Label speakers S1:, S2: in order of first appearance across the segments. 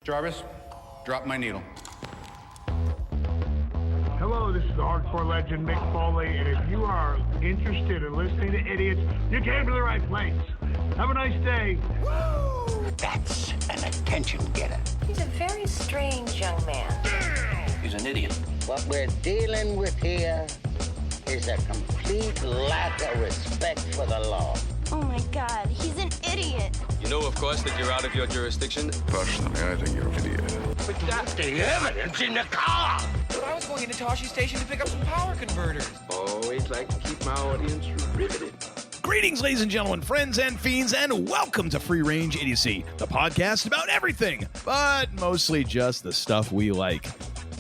S1: Jarvis, drop my needle.
S2: Hello, this is the hardcore legend Mick Foley, and if you are interested in listening to idiots, you came to the right place. Have a nice day.
S3: Woo! That's an attention getter.
S4: He's a very strange young man.
S3: He's an idiot.
S5: What we're dealing with here is a complete lack of respect for the law.
S6: Oh my God, he's an idiot.
S7: You know, of course, that you're out of your jurisdiction.
S8: Personally, I think you're an idiot.
S3: But that's the evidence in the car.
S9: But I was going into Toshi Station to pick up some power converters.
S8: Always like to keep my audience riveted.
S10: Greetings, ladies and gentlemen, friends and fiends, and welcome to Free Range Idiocy, the podcast about everything, but mostly just the stuff we like.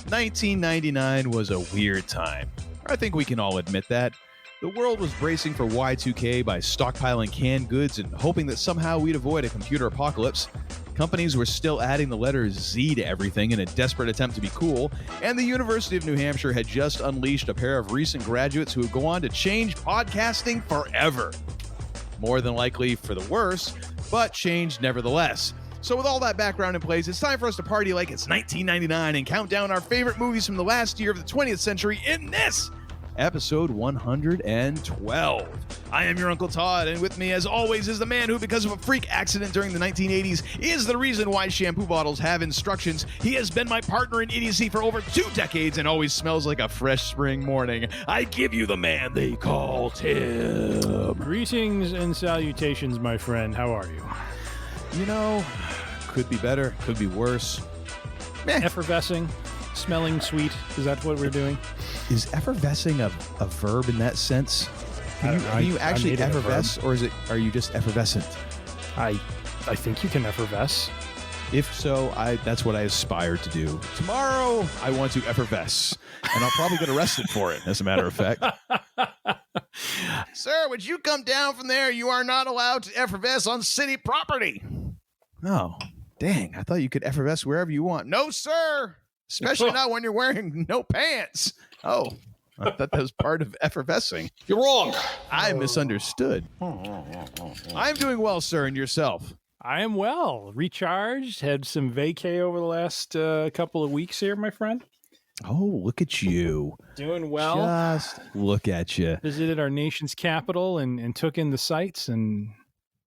S10: 1999 was a weird time. I think we can all admit that. The world was bracing for Y2K by stockpiling canned goods and hoping that somehow we'd avoid a computer apocalypse. Companies were still adding the letter Z to everything in a desperate attempt to be cool, and the University of New Hampshire had just unleashed a pair of recent graduates who would go on to change podcasting forever. More than likely for the worse, but changed nevertheless. So with all that background in place, it's time for us to party like it's 1999 and count down our favorite movies from the last year of the 20th century in this episode 112. I am your Uncle Todd, and with me, as always, is the man who, because of a freak accident during the 1980s, is the reason why shampoo bottles have instructions. He has been my partner in idiocy for over 2 decades and always smells like a fresh spring morning. I give you the man they call Tim.
S11: Greetings and salutations, my friend. How are you?
S10: You know, could be better, could be worse.
S11: Effervescing, smelling sweet. Is that what we're doing?
S10: Is effervescing a verb in that sense? Can you actually effervesce, or are you just effervescent?
S11: I think you can effervesce.
S10: If so, that's what I aspire to do. Tomorrow, I want to effervesce, and I'll probably get arrested for it, as a matter of fact. Sir, would you come down from there? You are not allowed to effervesce on city property. Oh, dang. I thought you could effervesce wherever you want. No, sir. Especially not when you're wearing no pants. Oh, I thought that was part of effervescing.
S7: You're wrong.
S10: I misunderstood. I'm doing well, sir, and yourself?
S11: I am well. Recharged. Had some vacay over the last couple of weeks here, my friend.
S10: Oh, look at you.
S11: Doing well.
S10: Just look at you.
S11: Visited our nation's capital and took in the sights and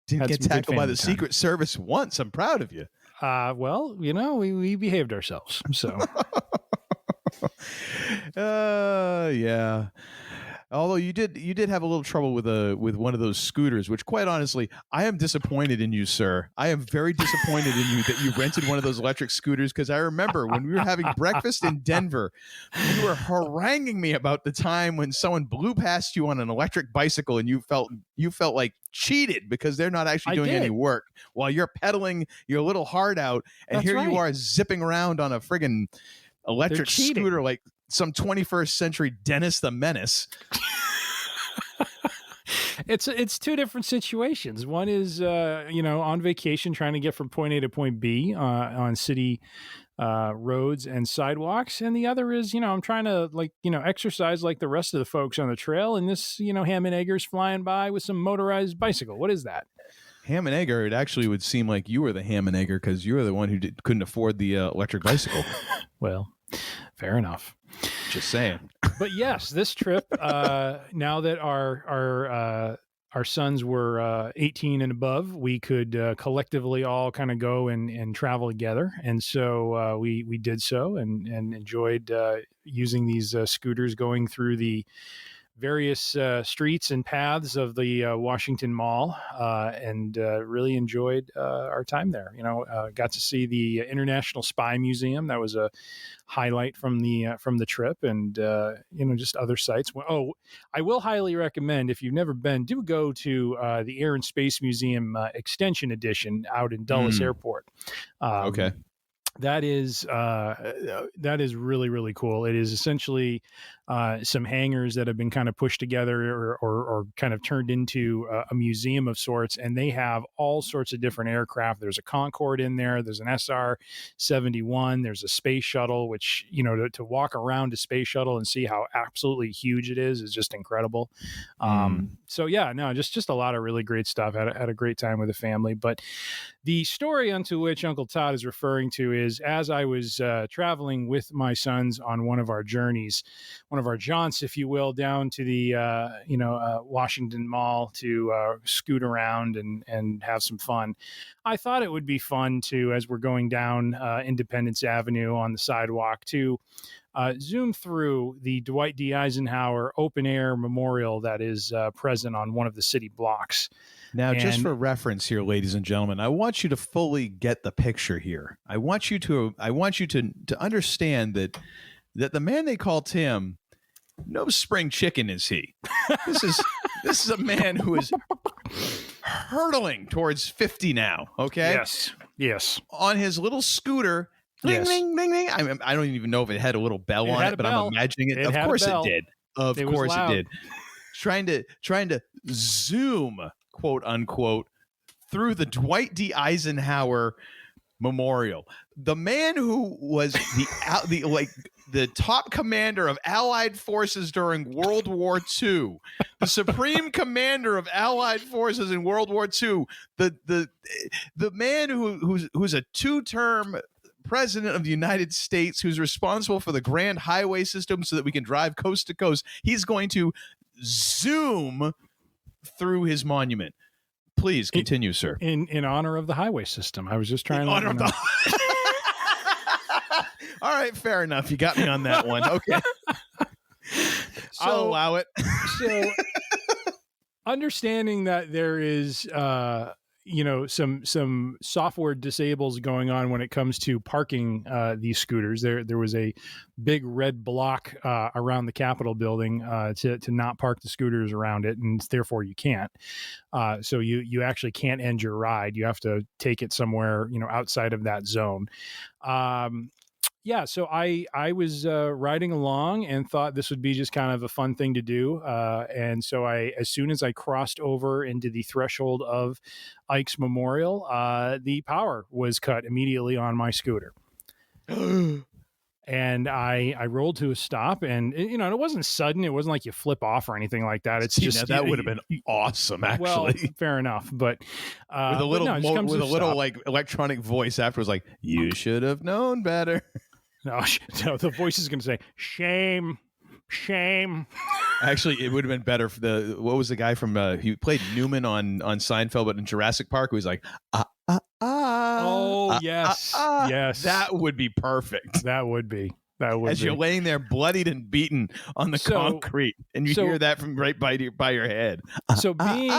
S10: didn't get tackled by the Secret Service once. I'm proud of you.
S11: Well, you know, we behaved ourselves. So.
S10: Yeah. Although you did have a little trouble with one of those scooters, which quite honestly, I am disappointed in you, sir. I am very disappointed in you that you rented one of those electric scooters, because I remember when we were having breakfast in Denver, you were haranguing me about the time when someone blew past you on an electric bicycle and you felt like cheated because they're not actually doing any work while you're pedaling your little heart out, and
S11: That's
S10: here
S11: right.
S10: you are zipping around on a friggin' electric scooter like some 21st century Dennis the Menace.
S11: It's two different situations. One is on vacation trying to get from point A to point B on city roads and sidewalks, and the other is I'm trying to exercise like the rest of the folks on the trail, and this ham and eggers flying by with some motorized bicycle. What is that?
S10: Ham and egger, it actually would seem like you were the ham and egger because you were the one who couldn't afford the electric bicycle.
S11: Well, fair enough.
S10: Just saying.
S11: But yes, this trip, now that our sons were 18 and above, we could collectively all kind of go and travel together. And so we did so and enjoyed using these scooters going through the various streets and paths of the Washington Mall, and really enjoyed our time there. Got to see the International Spy Museum. That was a highlight from the trip, and just other sites. Oh, I will highly recommend, if you've never been, do go to the Air and Space Museum Extension Edition out in Dulles Airport.
S10: Okay.
S11: That is really, really cool. It is essentially some hangars that have been kind of pushed together or kind of turned into a museum of sorts, and they have all sorts of different aircraft. There's a Concorde in there. There's an SR-71. There's a space shuttle, which to walk around a space shuttle and see how absolutely huge it is just incredible. So yeah, no, just a lot of really great stuff. Had a great time with the family. But the story unto which Uncle Todd is referring to is, as I was traveling with my sons on one of our journeys, one of our jaunts, if you will, down to the Washington Mall to scoot around and have some fun, I thought it would be fun to, as we're going down Independence Avenue on the sidewalk, to zoom through the Dwight D. Eisenhower open air memorial that is present on one of the city blocks.
S10: Now, just for reference here, ladies and gentlemen, I want you to fully get the picture here. I want you to understand that the man they call Tim, no spring chicken is he. This is a man who is hurtling towards 50 now. Okay.
S11: Yes.
S10: On his little scooter. Ding, ding, ding, ding. I don't even know if it had a little bell on it, but I'm imagining it. Of course it did. Of course it did. Trying to zoom, quote unquote, through the Dwight D. Eisenhower Memorial. The man who was the top commander of Allied forces during World War II, the supreme commander of Allied forces in World War II, the man who's a two-term president of the United States, who's responsible for the grand highway system so that we can drive coast to coast. He's going to zoom through his monument. Please continue, sir. In honor of the highway system. I was just trying to honor of the All right, fair enough. You got me on that one. Okay. I'll allow it.
S11: So understanding that there is some software disables going on when it comes to parking these scooters. There was a big red block around the Capitol building to not park the scooters around it, and therefore you can't. So you actually can't end your ride. You have to take it somewhere outside of that zone. So I was riding along and thought this would be just kind of a fun thing to do. And so as soon as I crossed over into the threshold of Ike's Memorial, the power was cut immediately on my scooter. And I rolled to a stop, and it wasn't sudden. It wasn't like you flip off or anything like that. It's just
S10: that would have been awesome, actually.
S11: Well, fair enough, but
S10: with a little like electronic voice afterwards, like, you should have known better.
S11: No, the voice is going to say, shame.
S10: Actually, it would have been better for what was the guy from, he played Newman on Seinfeld, but in Jurassic Park, who was like,
S11: yes. Yes.
S10: That would be perfect.
S11: That would be. As
S10: you're laying there bloodied and beaten on the concrete, and you hear that from right by your head.
S11: So being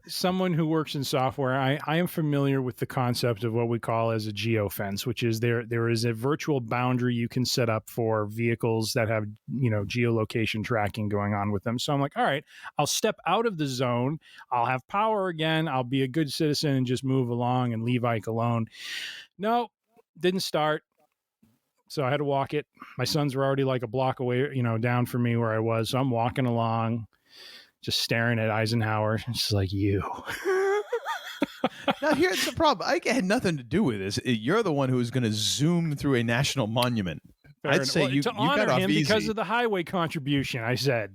S11: someone who works in software, I am familiar with the concept of what we call as a geofence, which is there is a virtual boundary you can set up for vehicles that have geolocation tracking going on with them. So I'm like, all right, I'll step out of the zone. I'll have power again. I'll be a good citizen and just move along and leave Ike alone. No, didn't start. So I had to walk it. My sons were already like a block away, down from me where I was. So I'm walking along, just staring at Eisenhower. It's just like, you.
S10: Now, here's the problem. I had nothing to do with this. You're the one who was going to zoom through a national monument. I'd say you
S11: honor
S10: got
S11: him
S10: easy.
S11: Because of the highway contribution, I said.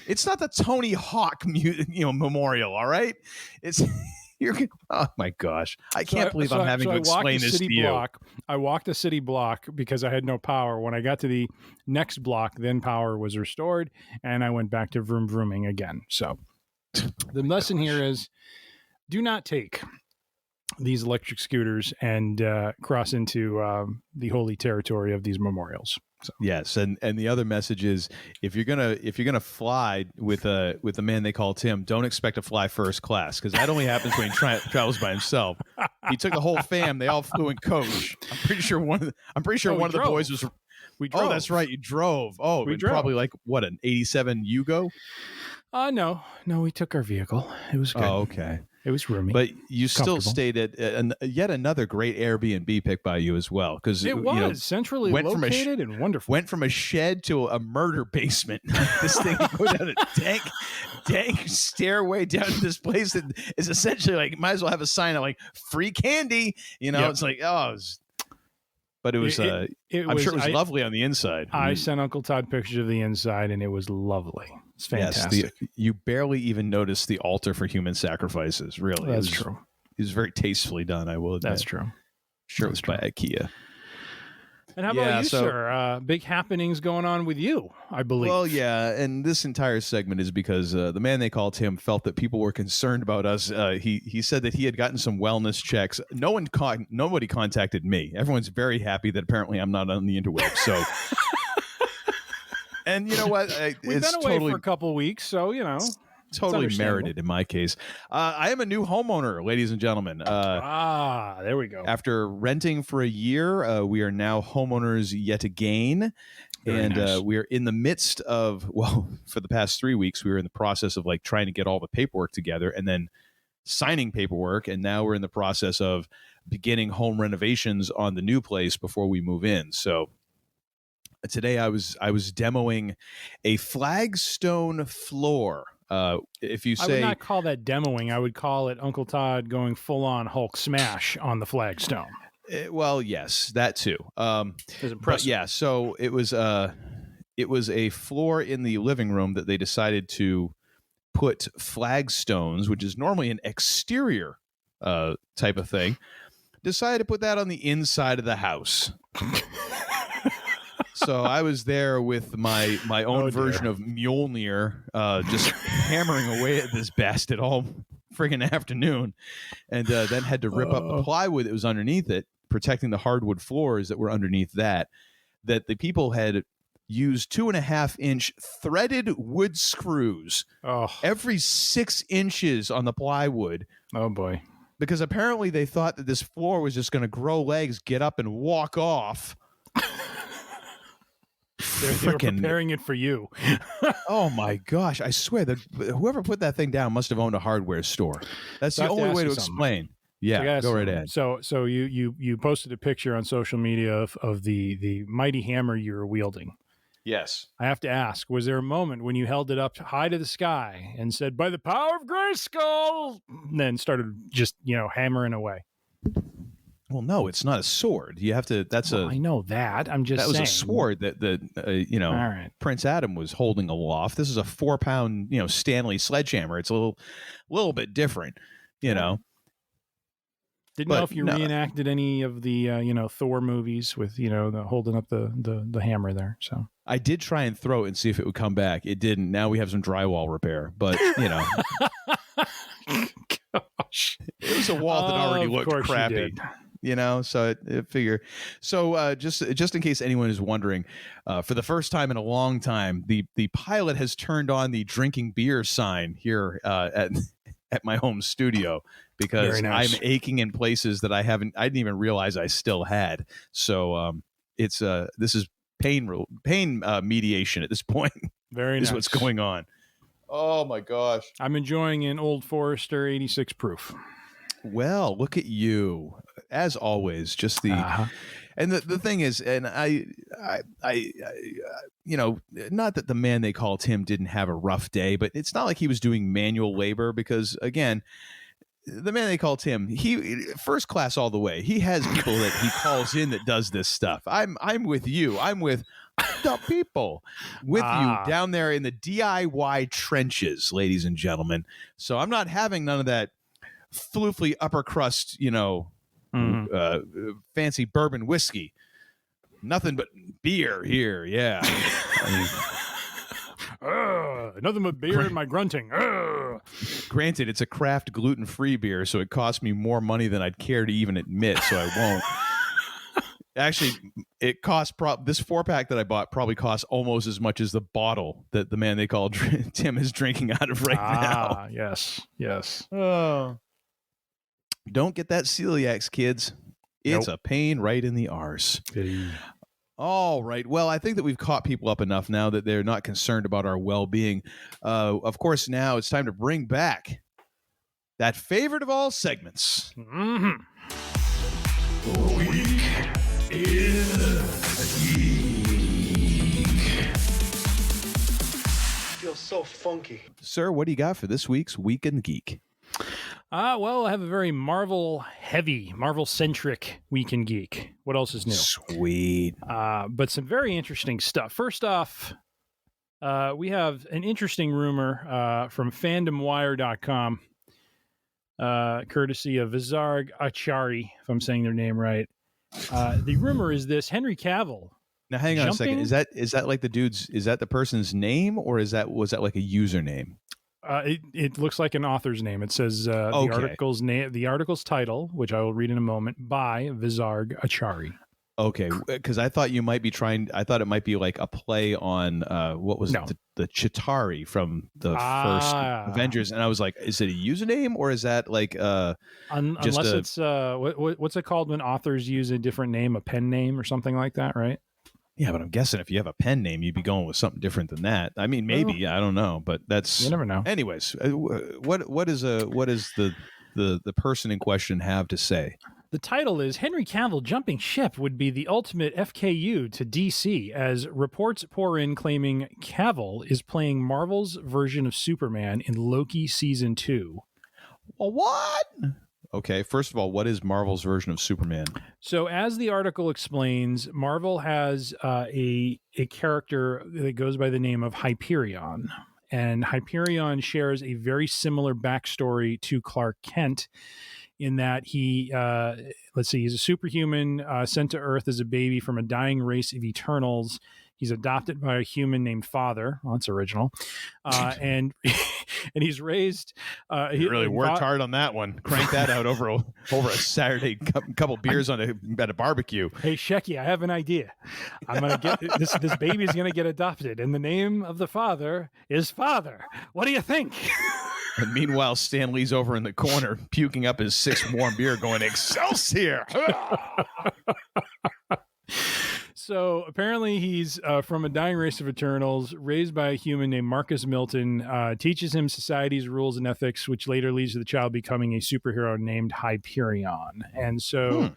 S10: It's not the Tony Hawk memorial, all right? It's... oh my gosh! I can't believe I'm having to explain this to you.
S11: I walked a city block because I had no power. When I got to the next block, then power was restored, and I went back to vroom vrooming again. So the lesson here is: do not take these electric scooters and cross into the holy territory of these memorials. So.
S10: Yes, and the other message is if you're gonna fly with a man they call Tim, don't expect to fly first class, because that only happens when he travels by himself. He took the whole fam; they all flew in coach. I'm pretty sure one of the boys was.
S11: We drove.
S10: Oh, that's right, you drove. Oh, we drove. Probably like what, an '87 Yugo?
S11: No, we took our vehicle. It was good.
S10: Oh, okay.
S11: It was roomy,
S10: but you still stayed at yet another great Airbnb pick by you as well, because
S11: it was centrally located and wonderful.
S10: Went from a shed to a murder basement. This thing goes down a dank stairway down to this place that is essentially like, might as well have a sign of like free candy. Yep. It's like but it was. I'm sure it was lovely on the inside.
S11: I sent Uncle Todd pictures of the inside, and it was lovely. It's fantastic.
S10: Yes, you barely even noticed the altar for human sacrifices. Really,
S11: that's true.
S10: It was very tastefully done. I will admit.
S11: That's true.
S10: Sure, it was by IKEA.
S11: And how about you, sir? Big happenings going on with you, I believe.
S10: Well, yeah, and this entire segment is because the man they call Tim felt that people were concerned about us. He said that he had gotten some wellness checks. Nobody contacted me. Everyone's very happy that apparently I'm not on the interweb. So, and you know what?
S11: We've been away for a couple weeks, so you know.
S10: Totally merited in my case. I am a new homeowner, ladies and gentlemen.
S11: There we go.
S10: After renting for a year, we are now homeowners yet again. Very nice. We are in the midst of, for the past 3 weeks, we were in the process of like trying to get all the paperwork together and then signing paperwork. And now we're in the process of beginning home renovations on the new place before we move in. So today I was demoing a flagstone floor. If you say,
S11: I would not call that demoing. I would call it Uncle Todd going full on Hulk smash on the flagstone.
S10: Well, yes, that too.
S11: It was impressive.
S10: Yeah, so it was a floor in the living room that they decided to put flagstones, which is normally an exterior type of thing. Decided to put that on the inside of the house. So I was there with my own version of Mjolnir, just hammering away at this bastard all friggin' afternoon, and then had to rip up the plywood that was underneath it, protecting the hardwood floors that were underneath that the people had used 2.5-inch threaded wood screws every 6 inches on the plywood.
S11: Oh, boy.
S10: Because apparently they thought that this floor was just going to grow legs, get up, and walk off.
S11: They were preparing it for you.
S10: Oh my gosh! I swear that whoever put that thing down must have owned a hardware store. That's the only way to explain. Yeah, go right ahead.
S11: So you posted a picture on social media of the mighty hammer you were wielding.
S10: Yes.
S11: I have to ask: was there a moment when you held it up high to the sky and said, "By the power of Grayskull," and then started just hammering away?
S10: Well, no, it's not a sword. You have to.
S11: I know that. I'm just saying.
S10: That was a sword that
S11: All right.
S10: Prince Adam was holding aloft. This is a 4-pound Stanley sledgehammer. It's a little bit different, Didn't
S11: know if you reenacted any of the Thor movies with the holding up the hammer there. So
S10: I did try and throw it and see if it would come back. It didn't. Now we have some drywall repair, but
S11: Gosh.
S10: It was a wall that already looked crappy. So it figure. So just in case anyone is wondering, for the first time in a long time, the pilot has turned on the drinking beer sign here at my home studio because
S11: nice.
S10: I'm aching in places that I didn't even realize I still had. So this is pain mediation at this point.
S11: Very nice.
S10: Is what's going on. Oh my gosh.
S11: I'm enjoying an Old Forester 86 proof.
S10: Well, look at you. As always, just the and the thing is, and I not that the man they call Tim didn't have a rough day, but it's not like he was doing manual labor because again, the man they call Tim, he first class all the way. He has people that he calls in that does this stuff. I'm with you. I'm with the people with you down there in the DIY trenches, ladies and gentlemen. So I'm not having none of that floofly upper crust, fancy bourbon whiskey. Nothing but beer here. Yeah.
S11: Nothing but beer in my grunting.
S10: Granted, it's a craft gluten-free beer, so it costs me more money than I'd care to even admit, so I won't. Actually, it costs this 4-pack that I bought probably costs almost as much as the bottle that the man they call Tim is drinking out of right now.
S11: Yes.
S10: Oh. Don't get that celiacs, kids. It's a pain right in the arse. All right. Well, I think that we've caught people up enough now that they're not concerned about our well-being. Of course, now it's time to bring back that favorite of all segments.
S11: Mm-hmm.
S2: Week in Geek.
S12: Feels so funky.
S10: Sir, what do you got for this week's Week in Geek?
S11: Well, I have a very Marvel-heavy, Marvel-centric Week in Geek. What else is new?
S10: Sweet.
S11: But some very interesting stuff. First off, we have an interesting rumor from fandomwire.com, courtesy of Vizarg Achari, if I'm saying their name right. The rumor is this: Henry Cavill.
S10: Now, hang on a second. Is that like the dude's? Is that the person's name, or was that like a username?
S11: It looks like an author's name. It says the article's name, the article's title, which I will read in a moment, by Vizarg Achari.
S10: Okay, because I thought you might be I thought it might be like a play on what was the Chitauri from the first Avengers, and I was like, is it a username or is that like
S11: unless it's what's it called when authors use a different name, a pen name or something like that, right?
S10: Yeah, but I'm guessing if you have a pen name, you'd be going with something different than that. I mean, maybe I don't know, but that's
S11: you never know.
S10: Anyways, what does the person in question have to say?
S11: The title is Henry Cavill Jumping Ship would be the ultimate FKU to DC, as reports pour in claiming Cavill is playing Marvel's version of Superman in Loki Season 2.
S10: Well, what? Okay, first of all, what is Marvel's version of Superman?
S11: So as the article explains, Marvel has a character that goes by the name of Hyperion. And Hyperion shares a very similar backstory to Clark Kent in that he, he's a superhuman sent to Earth as a baby from a dying race of Eternals. He's adopted by a human named Father. Well, that's original. And he's raised.
S10: He really worked hard on that one. Crank that out over a Saturday, couple beers at a barbecue.
S11: Hey, Shecky, I have an idea. I'm gonna get this baby's gonna get adopted, and the name of the father is Father. What do you think?
S10: And meanwhile, Stan Lee's over in the corner puking up his 6th warm beer, going Excelsior.
S11: So apparently he's from a dying race of Eternals, raised by a human named Marcus Milton, teaches him society's rules and ethics, which later leads to the child becoming a superhero named Hyperion. And so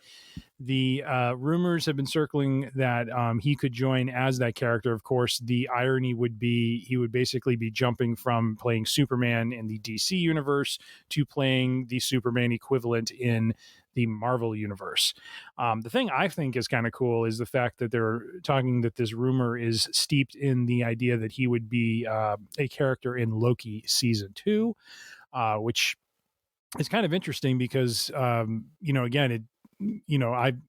S11: the rumors have been circling that he could join as that character. Of course, the irony would be he would basically be jumping from playing Superman in the DC universe to playing the Superman equivalent in the Marvel universe. The thing I think is kind of cool is the fact that they're talking that this rumor is steeped in the idea that he would be a character in Loki Season 2, which is kind of interesting because, again,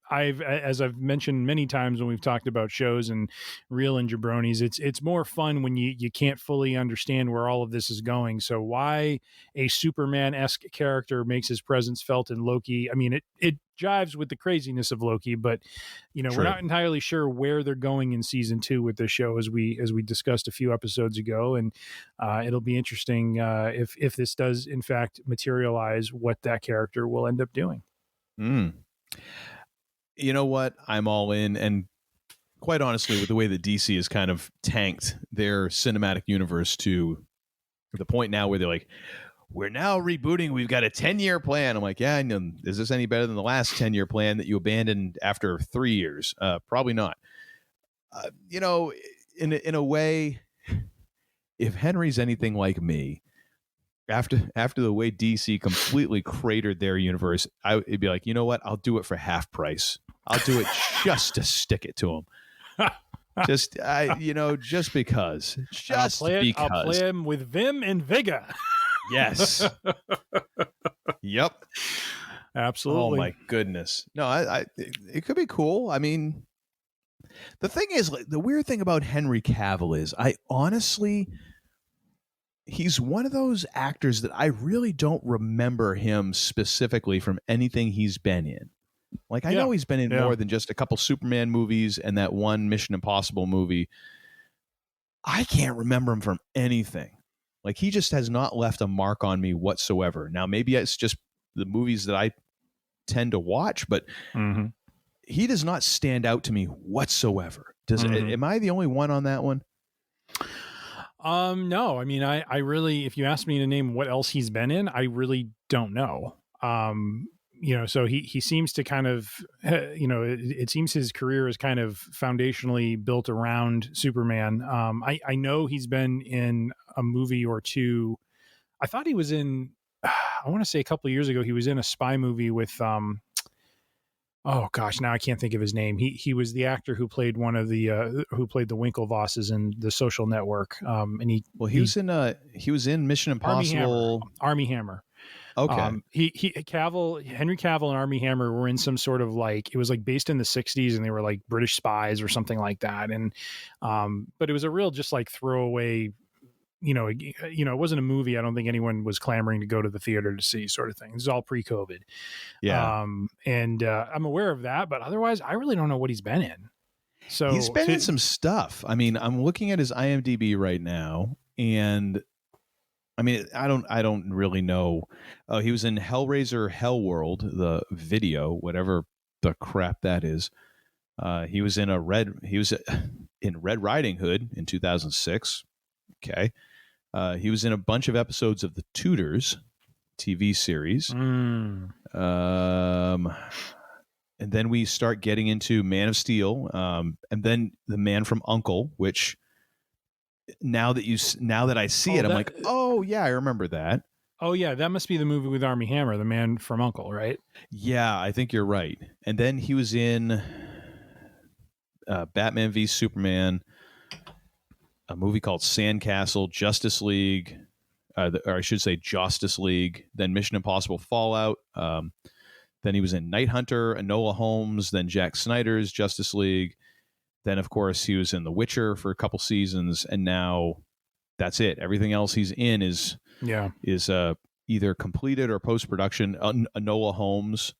S11: I've as I've mentioned many times when we've talked about shows and Real and Jabronis, it's more fun when you can't fully understand where all of this is going. So why a Superman-esque character makes his presence felt in Loki? I mean, it jives with the craziness of Loki, but we're not entirely sure where they're going in Season 2 with this show, as we discussed a few episodes ago, and it'll be interesting if this does in fact materialize, what that character will end up doing.
S10: You know what? I'm all in. And quite honestly, with the way that DC has kind of tanked their cinematic universe to the point now where they're like, we're now rebooting. We've got a 10-year plan. I'm like, yeah, is this any better than the last 10-year plan that you abandoned after 3 years? Probably not. In a way, if Henry's anything like me, after the way DC completely cratered their universe, it'd be like, you know what? I'll do it for half price. I'll do it just to stick it to him. Just because. Just because.
S11: I'll play him with vim and vigor.
S10: Yes. Yep.
S11: Absolutely.
S10: Oh my goodness. No, it could be cool. I mean, the thing is, the weird thing about Henry Cavill is, he's one of those actors that I really don't remember him specifically from anything he's been in. Like, I know he's been in more than just a couple Superman movies and that one Mission Impossible movie. I can't remember him from anything. Like, he just has not left a mark on me whatsoever. Now, maybe it's just the movies that I tend to watch, but he does not stand out to me whatsoever. Am I the only one on that one?
S11: No, I mean, I really, if you ask me to name what else he's been in, I really don't know. So he seems to kind of, it seems his career is kind of foundationally built around Superman. I know he's been in a movie or two. I thought he was in, I want to say a couple of years ago, he was in a spy movie with, oh gosh, now I can't think of his name. He was the actor who played one of the who played the Winklevosses in The Social Network. He was in Mission Impossible. Army Hammer.
S10: Okay.
S11: Henry Cavill and Armie Hammer were in some sort of it was based in the 60s, and they were like British spies or something like that. And, but it was a real just throwaway, it wasn't a movie I don't think anyone was clamoring to go to the theater to see, sort of thing. This is all pre-COVID.
S10: Yeah.
S11: And I'm aware of that, but otherwise I really don't know what he's been in. So
S10: he's been in some stuff. I mean, I'm looking at his IMDb right now, and I mean, I don't really know. Oh, he was in Hellraiser Hellworld, the video, whatever the crap that is. He was in Red Riding Hood in 2006. Okay. He was in a bunch of episodes of The Tudors TV series. And then we start getting into Man of Steel, and then The Man from U.N.C.L.E., which now that I see it, I'm like, oh yeah, I remember that.
S11: Oh yeah, that must be the movie with Armie Hammer, The Man from U.N.C.L.E., right? Yeah,
S10: I think you're right. And then he was in Batman v Superman, a movie called Sandcastle, Justice League, or I should say Justice League, then Mission Impossible Fallout. Then he was in Night Hunter, Enola Holmes, then Zack Snyder's Justice League. Then, of course, he was in The Witcher for a couple seasons, and now that's it. Everything else he's in is either completed or post-production. Enola Holmes,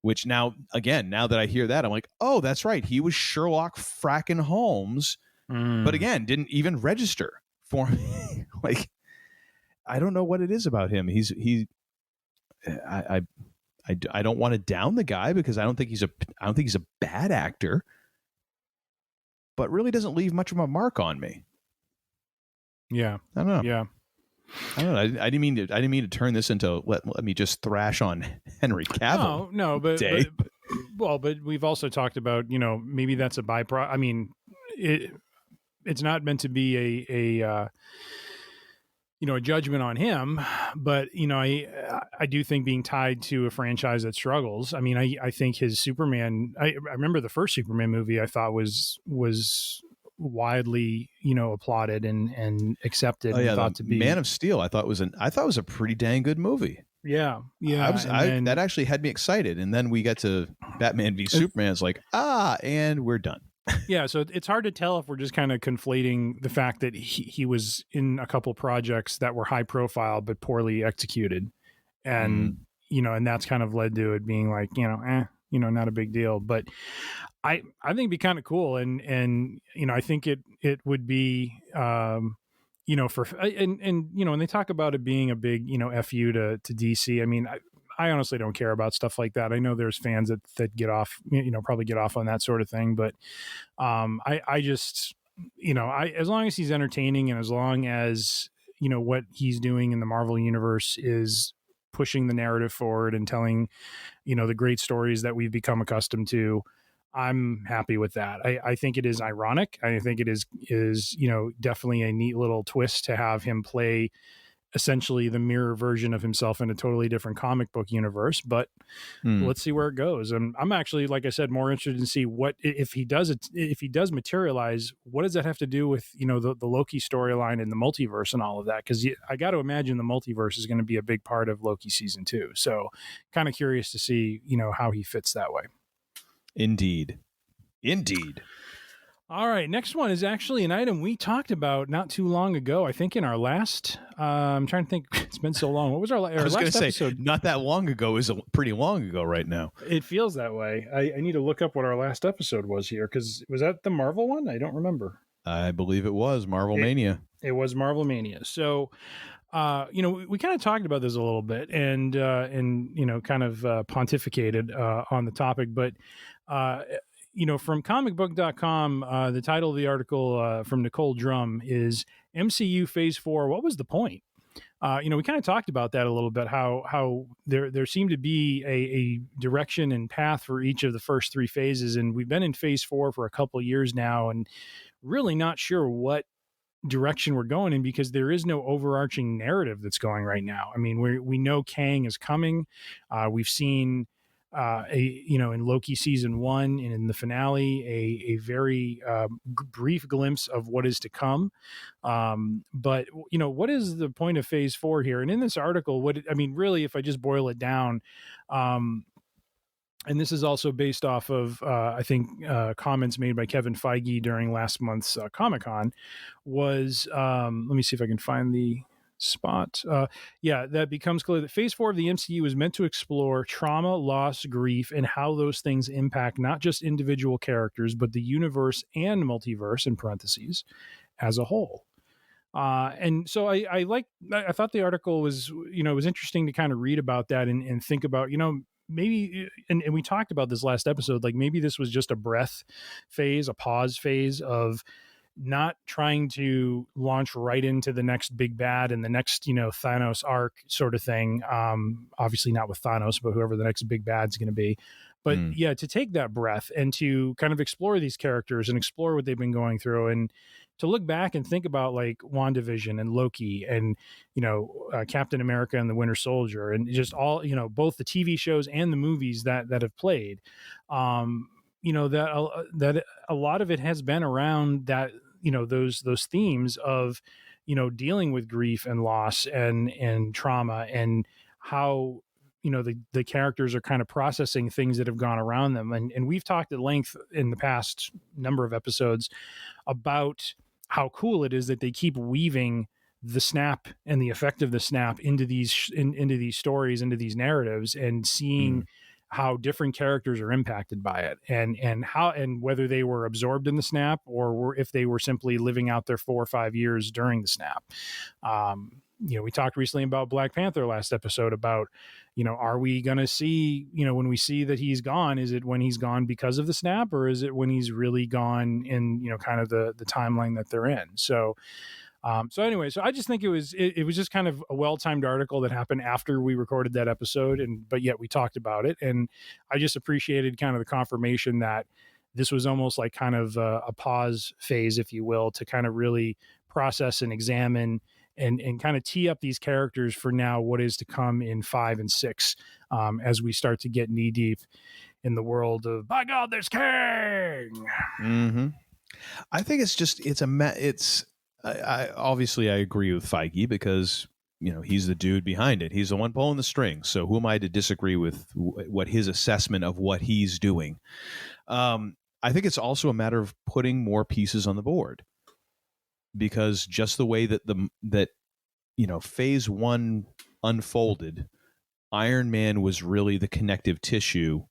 S10: which now that I hear that, I'm like, oh, that's right. He was Sherlock frackin' Holmes, but again, didn't even register for me. I don't know what it is about him. I don't want to down the guy because I don't think he's a bad actor, but really doesn't leave much of a mark on me.
S11: Yeah.
S10: I don't know.
S11: Yeah.
S10: I don't know. I didn't mean to turn this into let me just thrash on Henry Cavill.
S11: No, but we've also talked about, maybe that's a byproduct. I mean, it's not meant to be a judgment on him, but I do think being tied to a franchise that struggles. I mean, I think his Superman. I remember the first Superman movie I thought was widely applauded and accepted.
S10: Oh yeah,
S11: and thought to be
S10: Man of Steel. I thought it was a pretty dang good movie.
S11: Yeah.
S10: That actually had me excited, and then we get to Batman v Superman. It's like and we're done.
S11: Yeah, so it's hard to tell if we're just kind of conflating the fact that he was in a couple projects that were high profile but poorly executed, and and that's kind of led to it being like not a big deal. But I think it'd be kind of cool, and I think it would be for when they talk about it being a big FU to DC. I mean, I honestly don't care about stuff like that. I know there's fans that get off, probably get off on that sort of thing. But I just, as long as he's entertaining and as long as, what he's doing in the Marvel universe is pushing the narrative forward and telling, the great stories that we've become accustomed to, I'm happy with that. I think it is ironic. I think it is definitely a neat little twist to have him play essentially the mirror version of himself in a totally different comic book universe, but let's see where it goes. And I'm actually, like I said, more interested in see what, if he does materialize, what does that have to do with, the Loki storyline and the multiverse and all of that? Cause I got to imagine the multiverse is going to be a big part of Loki season 2. So kind of curious to see, how he fits that way. Indeed. All right, next one is actually an item we talked about not too long ago. I think in our last, I'm trying to think, it's been so long. What was our last episode?
S10: Not that long ago is pretty long ago right now.
S11: It feels that way. I need to look up what our last episode was here, because was that the Marvel one? I don't remember.
S10: I believe it was Marvel Mania.
S11: It was Marvel Mania. So, we kind of talked about this a little bit and kind of pontificated on the topic, but from comicbook.com, the title of the article from Nicole Drum is MCU Phase 4. What was the point? We kind of talked about that a little bit, how there seemed to be a direction and path for each of the first 3 phases. And we've been in Phase 4 for a couple of years now and really not sure what direction we're going in, because there is no overarching narrative that's going right now. I mean, we know Kang is coming. We've seen in Loki season 1 and in the finale, a very brief glimpse of what is to come. But what is the point of phase 4 here? And in this article, really, if I just boil it down, and this is also based off of, I think, comments made by Kevin Feige during last month's Comic-Con, was, let me see if I can find the spot. That becomes clear that phase 4 of the MCU is meant to explore trauma, loss, grief, and how those things impact not just individual characters, but the universe and multiverse, in parentheses, as a whole. And so I thought the article was, was interesting to kind of read about that and think about, maybe, and we talked about this last episode, like maybe this was just a breath phase, a pause phase of not trying to launch right into the next big bad and the next, Thanos arc sort of thing. Obviously not with Thanos, but whoever the next big bad's going to be. But to take that breath and to kind of explore these characters and explore what they've been going through, and to look back and think about like WandaVision and Loki and, Captain America and the Winter Soldier, and just all, both the TV shows and the movies that have played, that a lot of it has been around that, those themes of, dealing with grief and loss and trauma, and how, the characters are kind of processing things that have gone around them. And we've talked at length in the past number of episodes about how cool it is that they keep weaving the snap and the effect of the snap into these into these stories, into these narratives, and seeing how different characters are impacted by it, and whether they were absorbed in the snap or if they were simply living out their 4 or 5 years during the snap. We talked recently about Black Panther last episode about, are we going to see, when we see that he's gone, is it when he's gone because of the snap, or is it when he's really gone in, kind of the timeline that they're in? So anyway, so I just think it was just kind of a well-timed article that happened after we recorded that episode, but yet we talked about it. And I just appreciated kind of the confirmation that this was almost like kind of a pause phase, if you will, to kind of really process and examine and kind of tee up these characters for now what is to come in 5 and 6, as we start to get knee deep in the world of, by God, there's King.
S10: Mm-hmm. I think I obviously I agree with Feige because, he's the dude behind it. He's the one pulling the strings. So who am I to disagree with what his assessment of what he's doing? I think it's also a matter of putting more pieces on the board. Because just the way that phase 1 unfolded, Iron Man was really the connective tissue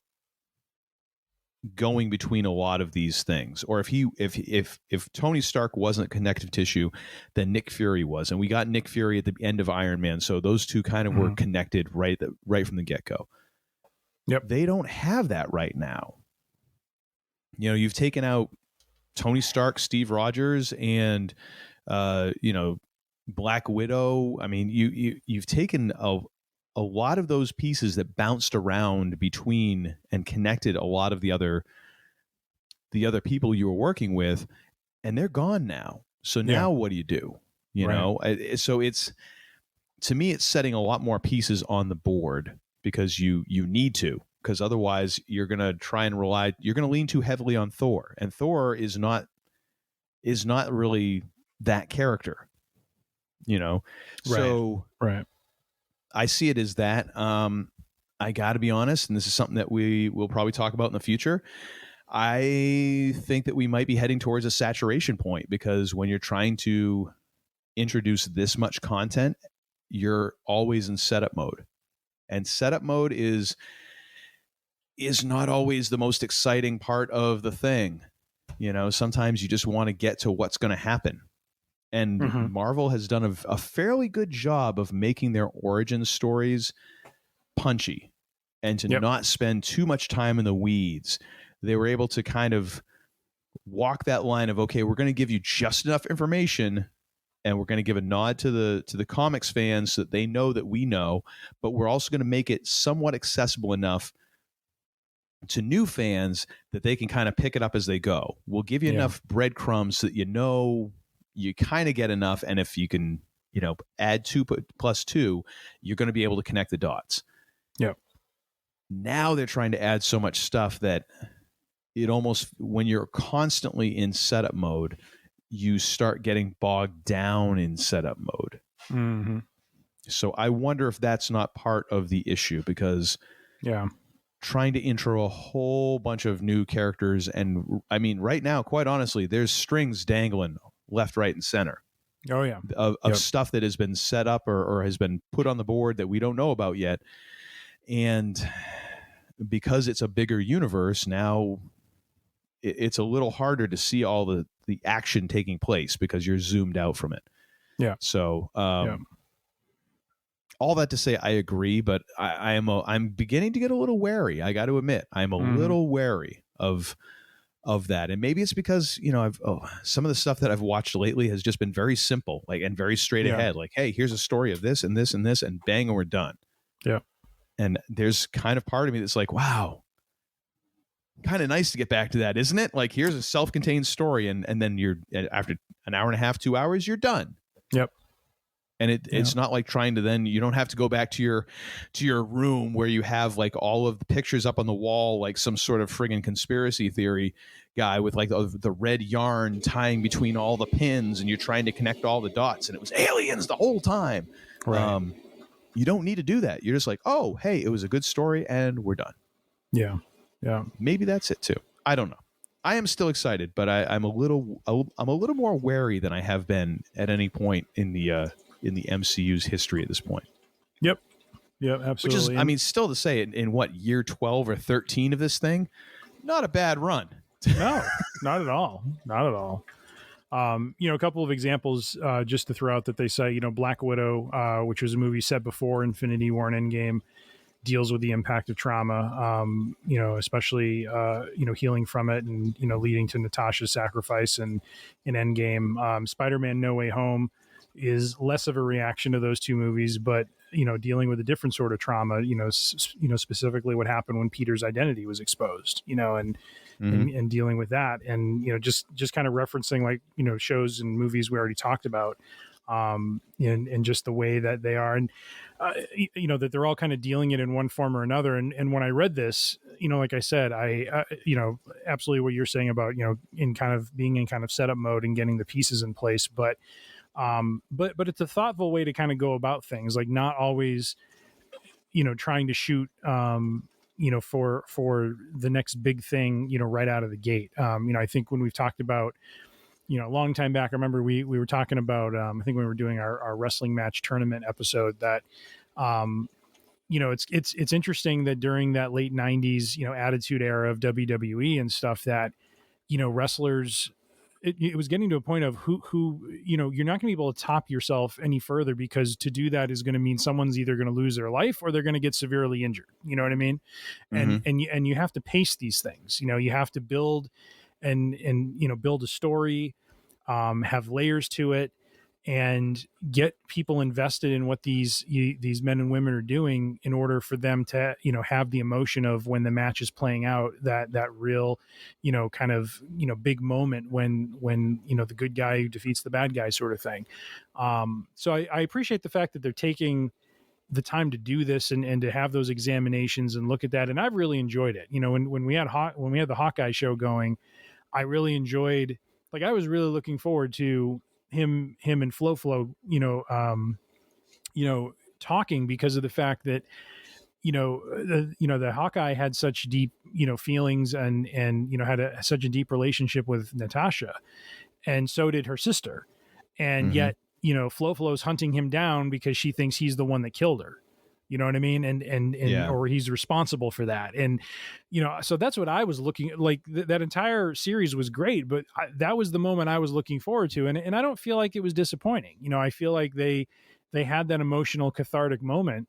S10: going between a lot of these things. Or if Tony Stark wasn't connective tissue, then Nick Fury was, and we got Nick Fury at the end of Iron Man, so those two kind of were connected right from the get-go.
S11: Yep.
S10: They don't have that right now. You've taken out Tony Stark, Steve Rogers, and Black Widow. I mean, you've taken a lot of those pieces that bounced around between and connected a lot of the other people you were working with, and they're gone now. So now what do you do? So it's, to me, it's setting a lot more pieces on the board because you need to. Because otherwise you're going to you're going to lean too heavily on Thor. And Thor is not really that character, So I see it as that. I got to be honest, and this is something that we will probably talk about in the future. I think that we might be heading towards a saturation point, because when you're trying to introduce this much content, you're always in setup mode. And setup mode is not always the most exciting part of the thing. Sometimes you just want to get to what's going to happen. And Marvel has done a fairly good job of making their origin stories punchy and to not spend too much time in the weeds. They were able to kind of walk that line of, okay, we're going to give you just enough information, and we're going to give a nod to the comics fans so that they know that we know, but we're also going to make it somewhat accessible enough to new fans that they can kind of pick it up as they go. We'll give you enough breadcrumbs so that you kind of get enough, and if you can, add 2 plus 2, you're going to be able to connect the dots.
S11: Yep.
S10: now they're trying to add so much stuff that it almost, when you're constantly in setup mode, you start getting bogged down in setup mode.
S11: Mm-hmm.
S10: So I wonder if that's not part of the issue, because trying to intro a whole bunch of new characters, and I mean, right now, quite honestly, there's strings dangling left, right, and center.
S11: Oh yeah,
S10: of stuff that has been set up or has been put on the board that we don't know about yet. And because it's a bigger universe now, it's a little harder to see all the action taking place because you're zoomed out from it.
S11: Yeah.
S10: So all that to say, I agree, but I'm beginning to get a little wary. I got to admit, I'm a little wary of that. And maybe it's because, some of the stuff that I've watched lately has just been very simple, and very straight ahead. Like, hey, here's a story of this and this and this, and bang, and we're done.
S11: Yeah.
S10: And there's kind of part of me that's like, wow, kind of nice to get back to that, isn't it? Like, here's a self-contained story, and then you're, after an hour and a half, 2 hours, you're done.
S11: Yep.
S10: And it's not like trying to then, you don't have to go back to your room where you have like all of the pictures up on the wall, like some sort of friggin' conspiracy theory guy with like the red yarn tying between all the pins, and you're trying to connect all the dots, and it was aliens the whole time.
S11: Right.
S10: You don't need to do that. You're just like, oh, hey, it was a good story and we're done.
S11: Yeah. Yeah.
S10: Maybe that's it too. I don't know. I am still excited, but I'm a little more wary than I have been at any point in the MCU's history at this point.
S11: Yep. Yep. Absolutely.
S10: Which is, I mean, still to say, in what, year 12 or 13 of this thing, not a bad run.
S11: No, not at all. Not at all. A couple of examples just to throw out that they say, Black Widow, which was a movie set before Infinity War and Endgame, deals with the impact of trauma, especially, healing from it and, leading to Natasha's sacrifice in Endgame. Spider-Man No Way Home is less of a reaction to those two movies, but, dealing with a different sort of trauma, specifically what happened when Peter's identity was exposed, and dealing with that. And, just kind of referencing like, shows and movies we already talked about, and just the way that they are. And, that they're all kind of dealing it in one form or another. And when I read this, like I said, I absolutely what you're saying about, in kind of being in kind of setup mode and getting the pieces in place, but it's a thoughtful way to kind of go about things, like not always, trying to shoot, for the next big thing, right out of the gate. I think when we've talked about, a long time back, I remember we were talking about, I think when we were doing our wrestling match tournament episode that, it's interesting that during that late 90s, attitude era of WWE and stuff that, wrestlers, it was getting to a point of who, you're not going to be able to top yourself any further, because to do that is going to mean someone's either going to lose their life or they're going to get severely injured. You know what I mean? And you have to pace these things, you have to build and build a story, have layers to it, and get people invested in what these men and women are doing in order for them to, have the emotion of when the match is playing out, that real, kind of, big moment when, the good guy who defeats the bad guy sort of thing. So I appreciate the fact that they're taking the time to do this and to have those examinations and look at that. And I've really enjoyed it. When we had the Hawkeye show going, I really enjoyed, like, I was really looking forward to him and Flo, talking, because of the fact that, the Hawkeye had such deep, feelings and had such a deep relationship with Natasha, and so did her sister. And yet, Flo's hunting him down because she thinks he's the one that killed her. You know what I mean? And or he's responsible for that. And, so that's what I was looking at. Like that entire series was great, but that was the moment I was looking forward to. And I don't feel like it was disappointing. I feel like they had that emotional cathartic moment,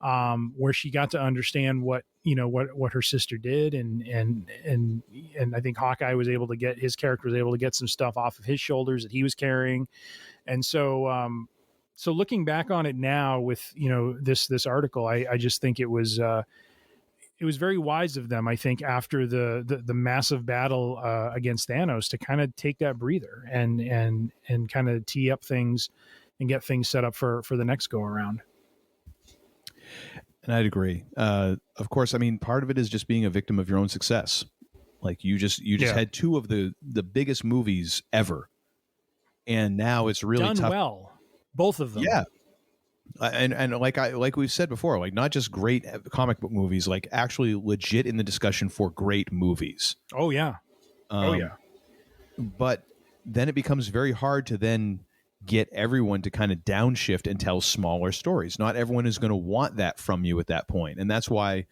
S11: where she got to understand what her sister did. And I think Hawkeye was able to get, his character was able to get some stuff off of his shoulders that he was carrying. And so, so looking back on it now with, this article, I just think it was very wise of them, I think, after the massive battle against Thanos, to kind of take that breather and kind of tee up things and get things set up for the next go around.
S10: And I'd agree. Of course, I mean, part of it is just being a victim of your own success. Like you just had two of the biggest movies ever, and now it's really
S11: done
S10: tough.
S11: well, both of them.
S10: Yeah, and like we've said before, like not just great comic book movies, like actually legit in the discussion for great movies.
S11: Oh yeah,
S10: But then it becomes very hard to then get everyone to kind of downshift and tell smaller stories. Not everyone is going to want that from you at that point, and that's why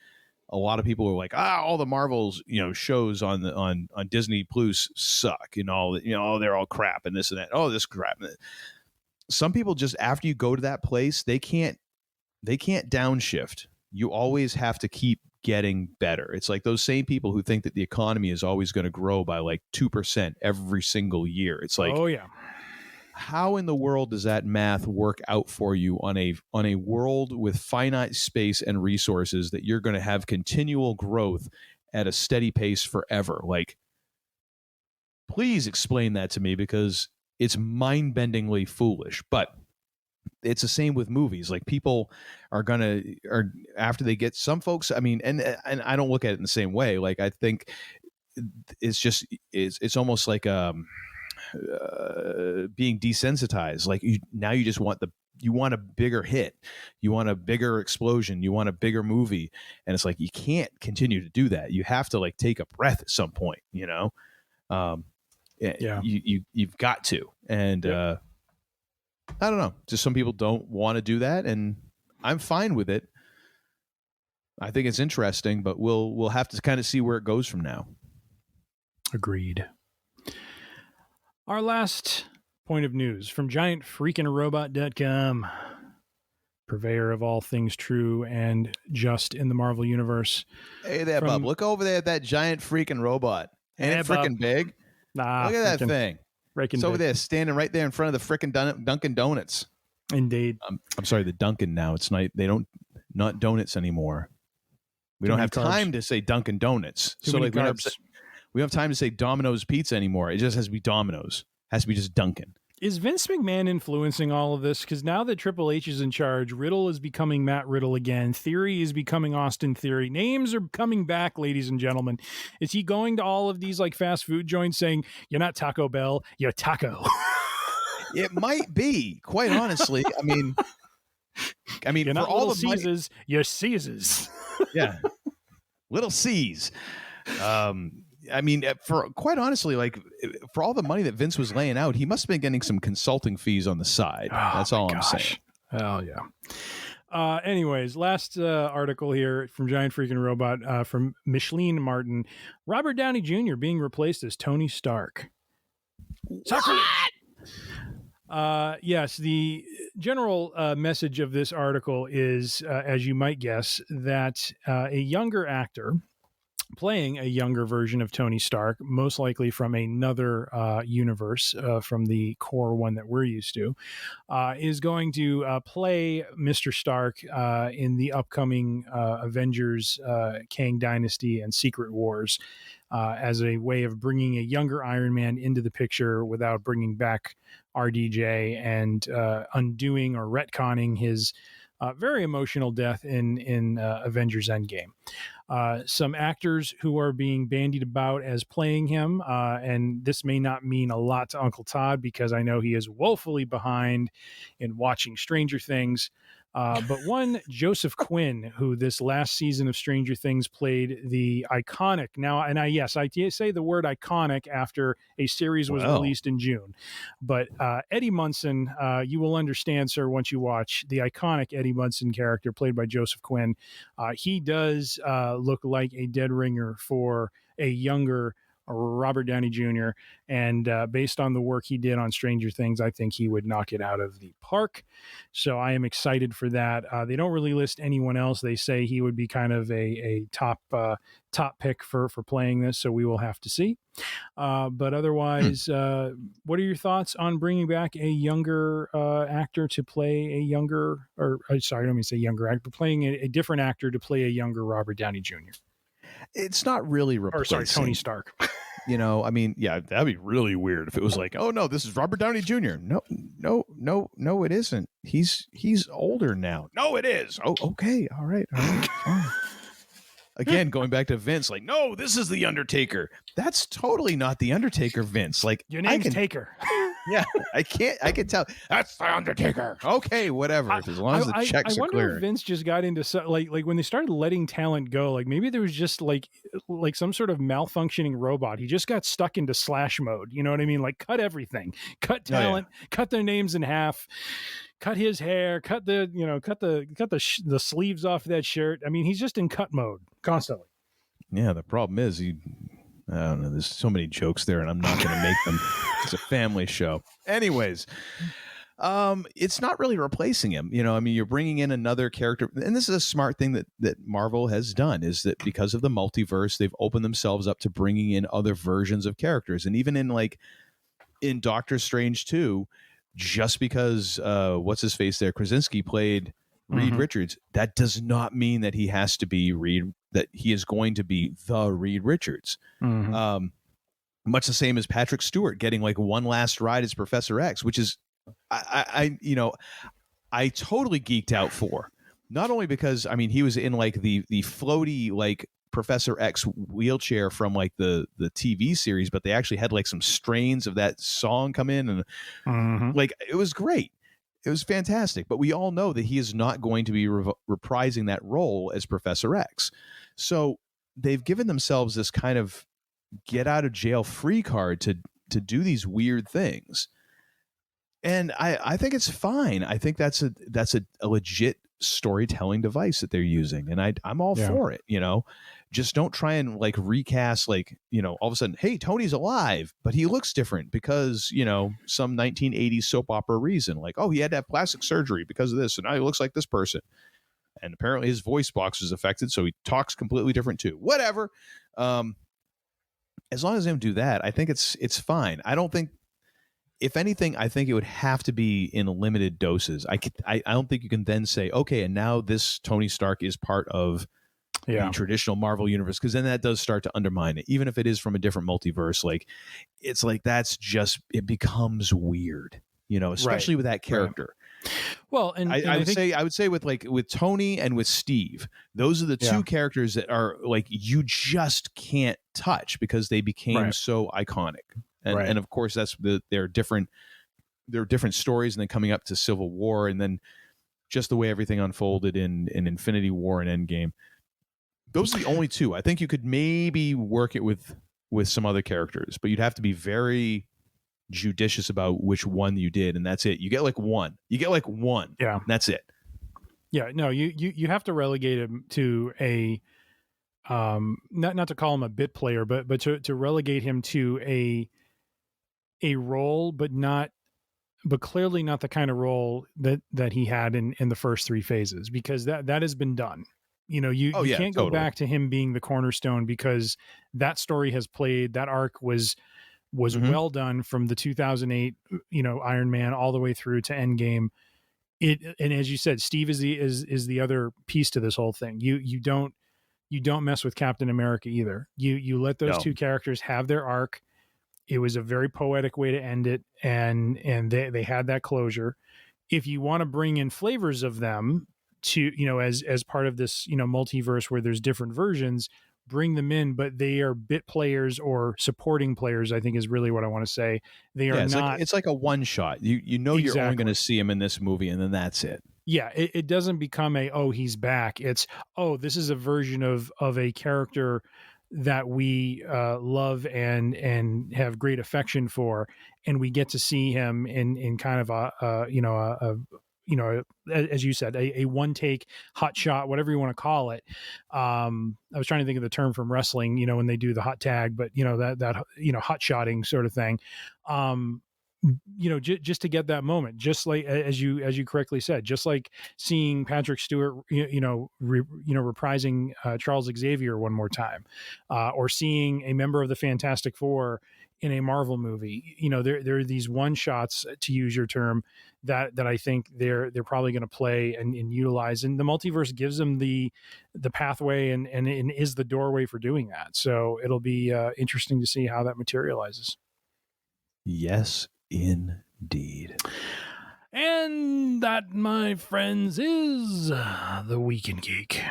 S10: a lot of people are like, all the Marvels, shows on Disney Plus suck, they're all crap and this and that. Oh, this crap. Some people just, after you go to that place, they can't downshift. You always have to keep getting better. It's like those same people who think that the economy is always going to grow by like 2% every single year. It's like,
S11: oh yeah.
S10: How in the world does that math work out for you on a world with finite space and resources that you're going to have continual growth at a steady pace forever? Like, please explain that to me, because it's mind-bendingly foolish. But it's the same with movies. Like, people are after they get, some folks, I mean, and I don't look at it in the same way. Like, I think it's almost like being desensitized. Like, now you just want you want a bigger hit, you want a bigger explosion, you want a bigger movie, and it's like you can't continue to do that. You have to like take a breath at some point, you've got to. And I don't know, just some people don't want to do that, and I'm fine with it. I think it's interesting, but we'll have to kind of see where it goes from now.
S11: Agreed. Our last point of news from giantfreakingrobot.com, purveyor of all things true and just in the Marvel Universe.
S10: Hey there, Bub. Look over there at that giant freaking robot. Ain't it freaking big?
S11: Nah,
S10: look at that thing. It's over there, standing right there in front of the freaking Dunkin' Donuts.
S11: Indeed.
S10: I'm sorry, the Dunkin' now. It's not donuts anymore. We don't have time to say Dunkin' Donuts.
S11: So like
S10: we don't have time to say Domino's Pizza anymore. It just has to be Domino's. It has to be just Dunkin'.
S11: Is Vince McMahon influencing all of this? Because now that Triple H is in charge, Riddle is becoming Matt Riddle again. Theory is becoming Austin Theory. Names are coming back, ladies and gentlemen. Is he going to all of these like fast food joints saying, "You're not Taco Bell, you're Taco"?
S10: It might be, quite honestly. I mean,
S11: you're
S10: for
S11: not
S10: all
S11: Little
S10: the money,
S11: Caesars, you're Caesars.
S10: Yeah, Little C's. I mean, for quite honestly, like for all the money that Vince was laying out, he must have been getting some consulting fees on the side. That's all I'm saying.
S11: Hell yeah. Anyways, last article here from Giant Freaking Robot from Micheline Martin. Robert Downey Jr. being replaced as Tony Stark. Yes, the general message of this article is, as you might guess, that a younger actor playing a younger version of Tony Stark, most likely from another universe, from the core one that we're used to, is going to play Mr. Stark in the upcoming Avengers, Kang Dynasty, and Secret Wars, as a way of bringing a younger Iron Man into the picture without bringing back RDJ and undoing or retconning his very emotional death in Avengers Endgame. Some actors who are being bandied about as playing him, and this may not mean a lot to Uncle Todd because I know he is woefully behind in watching Stranger Things. But one, Joseph Quinn, who this last season of Stranger Things played the iconic, now, and I say the word iconic after a series was released in June. But Eddie Munson, you will understand, sir, once you watch the iconic Eddie Munson character played by Joseph Quinn. He does look like a dead ringer for a younger Robert Downey Jr. And based on the work he did on Stranger Things, I think he would knock it out of the park. So I am excited for that. They don't really list anyone else. They say he would be kind of a top pick for playing this. So we will have to see. But otherwise, what are your thoughts on bringing back a younger actor to play a younger, sorry, I don't mean to say younger actor, but playing a different actor to play a younger Robert Downey Jr.?
S10: It's not really replacing.
S11: Tony Stark.
S10: I mean, yeah, that'd be really weird if it was like, oh no, this is Robert Downey Jr. No, no, it isn't. He's older now. No, it is. Oh, okay. All right. Fine. Again, going back to Vince, like, no, this is the Undertaker. That's totally not the Undertaker, Vince. Like,
S11: your name's Taker.
S10: Yeah, I can tell. That's the Undertaker. Okay, whatever. As long as the checks are clear.
S11: I wonder if Vince just got into like when they started letting talent go. Like maybe there was just like some sort of malfunctioning robot. He just got stuck into slash mode. You know what I mean? Like cut everything, cut talent, cut their names in half. Cut his hair, cut the sleeves off that shirt. I mean, he's just in cut mode constantly.
S10: Yeah, the problem is I don't know. There's so many jokes there, and I'm not going to make them. It's a family show. Anyways, it's not really replacing him. You know, I mean, you're bringing in another character, and this is a smart thing that Marvel has done, is that because of the multiverse, they've opened themselves up to bringing in other versions of characters, and even in Doctor Strange 2. Just because what's his face there, Krasinski played Reed Richards, that does not mean that he has to be that he is going to be the Reed Richards. Much the same as Patrick Stewart getting like one last ride as Professor X, which is I totally geeked out for. Not only because I mean he was in like the floaty like Professor X wheelchair from like the TV series, but they actually had like some strains of that song come in and like it was great. It was fantastic. But we all know that he is not going to be reprising that role as Professor X. So they've given themselves this kind of get out of jail free card to do these weird things. And I think it's fine. I think that's a legit storytelling device that they're using. And I'm all for it, you know. Just don't try and like recast, like, you know, all of a sudden, hey, Tony's alive, but he looks different because, you know, some 1980s soap opera reason. Like, oh, he had to have plastic surgery because of this, and now he looks like this person. And apparently his voice box is affected, so he talks completely different too. Whatever. As long as they don't do that, I think it's fine. I don't think, if anything, I think it would have to be in limited doses. I don't think you can then say, okay, and now this Tony Stark is part of the traditional Marvel universe, because then that does start to undermine it. Even if it is from a different multiverse, like it's like that's just, it becomes weird, you know, especially with that character.
S11: Right. Well, and
S10: I would say with Tony and with Steve, those are the two characters that are like you just can't touch because they became so iconic. And of course that's there are different stories, and then coming up to Civil War, and then just the way everything unfolded in Infinity War and Endgame. Those are the only two. I think you could maybe work it with some other characters, but you'd have to be very judicious about which one you did, and that's it. You get like one. Yeah, and that's it.
S11: Yeah, no, you have to relegate him to a not to call him a bit player, but to relegate him to a role, but clearly not the kind of role that he had in the first three phases, because that has been done. You know, you can't go back to him being the cornerstone, because that story has played, that arc was well done from the 2008, you know, Iron Man all the way through to Endgame. And as you said, Steve is the other piece to this whole thing. You don't mess with Captain America either. You let those two characters have their arc. It was a very poetic way to end it, and they had that closure. If you want to bring in flavors of them to, you know, as part of this, you know, multiverse where there's different versions, bring them in, but they are bit players or supporting players, I think is really what I want to say. They are not.
S10: It's like a one shot. You know, you're only going to see him in this movie, and then that's it.
S11: Yeah, it doesn't become he's back. It's, this is a version of a character that we love and have great affection for, and we get to see him in kind of as you said, a one take hot shot, whatever you want to call it. I was trying to think of the term from wrestling, you know, when they do the hot tag, but you know, that hot shotting sort of thing. You know, just to get that moment, just like as you correctly said, just like seeing Patrick Stewart, reprising Charles Xavier one more time, or seeing a member of the Fantastic Four in a Marvel movie. You know, there are these one shots, to use your term, that I think they're probably going to play and utilize, and the multiverse gives them the pathway and is the doorway for doing that. So it'll be interesting to see how that materializes.
S10: Yes, indeed.
S11: And that, my friends, is the Week in Geek.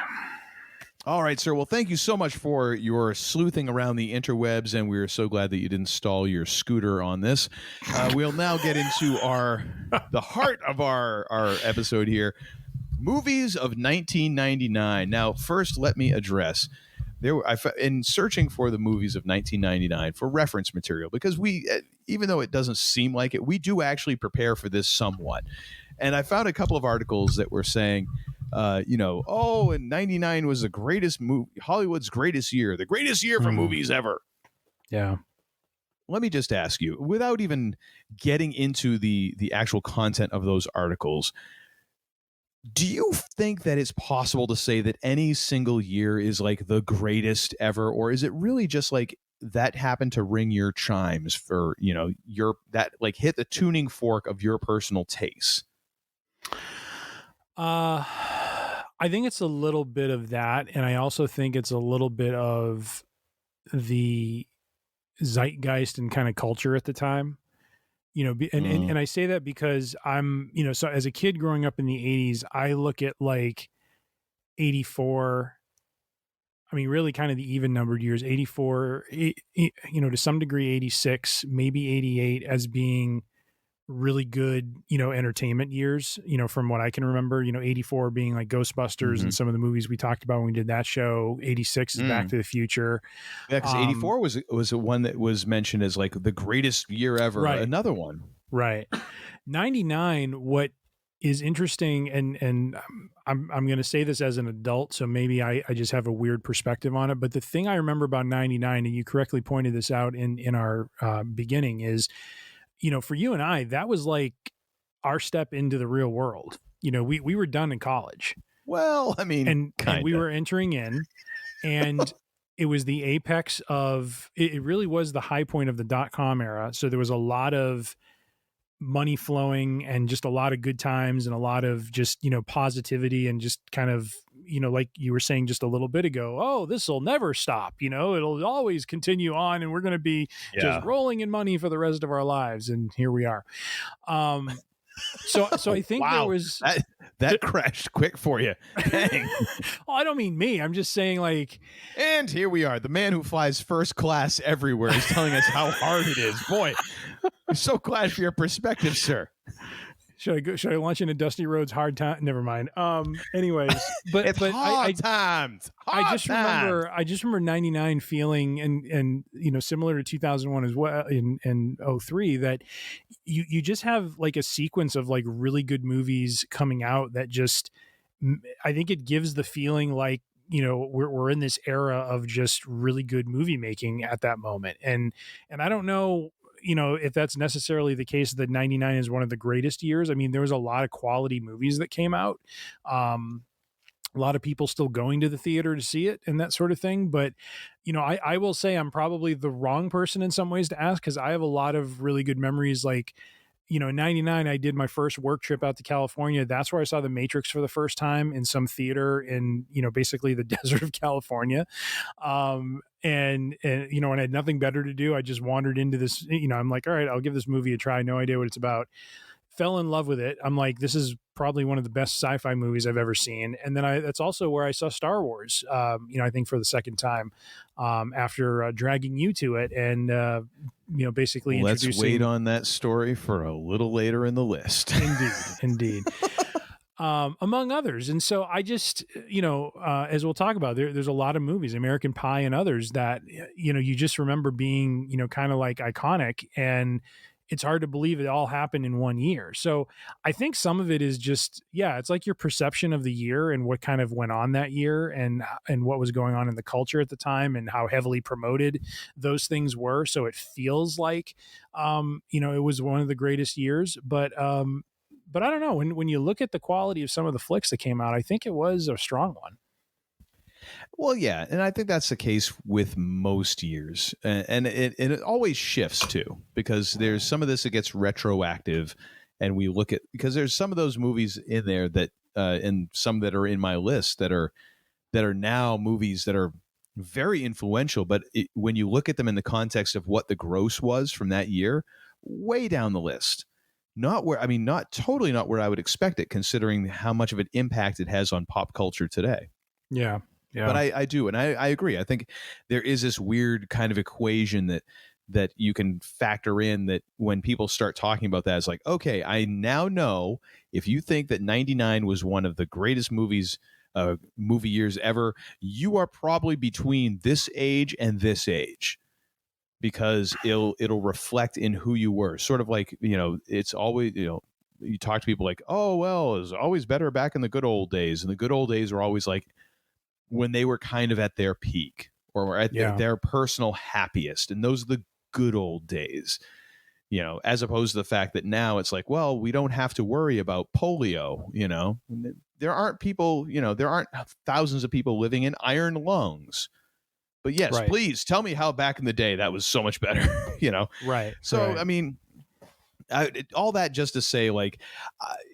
S10: All right, sir. Well, thank you so much for your sleuthing around the interwebs, and we're so glad that you didn't stall your scooter on this. We'll now get into the heart of our episode here, movies of 1999. Now, first, let me address in searching for the movies of 1999 for reference material, because we, even though it doesn't seem like it, we do actually prepare for this somewhat. And I found a couple of articles that were saying, and 99 was the greatest movie, Hollywood's greatest year, the greatest year for movies ever.
S11: Yeah.
S10: Let me just ask you, without even getting into the actual content of those articles, do you think that it's possible to say that any single year is like the greatest ever, or is it really just like that happened to ring your chimes for, hit the tuning fork of your personal taste?
S11: I think it's a little bit of that, and I also think it's a little bit of the zeitgeist and kind of culture at the time. And I say that because I'm, so as a kid growing up in the 80s, I look at like 84, I mean, really kind of the even numbered years, 84, to some degree 86, maybe 88 as being really good, entertainment years, from what I can remember, 84 being like Ghostbusters and some of the movies we talked about when we did that show. 86 is Back to the Future.
S10: Yeah, because 84 was the one that was mentioned as like the greatest year ever.
S11: Right.
S10: Another one.
S11: Right. 99, what is interesting, and I'm going to say this as an adult, so maybe I just have a weird perspective on it, but the thing I remember about 99, and you correctly pointed this out in our beginning, is for you and I, that was like our step into the real world. We were done in college.
S10: Well, I mean,
S11: and we were entering in, and it was the apex of, it really was the high point of the .com era. So there was a lot of money flowing and just a lot of good times and a lot of just, positivity and just kind of, like you were saying just a little bit ago, oh, this will never stop. It'll always continue on, and we're going to be just rolling in money for the rest of our lives. And here we are. So I think
S10: wow,
S11: there was
S10: that crashed quick for you. Dang.
S11: Well, I don't mean me. I'm just saying, like,
S10: and here we are. The man who flies first class everywhere is telling us how hard it is. Boy, I'm so glad for your perspective, sir.
S11: Should I launch into Dusty Rhodes' Hard Time? Never mind. Anyways, but
S10: it's hard times.
S11: I just remember 99 feeling and similar to 2001 as well in 03, that you just have like a sequence of like really good movies coming out that just, I think it gives the feeling like, we're in this era of just really good movie making at that moment. And I don't know, if that's necessarily the case that 99 is one of the greatest years. I mean, there was a lot of quality movies that came out. A lot of people still going to the theater to see it and that sort of thing. But, I will say I'm probably the wrong person in some ways to ask, because I have a lot of really good memories. Like, in 99, I did my first work trip out to California. That's where I saw The Matrix for the first time in some theater in, basically the desert of California. And when I had nothing better to do, I just wandered into this, I'm like, all right, I'll give this movie a try. No idea what it's about. Fell in love with it. I'm like, this is probably one of the best sci-fi movies I've ever seen. And then that's also where I saw Star Wars, I think for the second time, after dragging you to it and, basically introducing.
S10: Let's wait on that story for a little later in the list.
S11: Indeed. Among others. And so I just, as we'll talk about, there's a lot of movies, American Pie and others that, you just remember being, kind of like iconic, and it's hard to believe it all happened in one year. So I think some of it is just, it's like your perception of the year and what kind of went on that year and what was going on in the culture at the time and how heavily promoted those things were. So it feels like, it was one of the greatest years, but I don't know, when you look at the quality of some of the flicks that came out, I think it was a strong one.
S10: Well, yeah, and I think that's the case with most years, and it always shifts too, because there's some of this that gets retroactive, and we look at, because there's some of those movies in there that, and some that are in my list that are now movies that are very influential, but when you look at them in the context of what the gross was from that year, way down the list. not totally not where I would expect it, considering how much of an impact it has on pop culture today.
S11: Yeah. Yeah.
S10: But I do, and I agree. I think there is this weird kind of equation that you can factor in, that when people start talking about that, it's like, okay, I now know if you think that 99 was one of the greatest movie years ever, you are probably between this age and this age, because it'll reflect in who you were. Sort of like, it's always, you talk to people like, oh, well, it was always better back in the good old days. And the good old days were always like when they were kind of at their peak or at their personal happiest. And those are the good old days, as opposed to the fact that now it's like, well, we don't have to worry about polio. There aren't people, there aren't thousands of people living in iron lungs. But yes,
S11: right.
S10: Please tell me how back in the day that was so much better,
S11: Right.
S10: So,
S11: right.
S10: I mean, all that just to say, like,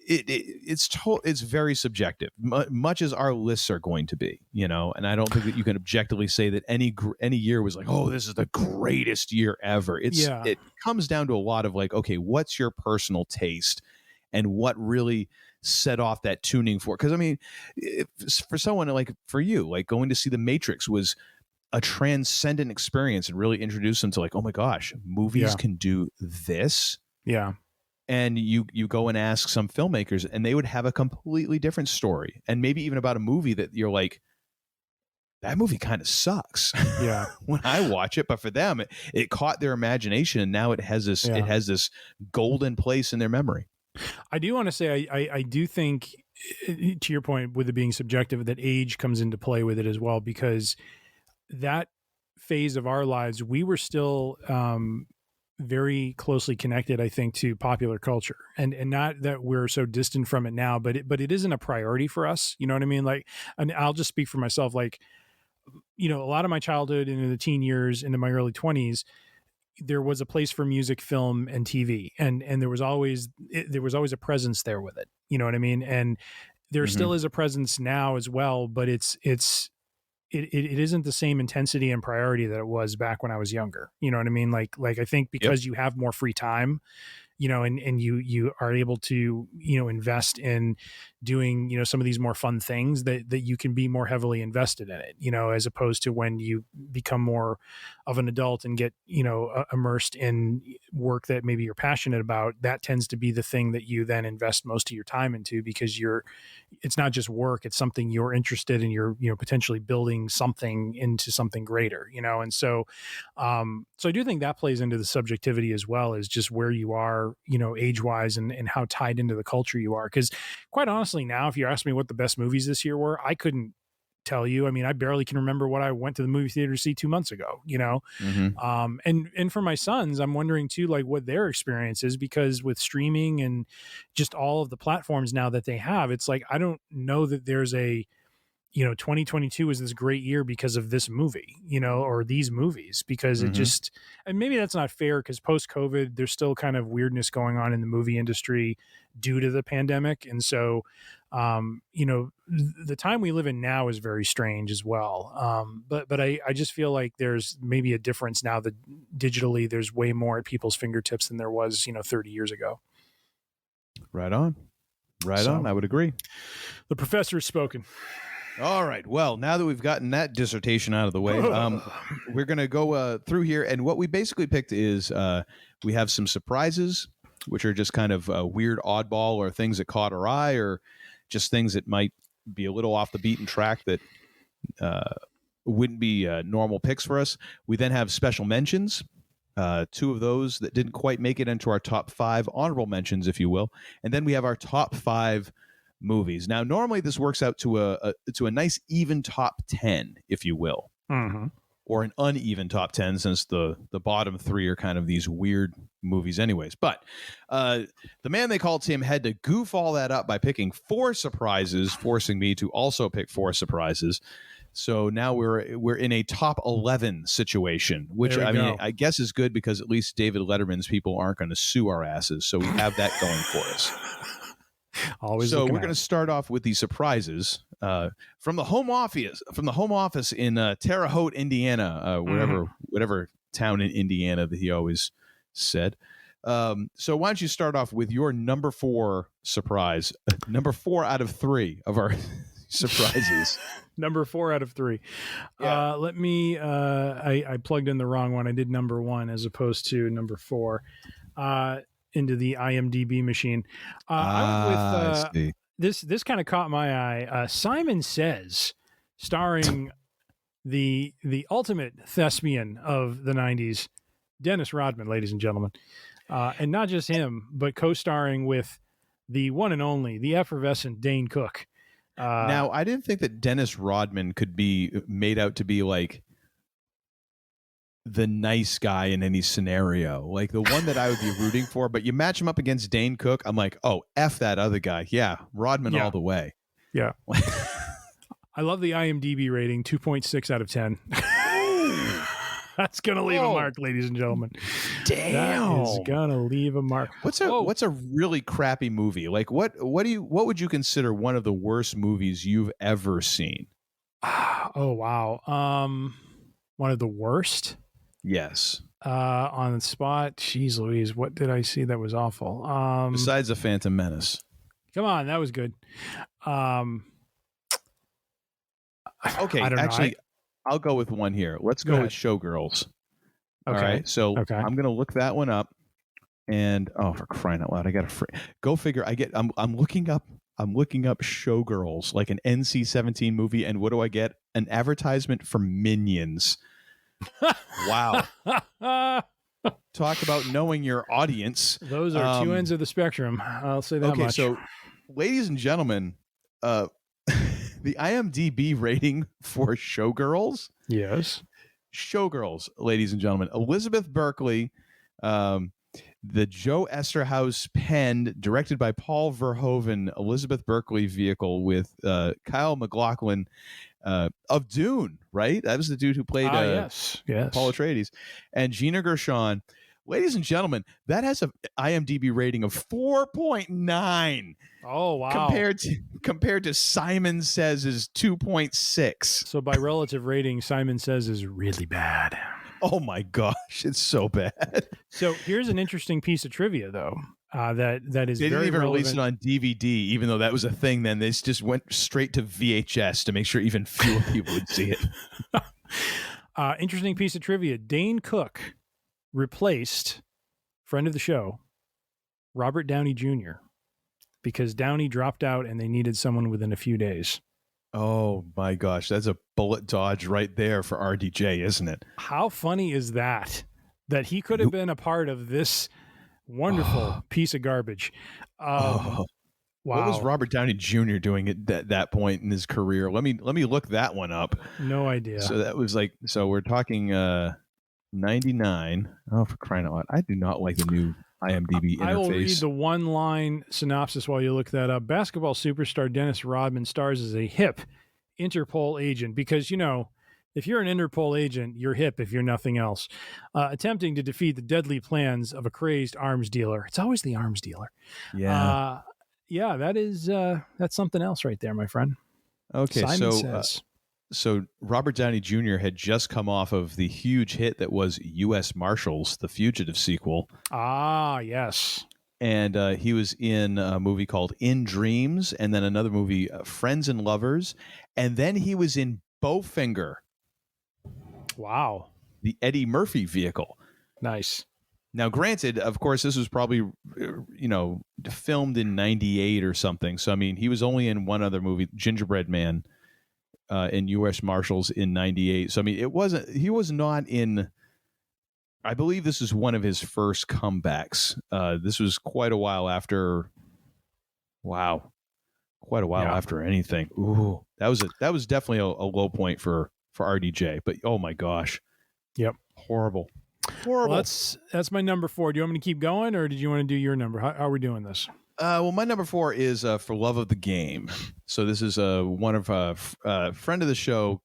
S10: it's very subjective, much as our lists are going to be, and I don't think that you can objectively say that any year was like, oh, this is the greatest year ever. It comes down to a lot of like, okay, what's your personal taste and what really set off that tuning for? Because I mean, for someone like for you, like going to see The Matrix was a transcendent experience and really introduced them to like, oh my gosh, movies can do this.
S11: Yeah.
S10: And you go and ask some filmmakers and they would have a completely different story, and maybe even about a movie that you're like, that movie kind of sucks.
S11: Yeah.
S10: When I watch it, but for them, it caught their imagination, and now it has this golden place in their memory.
S11: I do want to say, I do think, to your point, with it being subjective, that age comes into play with it as well, because that phase of our lives, we were still very closely connected, I think, to popular culture, and not that we're so distant from it now, but it isn't a priority for us. You know what I mean? Like, and I'll just speak for myself. Like, a lot of my childhood into the teen years, into my early 20s, there was a place for music, film, and TV, and there was always a presence there with it. You know what I mean? And there still is a presence now as well, but it isn't the same intensity and priority that it was back when I was younger. You know what I mean? Like I think because you have more free time, and you are able to, invest in doing, some of these more fun things that you can be more heavily invested in it, as opposed to when you become more of an adult and get, immersed in work that maybe you're passionate about. That tends to be the thing that you then invest most of your time into, because it's not just work, it's something you're interested in. You're, potentially building something into something greater, and so I do think that plays into the subjectivity as well, as just where you are, age wise, and how tied into the culture you are. Because quite honestly, now, if you ask me what the best movies this year were, I couldn't tell you. I mean, I barely can remember what I went to the movie theater to see 2 months ago, and for my sons, I'm wondering too, like what their experience is, because with streaming and just all of the platforms now that they have, it's like, I don't know that there's a, 2022 is this great year because of this movie, or these movies, because it just, and maybe that's not fair, because post-COVID, there's still kind of weirdness going on in the movie industry due to the pandemic. And so, the time we live in now is very strange as well. But I just feel like there's maybe a difference now that digitally there's way more at people's fingertips than there was, 30 years ago.
S10: Right on. I would agree.
S11: The professor has spoken.
S10: All right. Well, now that we've gotten that dissertation out of the way, we're going to go through here. And what we basically picked is we have some surprises, which are just kind of weird oddball, or things that caught our eye, or just things that might be a little off the beaten track that wouldn't be normal picks for us. We then have special mentions, 2 of those that didn't quite make it into our top 5 honorable mentions, if you will. And then we have our top 5 movies. Now, normally this works out to a nice even top 10, if you will, or an uneven top 10, since the bottom 3 are kind of these weird movies anyways. But the man they called Tim had to goof all that up by picking 4 surprises, forcing me to also pick 4 surprises. So now we're in a top 11 situation, which I guess is good, because at least David Letterman's people aren't going to sue our asses. So we have that going for us.
S11: Always.
S10: So we're going to start off with the surprises from the home office in Terre Haute, Indiana, whatever town in Indiana that he always said. So why don't you start off with your number 4 surprise? Number 4 out of 3 of our surprises.
S11: Number 4 out of 3.
S10: Yeah.
S11: Let me. I plugged in the wrong one. I did number 1 as opposed to number 4 into the IMDB machine. I went with this kind of caught my eye. Simon Says, starring the ultimate thespian of the 90s, Dennis Rodman, ladies and gentlemen. And not just him, but co-starring with the one and only, the effervescent Dane Cook.
S10: Now, I didn't think that Dennis Rodman could be made out to be like the nice guy in any scenario, like the one that I would be rooting for. But you match him up against Dane Cook, I'm like, oh, F that other guy. Yeah, Rodman all the way.
S11: Yeah. I love the IMDb rating, 2.6 out of 10. That's gonna leave a mark, ladies and gentlemen.
S10: Damn,
S11: that is gonna leave a mark.
S10: What's a really crappy movie? Like what would you consider one of the worst movies you've ever seen?
S11: Oh wow, one of the worst.
S10: Yes.
S11: On the spot. Jeez Louise, what did I see that was awful?
S10: Besides the Phantom Menace.
S11: Come on, that was good.
S10: Okay, actually, I'll go with one here. Let's go with Showgirls.
S11: Okay.
S10: All right, so I'm going to look that one up, and for crying out loud, I got to go figure. I'm looking up Showgirls, like an NC-17 movie, and what do I get? An advertisement for Minions. Wow. Talk about knowing your audience.
S11: Those are two ends of the spectrum. I'll say that much.
S10: Okay, so ladies and gentlemen, the IMDb rating for Showgirls.
S11: Yes.
S10: Showgirls, ladies and gentlemen. Elizabeth Berkley, the Joe Esterhaus penned, directed by Paul Verhoeven, Elizabeth Berkley vehicle with Kyle MacLachlan of Dune, right? That was the dude who played
S11: yes.
S10: Paul Atreides. And Gina Gershon. Ladies and gentlemen, that has an IMDb rating of 4.9.
S11: Oh, wow.
S10: Compared to Simon Says is 2.6.
S11: So by relative rating, Simon Says is really bad.
S10: Oh my gosh, it's so bad.
S11: So here's an interesting piece of trivia, though. That is
S10: they didn't even
S11: relevant.
S10: release it on DVD, even though that was a thing. Then they just went straight to VHS to make sure even fewer people would see it.
S11: Interesting piece of trivia: Dane Cook replaced friend of the show Robert Downey Jr. because Downey dropped out and they needed someone within a few days.
S10: Oh my gosh, that's a bullet dodge right there for RDJ, isn't it?
S11: How funny is that? That he could have been a part of this wonderful piece of garbage. Wow.
S10: What was Robert Downey Jr. doing at that point in his career? Let me look that one up.
S11: No idea.
S10: So that was like, so we're talking 99. Oh, for crying out loud. I do not like the new IMDb interface.
S11: I will read the one-line synopsis while you look that up. Basketball superstar Dennis Rodman stars as a hip Interpol agent because, you know, if you're an Interpol agent, you're hip if you're nothing else. Attempting to defeat the deadly plans of a crazed arms dealer. It's always the arms dealer.
S10: Yeah.
S11: Yeah, that's something else right there, my friend.
S10: Okay,
S11: Simon Says.
S10: So Robert Downey Jr. had just come off of the huge hit that was U.S. Marshals, the Fugitive sequel.
S11: Ah, yes.
S10: And he was in a movie called In Dreams, and then another movie, Friends and Lovers. And then he was in Bowfinger.
S11: Wow.
S10: The Eddie Murphy vehicle.
S11: Nice.
S10: Now, granted, of course, this was probably, filmed in 98 or something. So, I mean, he was only in one other movie, Gingerbread Man, in U.S. Marshals in 98. So, I mean, he was not in, I believe this is one of his first comebacks. This was quite a while after, after anything. Ooh, that was definitely a low point for RDJ, but oh my gosh.
S11: Yep.
S10: Horrible.
S11: Well, that's my number 4. Do you want me to keep going, or did you want to do your number? How are we doing this?
S10: Well, my number 4 is For Love of the Game. So this is one of friend of the show,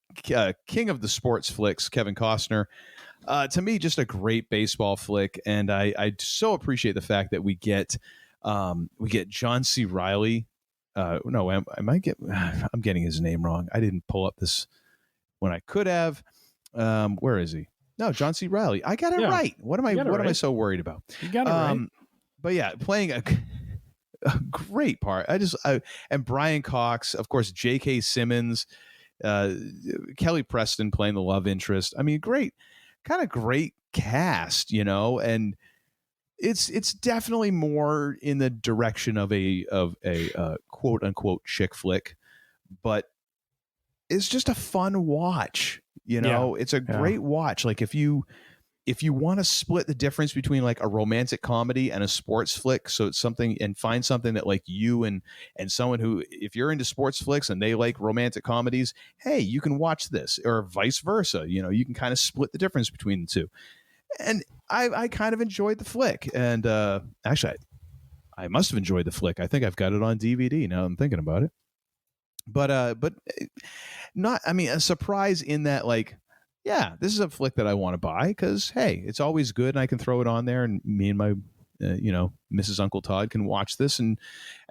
S10: king of the sports flicks, Kevin Costner. To me, just a great baseball flick, and I so appreciate the fact that we get John C. Reilly. I'm getting his name wrong. I didn't pull up this when I could have. Where is he? No, John C. Reilly. I got it right. What am I so worried about?
S11: You got it right.
S10: But yeah, playing a great part. And Brian Cox, of course, J.K. Simmons, Kelly Preston playing the love interest. I mean, great cast, and it's definitely more in the direction of a quote unquote chick flick, but it's just a fun watch. It's a great watch. Like if you want to split the difference between like a romantic comedy and a sports flick, so it's something, and find something that like you and someone who, if you're into sports flicks and they like romantic comedies, hey, you can watch this, or vice versa. You can kind of split the difference between the two. And I kind of enjoyed the flick. And actually, I must have enjoyed the flick. I think I've got it on DVD now I'm thinking about it. But not, I mean, a surprise in that, like, yeah, this is a flick that I want to buy because, hey, it's always good and I can throw it on there and me and my, Mrs. Uncle Todd can watch this and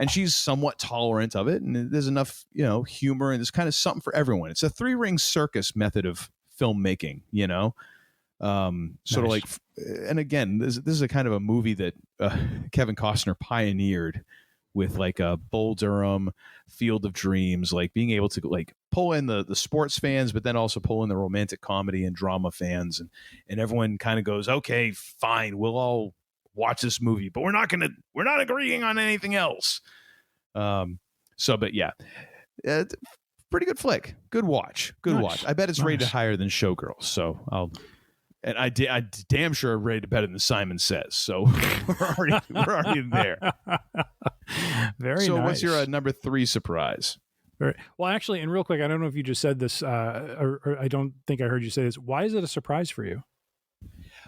S10: she's somewhat tolerant of it. And there's enough, humor, and there's kind of something for everyone. It's a 3-ring circus method of filmmaking, sort of like, and again, this is a kind of a movie that Kevin Costner pioneered with like a Bull Durham, Field of Dreams, like being able to like pull in the sports fans, but then also pull in the romantic comedy and drama fans, and everyone kind of goes, okay, fine, we'll all watch this movie, but we're not agreeing on anything else. But yeah, pretty good flick, good watch. I bet it's rated higher than Showgirls, so I damn sure rated better than Simon Says. So we're already there.
S11: Very
S10: so
S11: nice.
S10: What's your number 3 surprise?
S11: Well, actually, and real quick, I don't know if you just said this, or I don't think I heard you say this. Why is it a surprise for you?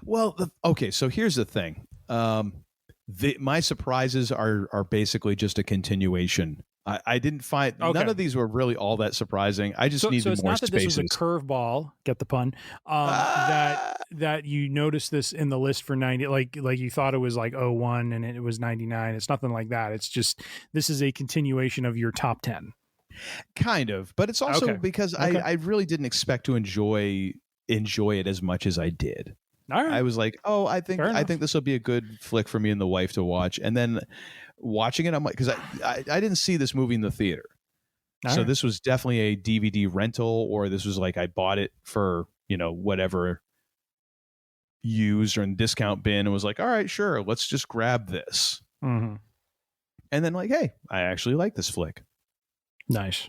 S10: Well, okay, so here's the thing. My surprises are basically just a continuation. I didn't find none of these were really all that surprising. I just needed more spaces. So it's not that this was a curveball,
S11: get the pun, that you noticed this in the list for 90, like you thought it was like 01 and it was 99. It's nothing like that. It's just, this is a continuation of your top 10.
S10: Kind of, but it's also because I really didn't expect to enjoy it as much as I did.
S11: All right.
S10: I was like, I think this will be a good flick for me and the wife to watch. And then watching it, I'm like, because I didn't see this movie in the theater. So this was definitely a DVD rental, or this was like I bought it for, whatever used or in discount bin and was like, all right, sure, let's just grab this.
S11: Mm-hmm.
S10: And then like, hey, I actually like this flick.
S11: Nice.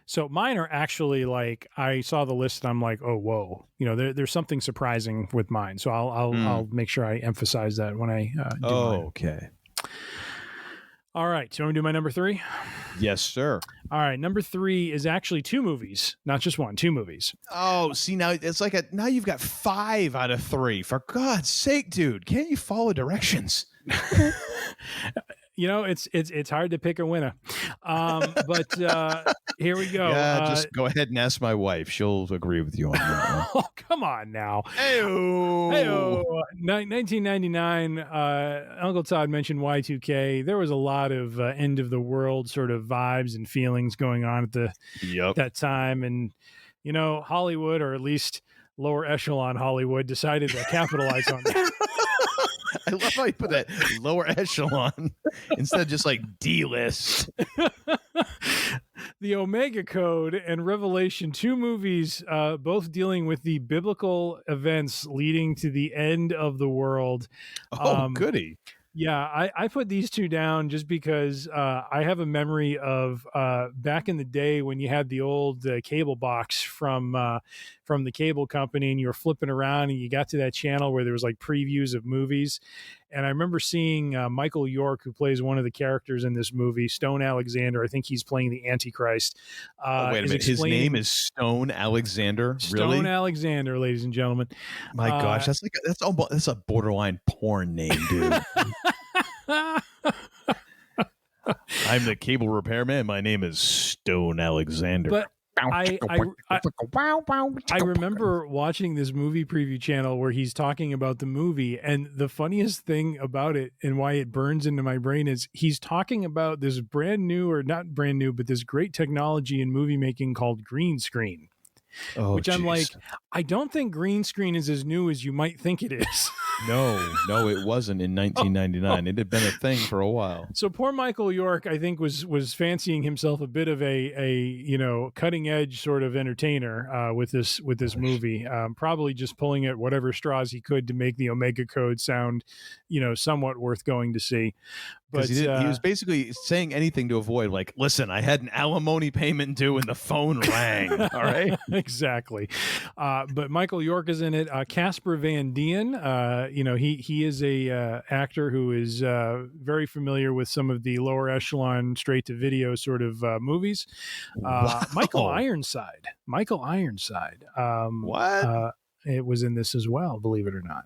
S11: So mine are actually like, I saw the list and I'm like, oh, whoa, there's something surprising with mine. So I'll make sure I emphasize that when I do mine.
S10: Okay.
S11: All right. So I'm going to do my number 3.
S10: Yes, sir.
S11: All right. Number 3 is actually 2 movies, not just one, 2 movies.
S10: Oh, see, now it's like now you've got 5 out of 3. For God's sake, dude, can't you follow directions?
S11: It's hard to pick a winner. But here we go.
S10: Yeah, just go ahead and ask my wife. She'll agree with you on that one.
S11: Oh, come on now.
S10: Hey-o.
S11: 1999, Uncle Todd mentioned Y2K. There was a lot of end of the world sort of vibes and feelings going on at that time. And, Hollywood, or at least lower echelon Hollywood, decided to capitalize on that.
S10: I love how you put that lower echelon instead of just like D-list.
S11: The Omega Code and Revelation, 2 movies, both dealing with the biblical events leading to the end of the world.
S10: Oh, goody.
S11: Yeah, I put these 2 down just because I have a memory of back in the day when you had the old cable box from the cable company, and you were flipping around and you got to that channel where there was like previews of movies. And I remember seeing Michael York, who plays one of the characters in this movie, Stone Alexander. I think he's playing the Antichrist.
S10: Wait a minute. His name is Stone Alexander? Really?
S11: Stone Alexander, ladies and gentlemen.
S10: My gosh, that's a borderline porn name, dude. I'm the cable repairman. My name is Stone Alexander.
S11: But I remember watching this movie preview channel where he's talking about the movie, and the funniest thing about it and why it burns into my brain is he's talking about this brand new, or not brand new, but this great technology in movie making called green screen. which I'm like, I don't think green screen is as new as you might think it is.
S10: No, it wasn't in 1999. It had been a thing for a while.
S11: So poor Michael York, I think, was fancying himself a bit of a cutting edge sort of entertainer with this movie. Probably just pulling at whatever straws he could to make the Omega Code sound, somewhat worth going to see. But
S10: he was basically saying anything to avoid, like, listen, I had an alimony payment due and the phone rang. All right.
S11: Exactly. But Michael York is in it. Casper Van Dien, he is a actor who is very familiar with some of the lower echelon straight to video sort of movies.
S10: Wow.
S11: Michael Ironside.
S10: What?
S11: It was in this as well, believe it or not.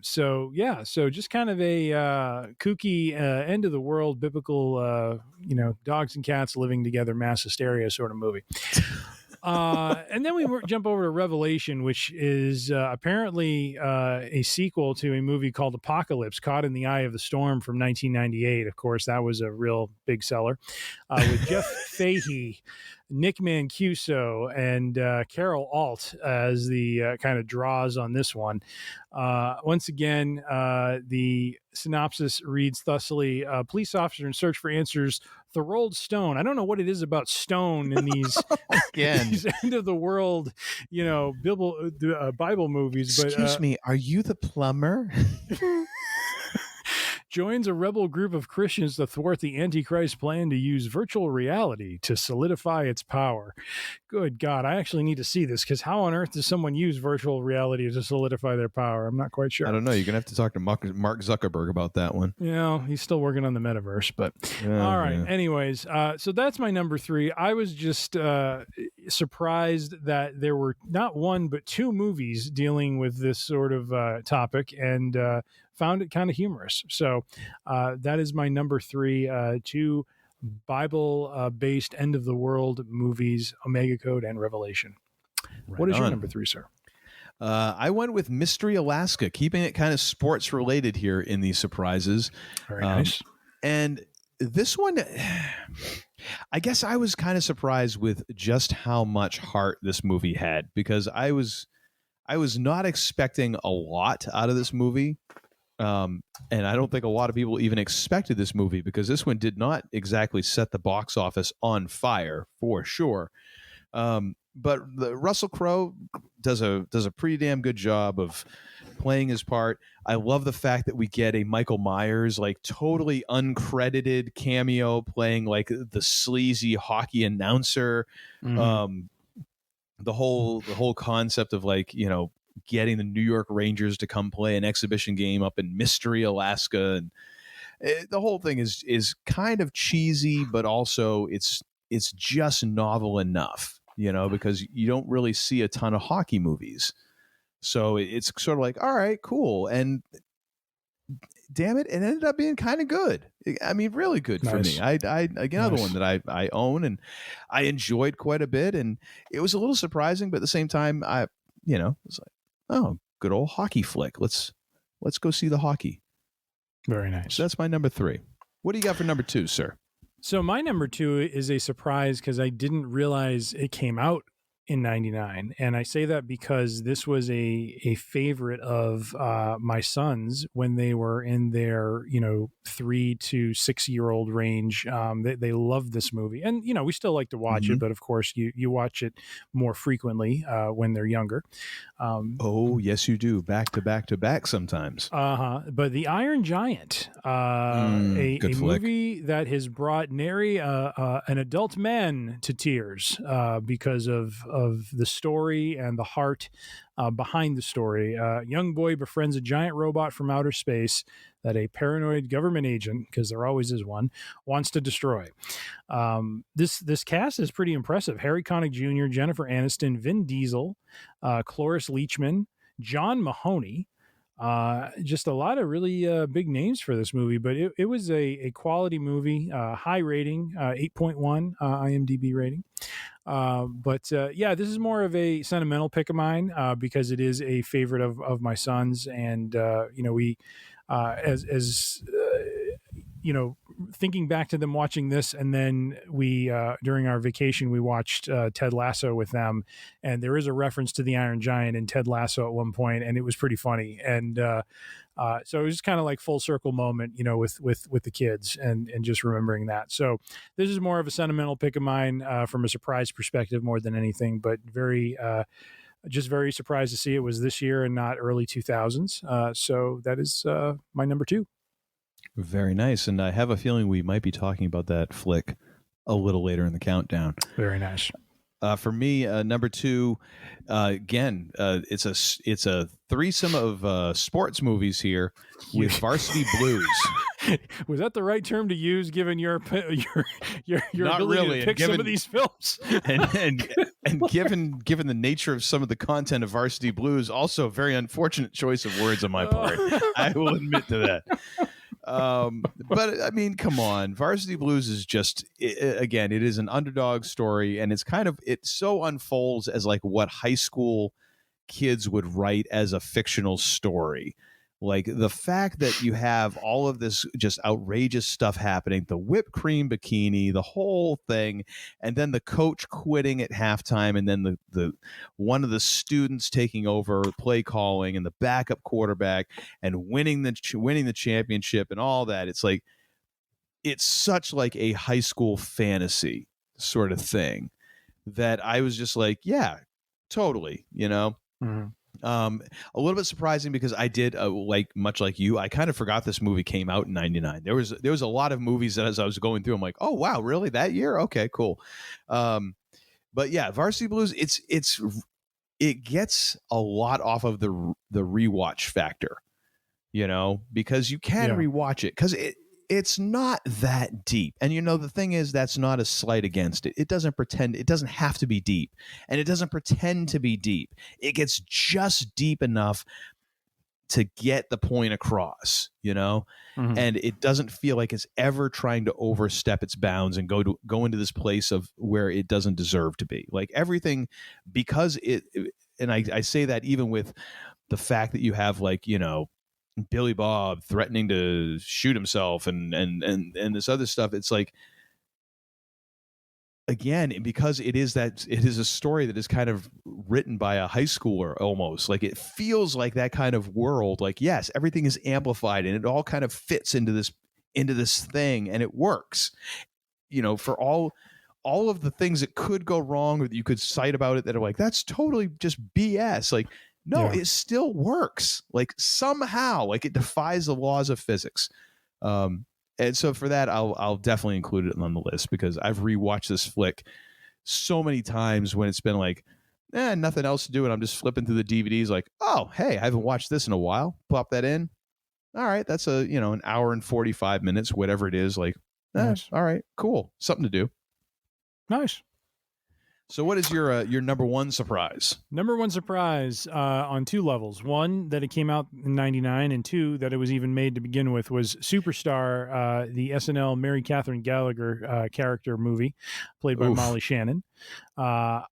S11: So just kind of a kooky end of the world biblical dogs and cats living together mass hysteria sort of movie. And then we jump over to Revelation, which is apparently a sequel to a movie called Apocalypse, Caught in the Eye of the Storm from 1998. Of course, that was a real big seller with Jeff Fahey, Nick Mancuso, and Carol Alt as the kind of draws on this one. Once again, the synopsis reads thusly: police officer in search for answers, Thorold Stone. I don't know what it is about Stone in these, these end of the world, Bible movies. But
S10: excuse me, are you the plumber?
S11: Joins a rebel group of Christians to thwart the Antichrist plan to use virtual reality to solidify its power. Good God, I actually need to see this, because how on earth does someone use virtual reality to solidify their power? I'm not quite sure.
S10: I don't know. You're going to have to talk to Mark Zuckerberg about that one.
S11: He's still working on the metaverse, but all right. Yeah. Anyways, so that's my number 3. I was just surprised that there were not one, but 2 movies dealing with this sort of topic, and found it kind of humorous. So that is my number 3, 2 Bible-based end-of-the-world movies, Omega Code and Revelation. Right. What is your number 3, sir?
S10: I went with Mystery Alaska, keeping it kind of sports-related here in these surprises.
S11: Very nice.
S10: And this one, I guess I was kind of surprised with just how much heart this movie had, because I was not expecting a lot out of this movie. And I don't think a lot of people even expected this movie, because this one did not exactly set the box office on fire, for sure. But Russell Crowe does a pretty damn good job of playing his part. I love the fact that we get a Michael Myers, like, totally uncredited cameo playing like the sleazy hockey announcer. Mm-hmm. The whole concept of, like, getting the New York Rangers to come play an exhibition game up in Mystery, Alaska, and the whole thing is kind of cheesy, but also it's just novel enough, because you don't really see a ton of hockey movies, so it's sort of like, all right, cool, and damn it, it ended up being kind of good. I mean, really good for me. I another one that I own and I enjoyed quite a bit, and it was a little surprising, but at the same time, I it's like, oh, good old hockey flick. Let's go see the hockey.
S11: Very nice.
S10: So that's my number 3. What do you got for number 2, sir?
S11: So my number 2 is a surprise, because I didn't realize it came out in 99. And I say that because this was a favorite of my sons when they were in their, 3 to 6 year old range. They loved this movie, and, we still like to watch it, but of course you watch it more frequently when they're younger.
S10: Oh, yes, you do. Back to back to back sometimes.
S11: But The Iron Giant, a movie that has brought nary an adult man to tears because of the story and the heart behind the story. A young boy befriends a giant robot from outer space that a paranoid government agent, because there always is one, wants to destroy. This cast is pretty impressive. Harry Connick Jr., Jennifer Aniston, Vin Diesel, Cloris Leachman, John Mahoney. Just a lot of really big names for this movie, but it was a quality movie, high rating, 8.1 IMDB rating. But this is more of a sentimental pick of mine because it is a favorite of my sons, and we thinking back to them watching this, and then we during our vacation we watched Ted Lasso with them, and there is a reference to the Iron Giant in Ted Lasso at one point, and it was pretty funny. And so it was just kind of like full circle moment, with the kids and just remembering that. So this is more of a sentimental pick of mine from a surprise perspective more than anything, but just very surprised to see it was this year and not early 2000s. So that is my number 2.
S10: Very nice. And I have a feeling we might be talking about that flick a little later in the countdown.
S11: Very nice.
S10: For me, number 2, again, it's a threesome of sports movies here with Varsity Blues.
S11: Was that the right term to use, given your
S10: Not
S11: ability
S10: really.
S11: to pick some of these films?
S10: and given the nature of some of the content of Varsity Blues, also a very unfortunate choice of words on my part. I will admit to that. But I mean, come on, Varsity Blues is just, again, it is an underdog story, and it so unfolds as like what high school kids would write as a fictional story. Like the fact that you have all of this just outrageous stuff happening, the whipped cream bikini, the whole thing, and then the coach quitting at halftime, and then the one of the students taking over play calling, and the backup quarterback and winning the championship and all that. It's like, it's such like a high school fantasy sort of thing that I was just like, yeah, totally, Mm-hmm. A little bit surprising because I did much like you, I kind of forgot this movie came out in 99. There was a lot of movies that as I was going through, I'm like, oh wow, really, that year? Okay, cool. But yeah, Varsity Blues, it gets a lot off of the rewatch factor, because you can rewatch it because it's not that deep. And the thing is, that's not a slight against it. It doesn't have to be deep, and it doesn't pretend to be deep. It gets just deep enough to get the point across, mm-hmm. And it doesn't feel like it's ever trying to overstep its bounds and go into this place of where it doesn't deserve to be. Like everything, because and I say that even with the fact that you have Billy Bob threatening to shoot himself and this other stuff. It's like, again, because it is a story that is kind of written by a high schooler almost. Like it feels like that kind of world. Like, yes, everything is amplified and it all kind of fits into this thing, and it works. For all of the things that could go wrong or that you could cite about it that are like, that's totally just BS. Like, no, It still works. Like somehow, like it defies the laws of physics. And so for that, I'll definitely include it on the list because I've rewatched this flick so many times when it's been like, nothing else to do, and I'm just flipping through the DVDs like, oh, hey, I haven't watched this in a while. Pop that in. All right, that's an hour and 45 minutes, whatever it is. Like, nice. All right, cool, something to do.
S11: Nice.
S10: So what is your number 1 surprise?
S11: Number 1 surprise on 2 levels. 1, that it came out in 99, and 2, that it was even made to begin with, was Superstar, the SNL Mary Catherine Gallagher character movie played by Molly Shannon. I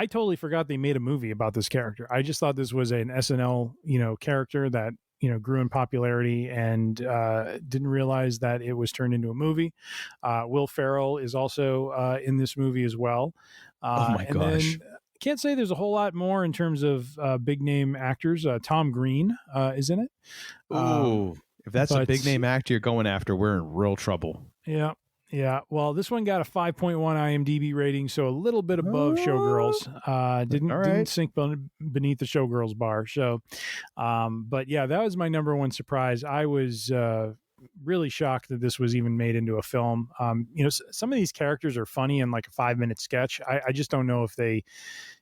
S11: totally forgot they made a movie about this character. I just thought this was an SNL, character that, grew in popularity, and didn't realize that it was turned into a movie. Will Ferrell is also in this movie as well.
S10: Oh my gosh.
S11: Can't say there's a whole lot more in terms of big name actors. Tom Green is in it.
S10: If that's a big name actor you're going after, we're in real trouble.
S11: Yeah. Yeah, well, this one got a 5.1 IMDb rating, so a little bit above Showgirls. Didn't sink beneath the Showgirls bar. So, but yeah, that was my number 1 surprise. I was really shocked that this was even made into a film. Some of these characters are funny in like a 5-minute sketch. I just don't know if they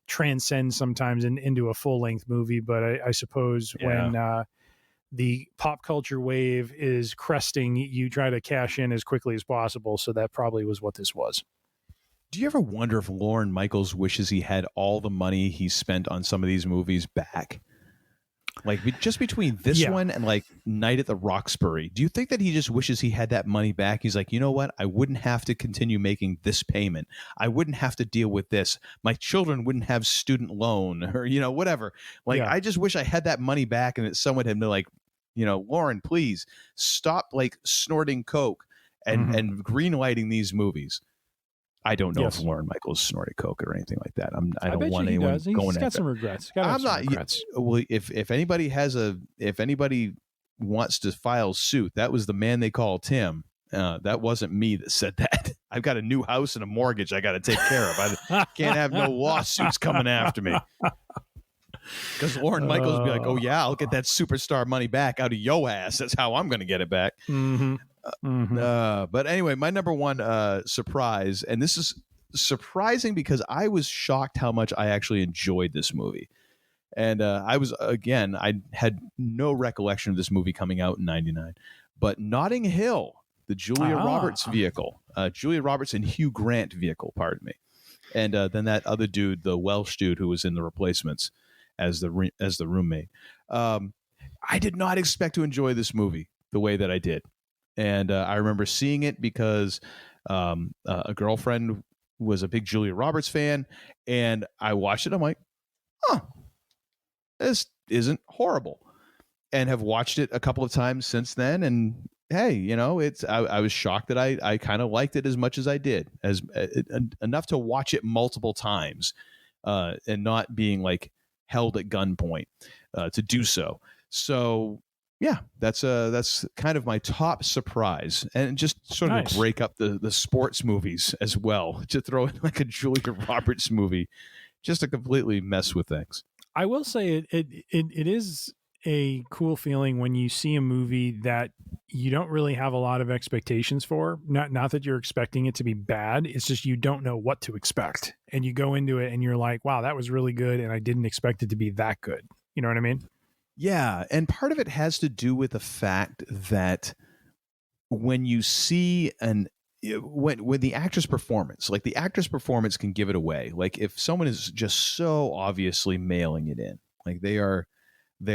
S11: transcend sometimes into a full-length movie. But I suppose when the pop culture wave is cresting, you try to cash in as quickly as possible. So that probably was what this was.
S10: Do you ever wonder if Lorne Michaels wishes he had all the money he spent on some of these movies back? Like just between this one and like Night at the Roxbury, do you think that he just wishes he had that money back? He's like, you know what? I wouldn't have to continue making this payment. I wouldn't have to deal with this. My children wouldn't have student loan or, whatever. Like, I just wish I had that money back and that someone had like Lauren, please stop like snorting coke and green lighting these movies. I don't know if Lorne Michaels snorted coke or anything like that. I don't want anyone going.
S11: He's got some regrets. I'm not. Regrets.
S10: Well, if anybody wants to file suit, that was the man they call Tim. That wasn't me that said that. I've got a new house and a mortgage I got to take care of. I can't have no lawsuits coming after me. Because Lorne Michaels would be like, "Oh yeah, I'll get that superstar money back out of yo ass. That's how I'm going to get it back." But anyway, my number one surprise, and this is surprising because I was shocked how much I actually enjoyed this movie. And I had no recollection of this movie coming out in '99. But Notting Hill, the Julia Roberts vehicle, Julia Roberts and Hugh Grant vehicle, pardon me. And then that other dude, the Welsh dude who was in The Replacements as the roommate. I did not expect to enjoy this movie the way that I did. And I remember seeing it because a girlfriend was a big Julia Roberts fan, and I watched it. I'm like, this isn't horrible, and have watched it a couple of times since then. And hey, I was shocked that I kind of liked it as much as I did, enough to watch it multiple times, and not being like held at gunpoint to do so. So yeah, that's kind of my top surprise, and just sort of break up the sports movies as well, to throw in like a Julia Roberts movie, just to completely mess with things.
S11: I will say it is a cool feeling when you see a movie that you don't really have a lot of expectations for. Not that you're expecting it to be bad. It's just you don't know what to expect, and you go into it and you're like, "Wow, that was really good," and I didn't expect it to be that good. You know what I mean?
S10: Yeah, and part of it has to do with the fact that when you see when the actor's performance, like the actor's performance can give it away. Like if someone is just so obviously mailing it in, like they're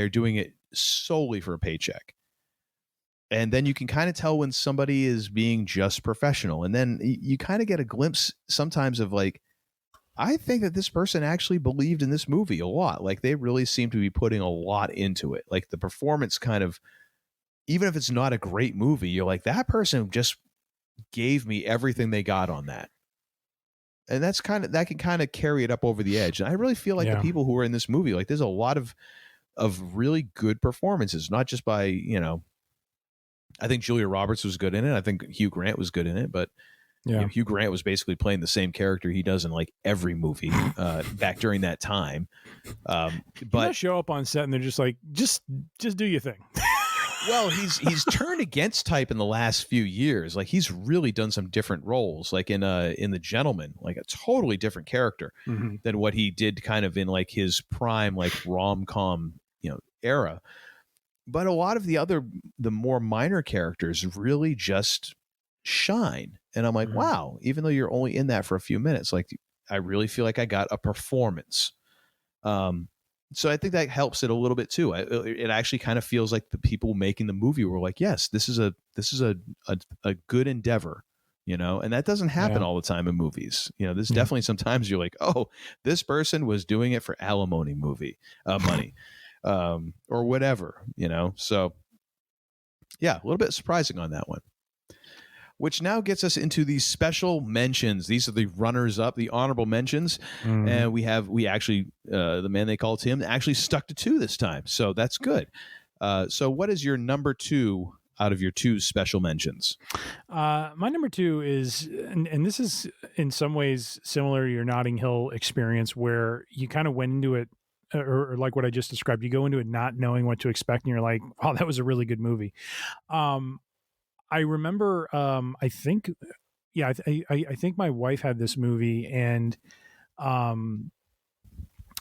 S10: doing it solely for a paycheck. And then you can kind of tell when somebody is being just professional. And then you kind of get a glimpse sometimes of like, I think that this person actually believed in this movie a lot. Like they really seem to be putting a lot into it. Like the performance kind of, even if it's not a great movie, you're like, that person just gave me everything they got on that. And that can kind of carry it up over the edge. And I really feel like the people who are in this movie, like there's a lot of really good performances, not just by, I think Julia Roberts was good in it. I think Hugh Grant was good in it, but Hugh Grant was basically playing the same character he does in like every movie back during that time. But
S11: show up on set and they're just like, just do your thing.
S10: Well, he's turned against type in the last few years. Like he's really done some different roles, like in The Gentleman, like a totally different character than what he did kind of in like his prime, like rom-com, era. But a lot of the more minor characters really just shine. And I'm like, wow, even though you're only in that for a few minutes, like I really feel like I got a performance. So I think that helps it a little bit too. It actually kind of feels like the people making the movie were like, yes, this is a good endeavor, and that doesn't happen all the time in movies. There's definitely sometimes you're like, oh, this person was doing it for alimony money, or whatever, So yeah, a little bit surprising on that one. Which now gets us into the special mentions. These are the runners up, the honorable mentions. And we actually, the man they call Tim actually stuck to 2 this time. So that's good. So what is your number 2 out of your 2 special mentions?
S11: My number 2 is, and this is in some ways similar to your Notting Hill experience, where you kind of went into it, or like what I just described, you go into it not knowing what to expect. And you're like, wow, that was a really good movie. I remember, I think my wife had this movie, and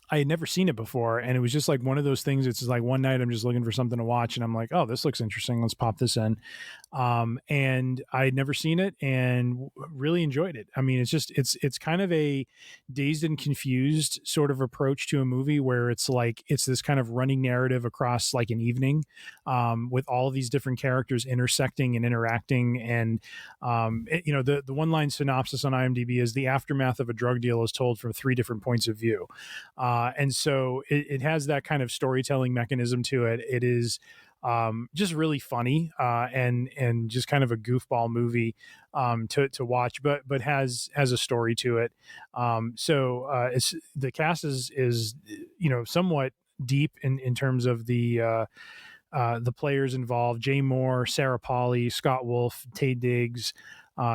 S11: I had never seen it before. And it was just like one of those things. It's just like one night I'm just looking for something to watch, and I'm like, oh, this looks interesting. Let's pop this in. And I had never seen it and really enjoyed it. I mean, it's kind of a Dazed and Confused sort of approach to a movie, where it's like, it's this kind of running narrative across like an evening, with all of these different characters intersecting and interacting. And, the one line synopsis on IMDb is: the aftermath of a drug deal is told from 3 different points of view. And so it has that kind of storytelling mechanism to it. It is Just really funny and just kind of a goofball movie to watch, but has a story to it. It's the cast is somewhat deep in terms of the players involved: Jay Moore, Sarah Polley, Scott Wolf, Taye Diggs,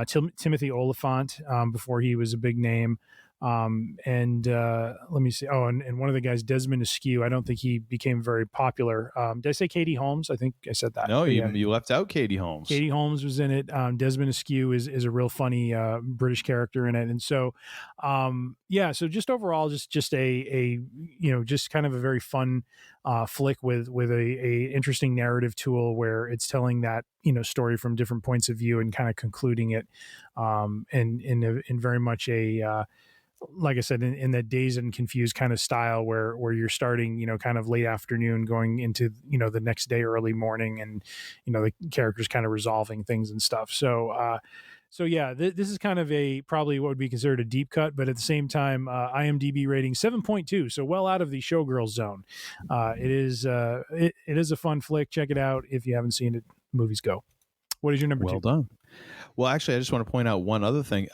S11: Timothy Oliphant before he was a big name. Let me see. Oh, and one of the guys, Desmond Askew. I don't think he became very popular. Did I say Katie Holmes? I think I said that.
S10: No, you left out Katie Holmes.
S11: Katie Holmes was in it. Desmond Askew is a real funny British character in it, and so so just overall, just a just kind of a very fun flick with a interesting narrative tool where it's telling that story from different points of view and kind of concluding it in very much a like I said, in that Dazed and Confused kind of style where you're starting, kind of late afternoon going into, the next day, early morning, and, the characters kind of resolving things and stuff. So this is kind of probably what would be considered a deep cut, but at the same time, IMDb rating 7.2. So well out of the showgirl zone. It is a fun flick. Check it out. If you haven't seen it, movies go. What is your number 2?
S10: Well done. Well, actually, I just want to point out one other thing.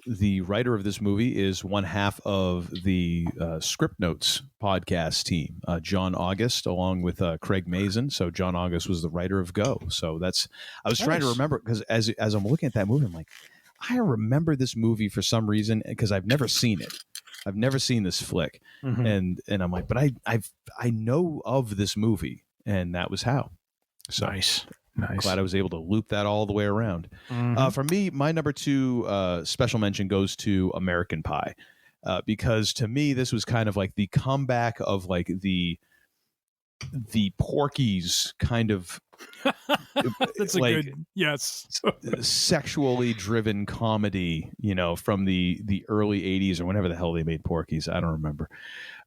S10: The writer of this movie is one half of the Script Notes podcast team, John August, along with Craig Mazin. So John August was the writer of Go. So I was trying to remember, because as I'm looking at that movie, I'm like, I remember this movie for some reason, because I've never seen it. I've never seen this flick. Mm-hmm. And I'm like, but I know of this movie, and that was how. So
S11: nice.
S10: I'm glad I was able to loop that all the way around. Mm-hmm. For me, my number 2 special mention goes to American Pie, because to me, this was kind of like the comeback of like the Porky's kind of
S11: that's
S10: like,
S11: a good, yes,
S10: sexually driven comedy, from the early 80s or whenever the hell they made Porky's. I don't remember.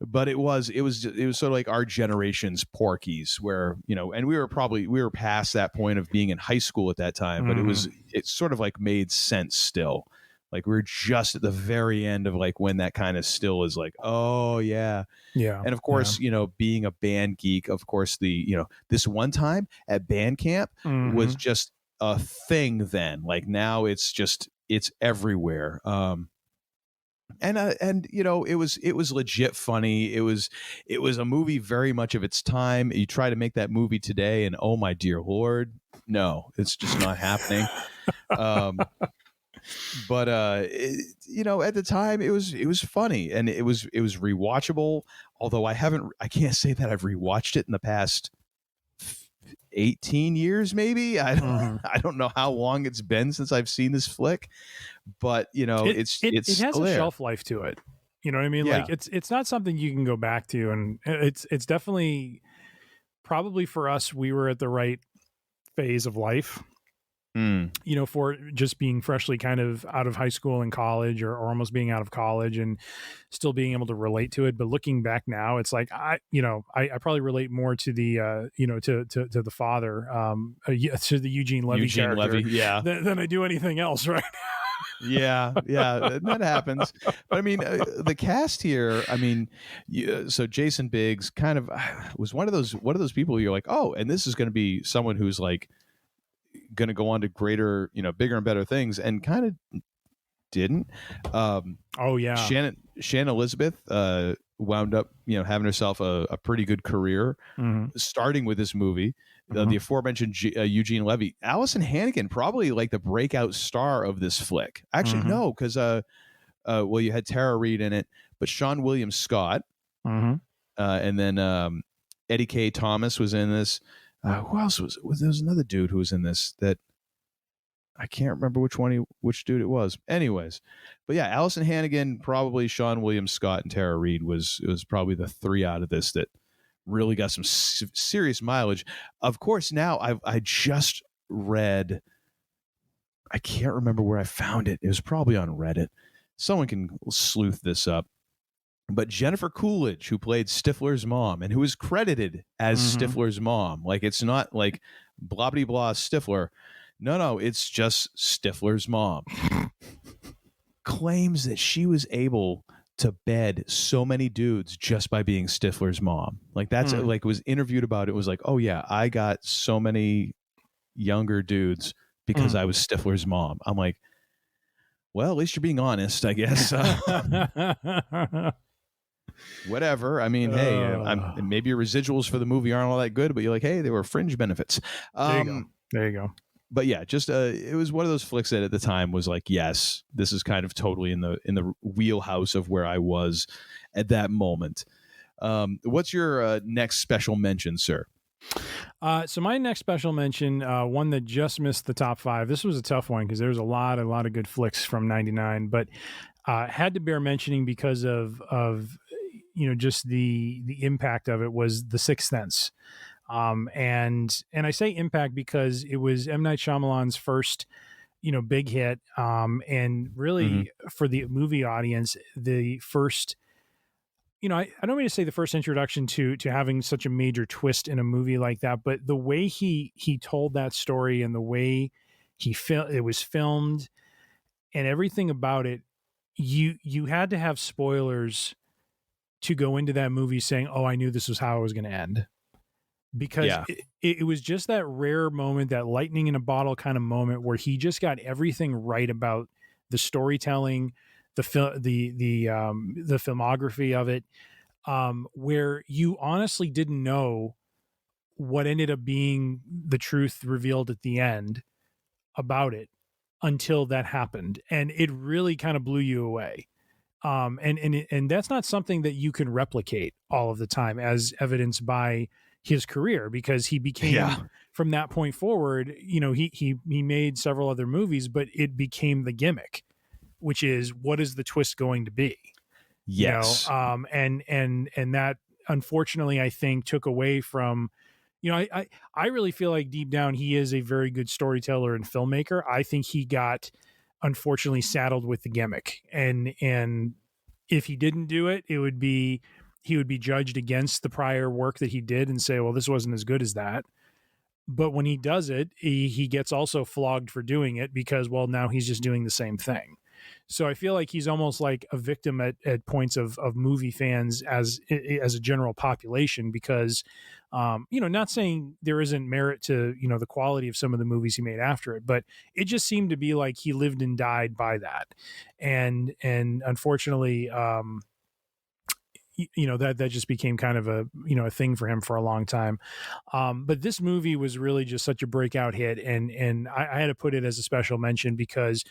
S10: But it was sort of like our generation's Porky's, where, and we were past that point of being in high school at that time, but it sort of like made sense still. Like we're just at the very end of like when that kind of still is like, oh yeah.
S11: Yeah.
S10: And of course, being a band geek, of course, this one time at band camp was just a thing then. Like now it's everywhere. It was legit funny. It was a movie very much of its time. You try to make that movie today, and oh my dear Lord, no, it's just not happening. But at the time it was funny, and it was rewatchable. Although I can't say that I've rewatched it in the past 18 years, maybe. I don't know how long it's been since I've seen this flick, but it has
S11: a shelf life to it. You know what I mean?
S10: Yeah.
S11: Like it's not something you can go back to, and it's definitely probably for us, we were at the right phase of life. For just being freshly kind of out of high school and college, or almost being out of college and still being able to relate to it. But looking back now, it's like, I probably relate more to the, to the father, to the Eugene Levy character than I do anything else. Right.
S10: Yeah, that happens. But I mean, the cast here, so Jason Biggs kind of was one of those people you're like, oh, and this is going to be someone who's like going to go on to greater, bigger and better things, and kind of didn't. Shannon Elizabeth wound up, having herself a pretty good career, starting with this movie. The aforementioned Eugene Levy. Allison Hannigan, probably like the breakout star of this flick. Actually, no, because you had Tara Reid in it, but Sean William Scott, and then Eddie K. Thomas was in this. Who else was there? Was another dude who was in this that I can't remember which dude it was. Anyways, but yeah, Allison Hannigan, probably Sean William Scott, and Tara Reid was probably the 3 out of this that really got some serious mileage. Of course, now I just read, I can't remember where I found it. It was probably on Reddit. Someone can sleuth this up. But Jennifer Coolidge, who played Stifler's mom and who is credited as Stifler's mom, like it's not like blah blah blah Stifler. No, it's just Stifler's mom. Claims that she was able to bed so many dudes just by being Stifler's mom. Like that's like was interviewed about it was like, oh yeah, I got so many younger dudes because I was Stifler's mom. I'm like, well, at least you're being honest, I guess. Whatever. I mean, hey, maybe your residuals for the movie aren't all that good, but you're like, hey, they were fringe benefits.
S11: There you go.
S10: But yeah, just it was one of those flicks that at the time was like, yes, this is kind of totally in the wheelhouse of where I was at that moment. What's your next special mention, sir?
S11: So my next special mention, one that just missed the top 5. This was a tough one because there's a lot of good flicks from '99, but had to bear mentioning because of just the impact of it was The Sixth Sense. And I say impact because it was M. Night Shyamalan's first, big hit. And really for the movie audience, the first, I don't mean to say the first introduction to having such a major twist in a movie like that, but the way he told that story and the way it was filmed and everything about it, you had to have spoilers to go into that movie saying, oh, I knew this was how it was going to end. Because it was just that rare moment, that lightning in a bottle kind of moment where he just got everything right about the storytelling, the filmography of it, where you honestly didn't know what ended up being the truth revealed at the end about it until that happened. And it really kind of blew you away. And that's not something that you can replicate all of the time, as evidenced by his career, because he became from that point forward, he made several other movies, but it became the gimmick, which is, what is the twist going to be?
S10: Yes.
S11: And that unfortunately, I think, took away from, I really feel like deep down, he is a very good storyteller and filmmaker. I think he got, unfortunately, saddled with the gimmick, and if he didn't do it, he would be judged against the prior work that he did and say, well, this wasn't as good as that. But when he does it, he gets also flogged for doing it because, well, now he's just doing the same thing. So I feel like he's almost like a victim at points of movie fans as a general population, because, not saying there isn't merit to, the quality of some of the movies he made after it, but it just seemed to be like he lived and died by that. And unfortunately, that just became kind of a thing for him for a long time. But this movie was really just such a breakout hit, and I had to put it as a special mention because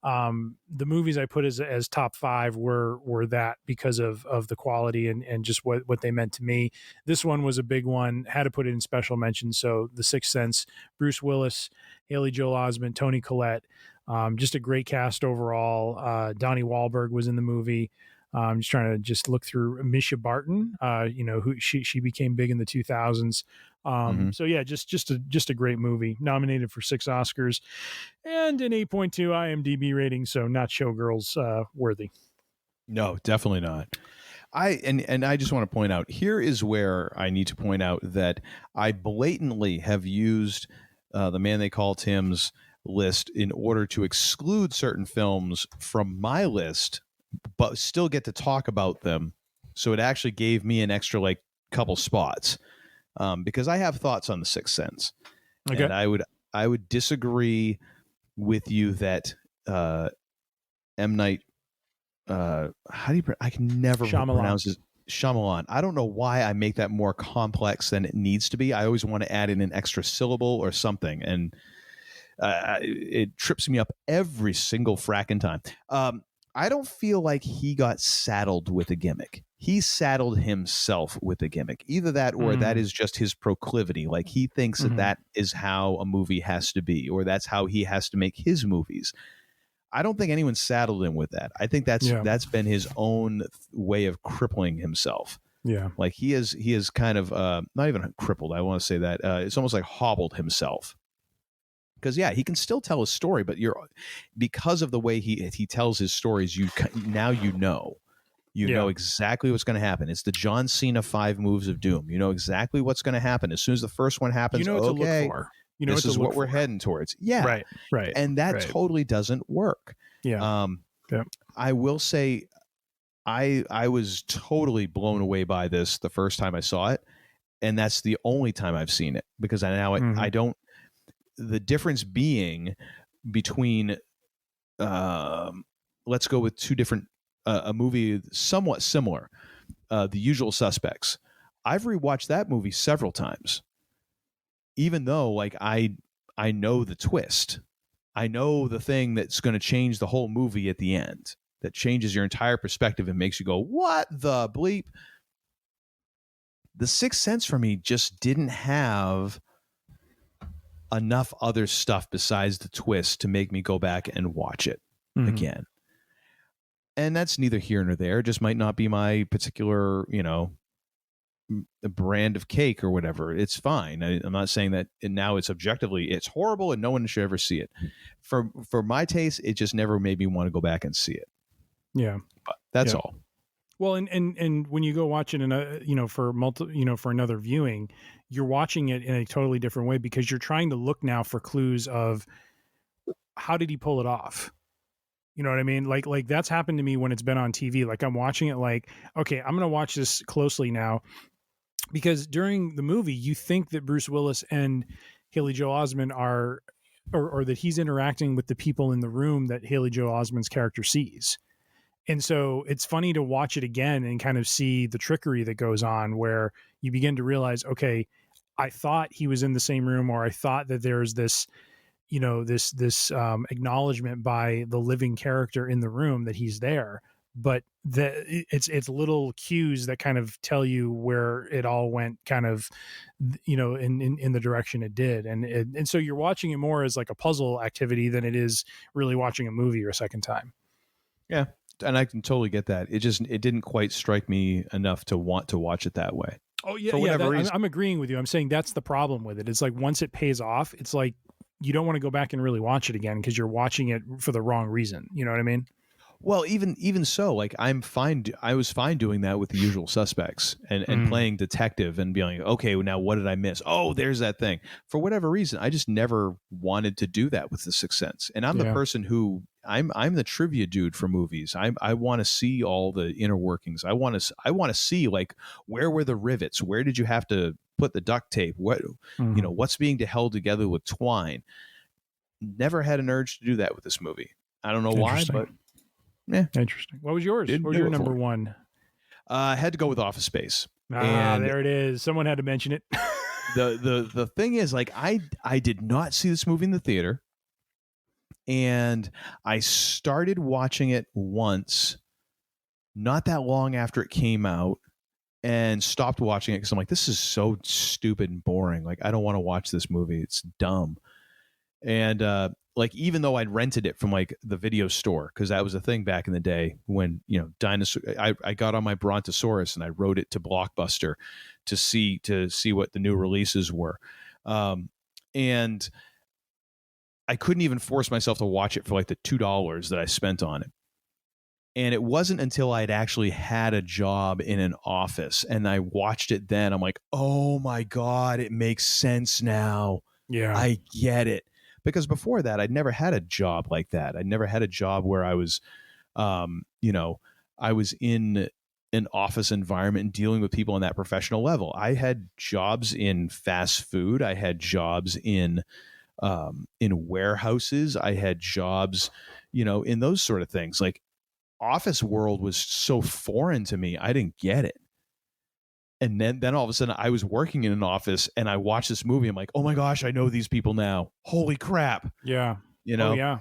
S11: the movies I put as top 5 were that because of the quality and just what they meant to me. This one was a big one, had to put it in special mention. So The Sixth Sense, Bruce Willis, Haley Joel Osment, Toni Collette, just a great cast overall. Donnie Wahlberg was in the movie. I'm just trying to look through Misha Barton, who she became big in the 2000s. So yeah, just a great movie, nominated for 6 Oscars and an 8.2 IMDb rating. So not Showgirls worthy.
S10: No, definitely not. I just want to point out, here is where I need to point out that I blatantly have used The Man They Call Tim's list in order to exclude certain films from my list, but still get to talk about them. So it actually gave me an extra couple spots, because I have thoughts on The Sixth Sense. Okay. And I would disagree with you that M. Night, I can never pronounce it. Shyamalan. I don't know why I make that more complex than it needs to be. I always want to add in an extra syllable or something, and it trips me up every single fracking time. I don't feel like he got saddled with a gimmick. He saddled himself with a gimmick. Either that or that is just his proclivity. Like, he thinks that is how a movie has to be, or that's how he has to make his movies. I don't think anyone saddled him with that. I think that's been his own way of crippling himself.
S11: Yeah.
S10: Like, he is kind of not even crippled. I want to say that it's almost like hobbled himself. Because he can still tell a story, but because of the way he tells his stories, you know exactly what's going to happen. It's the John Cena 5 moves of doom. You know exactly what's going to happen as soon as the first one happens.
S11: You know what to look for.
S10: This is what we're heading towards. Yeah,
S11: right.
S10: And that totally doesn't work.
S11: Yeah.
S10: I will say, I was totally blown away by this the first time I saw it, and that's the only time I've seen it, because I don't. The difference being between, let's go with two different, a movie somewhat similar, The Usual Suspects. I've rewatched that movie several times, even though like I know the twist. I know the thing that's going to change the whole movie at the end, that changes your entire perspective and makes you go, what the bleep? The Sixth Sense for me just didn't have enough other stuff besides the twist to make me go back and watch it again. And that's neither here nor there. It just might not be my particular, brand of cake or whatever. It's fine. I'm not saying that now it's objectively it's horrible and no one should ever see it. For my taste, it just never made me want to go back and see it.
S11: Yeah,
S10: but that's all.
S11: Well, and when you go watch it for another viewing, you're watching it in a totally different way, because you're trying to look now for clues of how did he pull it off. You know what I mean? Like that's happened to me when it's been on TV. Like I'm watching it like, okay, I'm going to watch this closely now, because during the movie, you think that Bruce Willis and Haley Joel Osment are, or that he's interacting with the people in the room that Haley Joel Osment's character sees. And so it's funny to watch it again and kind of see the trickery that goes on, where you begin to realize, okay, I thought he was in the same room, or I thought that there's this, this acknowledgement by the living character in the room that he's there. But it's little cues that kind of tell you where it all went kind of, in the direction it did. And so you're watching it more as like a puzzle activity than it is really watching a movie a second time.
S10: Yeah. And I can totally get that. It didn't quite strike me enough to want to watch it that way.
S11: Oh yeah. I'm agreeing with you. I'm saying that's the problem with it. It's like, once it pays off, it's like, you don't want to go back and really watch it again, because you're watching it for the wrong reason. You know what I mean?
S10: Well, even so, like I was fine doing that with The Usual Suspects and playing detective and being like, okay, well, now what did I miss? Oh, there's that thing. For whatever reason, I just never wanted to do that with The Sixth Sense. And I'm the person who I'm the trivia dude for movies. I want to see all the inner workings. I want to see, like, where were the rivets? Where did you have to put the duct tape? What's being held together with twine? Never had an urge to do that with this movie. I don't know why, but yeah,
S11: interesting. What was yours? What was your number one?
S10: I had to go with Office Space.
S11: There it is. Someone had to mention it.
S10: The thing is, like, I did not see this movie in the theater, and I started watching it once, not that long after it came out, and stopped watching it because I'm like, this is so stupid and boring. Like, I don't want to watch this movie. It's dumb. And like, even though I'd rented it from like the video store, because that was a thing back in the day when, dinosaur. I got on my Brontosaurus and I rode it to Blockbuster to see what the new releases were, and I couldn't even force myself to watch it for like the $2 that I spent on it. And it wasn't until I'd actually had a job in an office and I watched it then, I'm like, oh my God, it makes sense now.
S11: Yeah,
S10: I get it. Because before that, I'd never had a job like that. I'd never had a job where I was, I was in an office environment and dealing with people on that professional level. I had jobs in fast food. I had jobs in warehouses. I had jobs, in those sort of things. Like, office world was so foreign to me. I didn't get it. And then all of a sudden I was working in an office and I watched this movie. I'm like, oh my gosh, I know these people now. Holy crap.
S11: Yeah.
S10: Oh,
S11: yeah.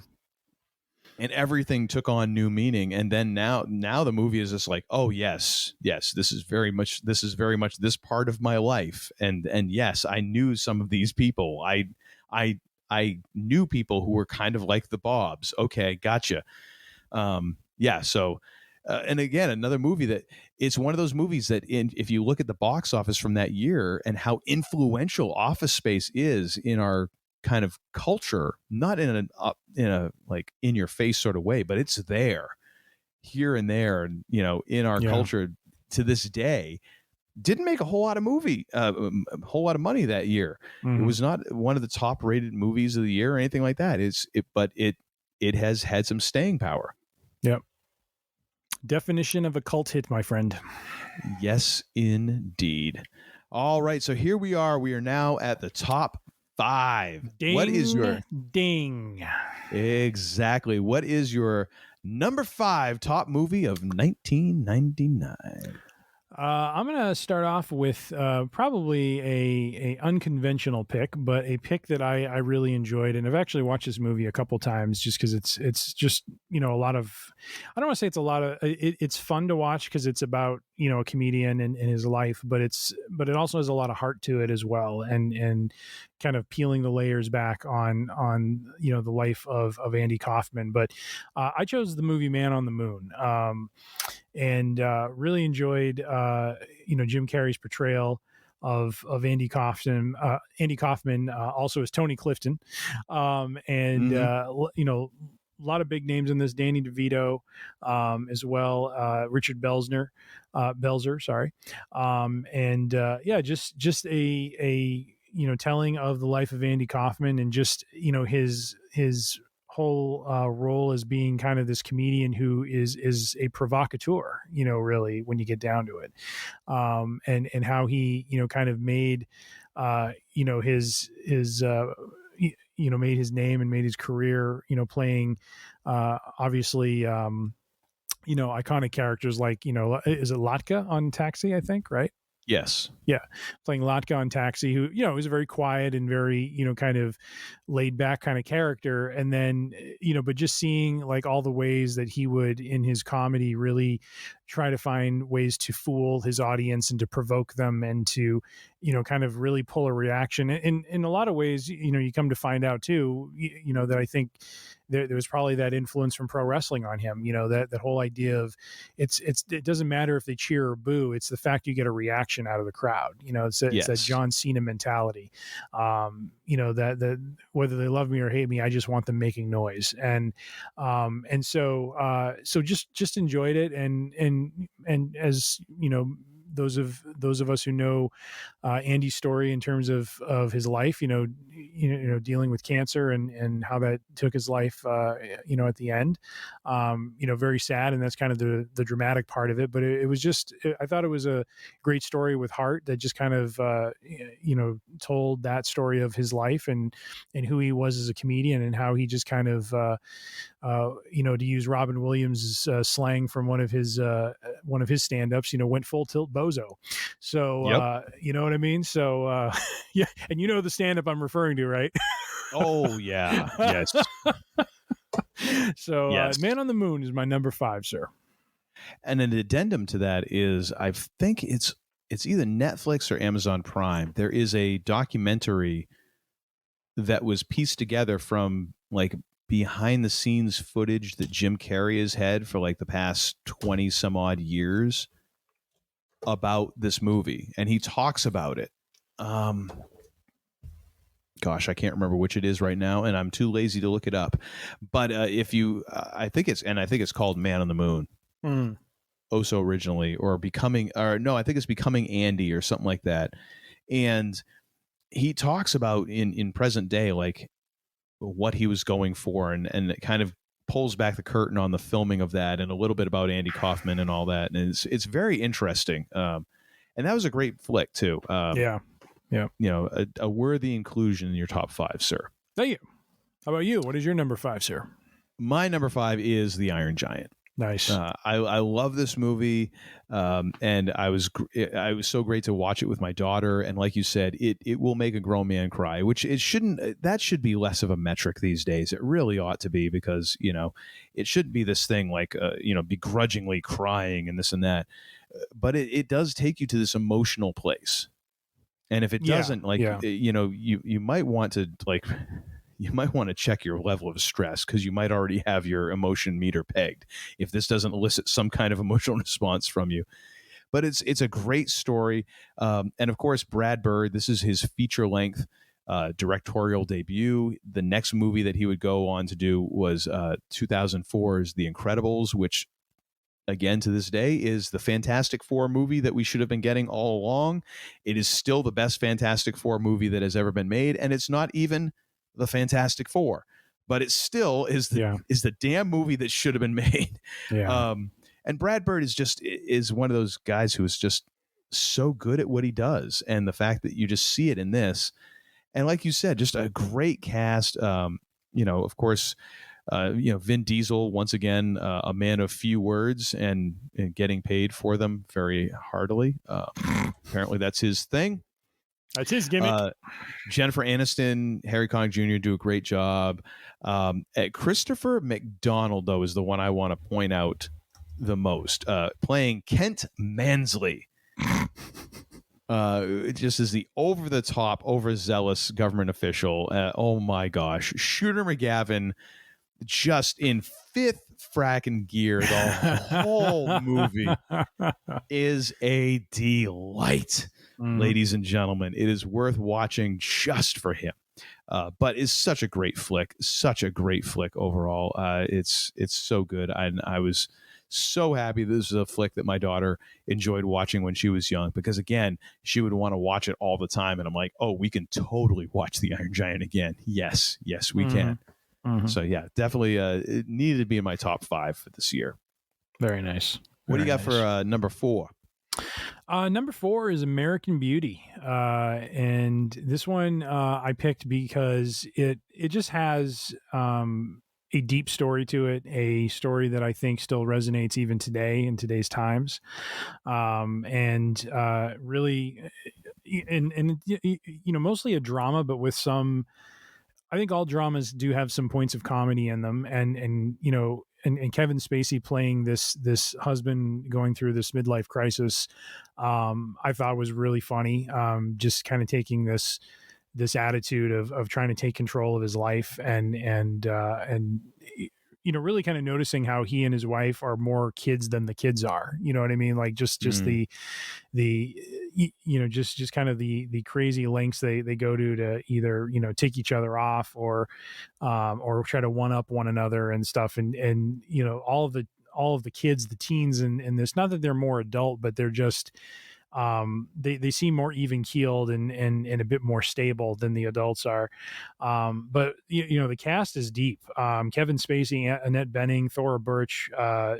S10: And everything took on new meaning. And then now the movie is just like, oh yes, this is very much this part of my life. And yes, I knew some of these people. I knew people who were kind of like the Bobs. Okay, gotcha. Yeah. So, and again, another movie that it's one of those movies that if you look at the box office from that year and how influential Office Space is in our kind of culture, not in a like in your face sort of way, but it's there here and there, and in our culture to this day. Didn't make a whole lot of money that year. It was not one of the top rated movies of the year or anything like that. But it has had some staying power.
S11: Yep. Definition of a cult hit, my friend.
S10: Yes, indeed. All right, so here we are. We are now at the top 5.
S11: Ding,
S10: what is your
S11: ding?
S10: Exactly. What is your number 5 top movie of 1999?
S11: I'm going to start off with probably a unconventional pick, but a pick that I really enjoyed, and I've actually watched this movie a couple times just because it's just a lot of, I don't want to say it's a lot of it's fun to watch because it's about a comedian and his life, but it also has a lot of heart to it as well, and kind of peeling the layers back on the life of Andy Kaufman. But I chose the movie Man on the Moon. And really enjoyed Jim Carrey's portrayal of Andy Kaufman. Andy Kaufman also is Tony Clifton, and a lot of big names in this. Danny DeVito as well, Richard Belzer, sorry, and just a telling of the life of Andy Kaufman, and just his whole role as being kind of this comedian who is a provocateur, really, when you get down to it, and how he kind of made his made his name and made his career playing obviously iconic characters like is it Latka on Taxi, I think, right?
S10: Yes.
S11: Yeah. Playing Latka on Taxi, who, is a very quiet and very, kind of laid back kind of character. And then, but just seeing like all the ways that he would in his comedy really try to find ways to fool his audience and to provoke them and to, kind of really pull a reaction. And in a lot of ways, you come to find out too, that I think there was probably that influence from pro wrestling on him, that whole idea of it doesn't matter if they cheer or boo. It's the fact you get a reaction out of the crowd. It's that John Cena mentality, that whether they love me or hate me, I just want them making noise. And so just enjoyed it. And as those of us who know Andy's story in terms of his life, dealing with cancer and how that took his life, at the end, very sad. And that's kind of the dramatic part of it. But it was just, I thought it was a great story with heart that just kind of, told that story of his life and who he was as a comedian and how he just kind of, to use Robin Williams' slang from one of his stand-ups, went full tilt bozo. So,
S10: yep.
S11: You know what I mean? So, yeah. And the stand-up I'm referring to, right?
S10: Oh, yeah. Yes.
S11: So,
S10: yes.
S11: Man on the Moon is my number 5, sir.
S10: And an addendum to that is, I think it's either Netflix or Amazon Prime. There is a documentary that was pieced together from like behind the scenes footage that Jim Carrey has had for like the past 20 some odd years about this movie. And he talks about it. Gosh, I can't remember which it is right now, and I'm too lazy to look it up. But if you, I think it's called Man on the Moon. Also originally, I think it's Becoming Andy or something like that. And he talks about in present day, like what he was going for, and it kind of pulls back the curtain on the filming of that and a little bit about Andy Kaufman and all that. And it's very interesting. And that was a great flick too.
S11: Yeah.
S10: A worthy inclusion in your top 5, sir.
S11: Thank you. How about you? What is your number 5, sir?
S10: My number 5 is The Iron Giant.
S11: Nice.
S10: I love this movie, and it was so great to watch it with my daughter. And like you said, it will make a grown man cry, which it shouldn't. That should be less of a metric these days. It really ought to be, because it shouldn't be this thing like begrudgingly crying and this and that. But it does take you to this emotional place. And if it doesn't, you might want to check your level of stress, because you might already have your emotion meter pegged if this doesn't elicit some kind of emotional response from you. But it's a great story. And of course, Brad Bird, this is his feature-length directorial debut. The next movie that he would go on to do was 2004's The Incredibles, which, again, to this day, is the Fantastic Four movie that we should have been getting all along. It is still the best Fantastic Four movie that has ever been made, and it's not even the Fantastic Four, but it still is the damn movie that should have been made.
S11: Yeah.
S10: And Brad Bird is one of those guys who is just so good at what he does. And the fact that you just see it in this, and like you said, just a great cast. Of course, Vin Diesel, once again, a man of few words and getting paid for them very heartily. Apparently that's his thing.
S11: That's his gimmick.
S10: Jennifer Aniston, Harry Connick Jr. do a great job. Christopher McDonald, though, is the one I want to point out the most, playing Kent Mansley. Just as the over-the-top, overzealous government official. Oh my gosh. Shooter McGavin just in fifth fracking gear. The whole movie is a delight, ladies and gentlemen. It is worth watching just for him. But it's such a great flick overall. It's so good. I was so happy this is a flick that my daughter enjoyed watching when she was young, because again, she would want to watch it all the time. And I'm like, oh, we can totally watch The Iron Giant again. Yes, we can. So yeah, definitely it needed to be in my top 5 for this year.
S11: Very nice.
S10: What do you got for number 4?
S11: Number 4 is American Beauty. And this one I picked because it just has a deep story to it, a story that I think still resonates even today in today's times. Really, mostly a drama, but with some, I think all dramas do have some points of comedy in them. And Kevin Spacey playing this husband going through this midlife crisis, I thought was really funny. Just kind of taking this attitude of trying to take control of his life and really kind of noticing how he and his wife are more kids than the kids are. You know what I mean? Like just the kind of the crazy lengths they go to either, take each other off or try to one up one another and stuff. And all of the kids, the teens in this, not that they're more adult, but they're just, they seem more even keeled and a bit more stable than the adults are. But the cast is deep. Kevin Spacey, Annette Bening, Thora Birch,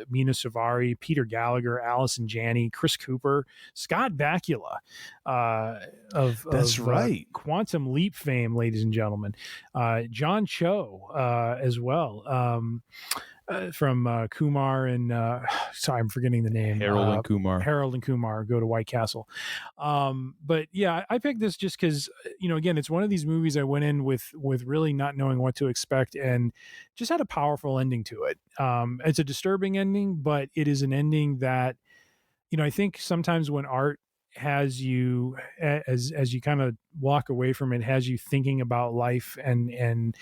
S11: Mina Suvari, Peter Gallagher, Allison Janney, Chris Cooper, Scott Bakula, of Quantum Leap fame, ladies and gentlemen, John Cho, as well. From Kumar and sorry, I'm forgetting the name.
S10: Harold and Kumar
S11: go to White Castle. But yeah, I picked this just because, again, it's one of these movies I went in with really not knowing what to expect and just had a powerful ending to it. It's a disturbing ending, but it is an ending that, I think sometimes when art has you, as you kind of walk away from it, has you thinking about life and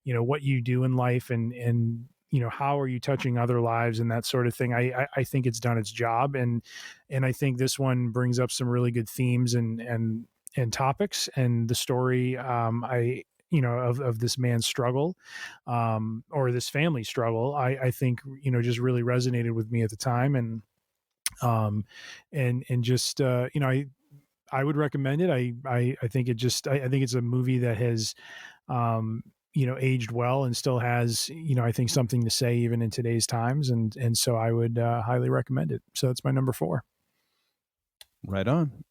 S11: what you do in life and how are you touching other lives and that sort of thing. I think it's done its job. And I think this one brings up some really good themes and topics, and the story, of this man's struggle, or this family's struggle, I think, just really resonated with me at the time. And just, I would recommend it. I think I think it's a movie that has, aged well and still has, I think something to say even in today's times. And so I would highly recommend it. So that's my number 4.
S10: Right on.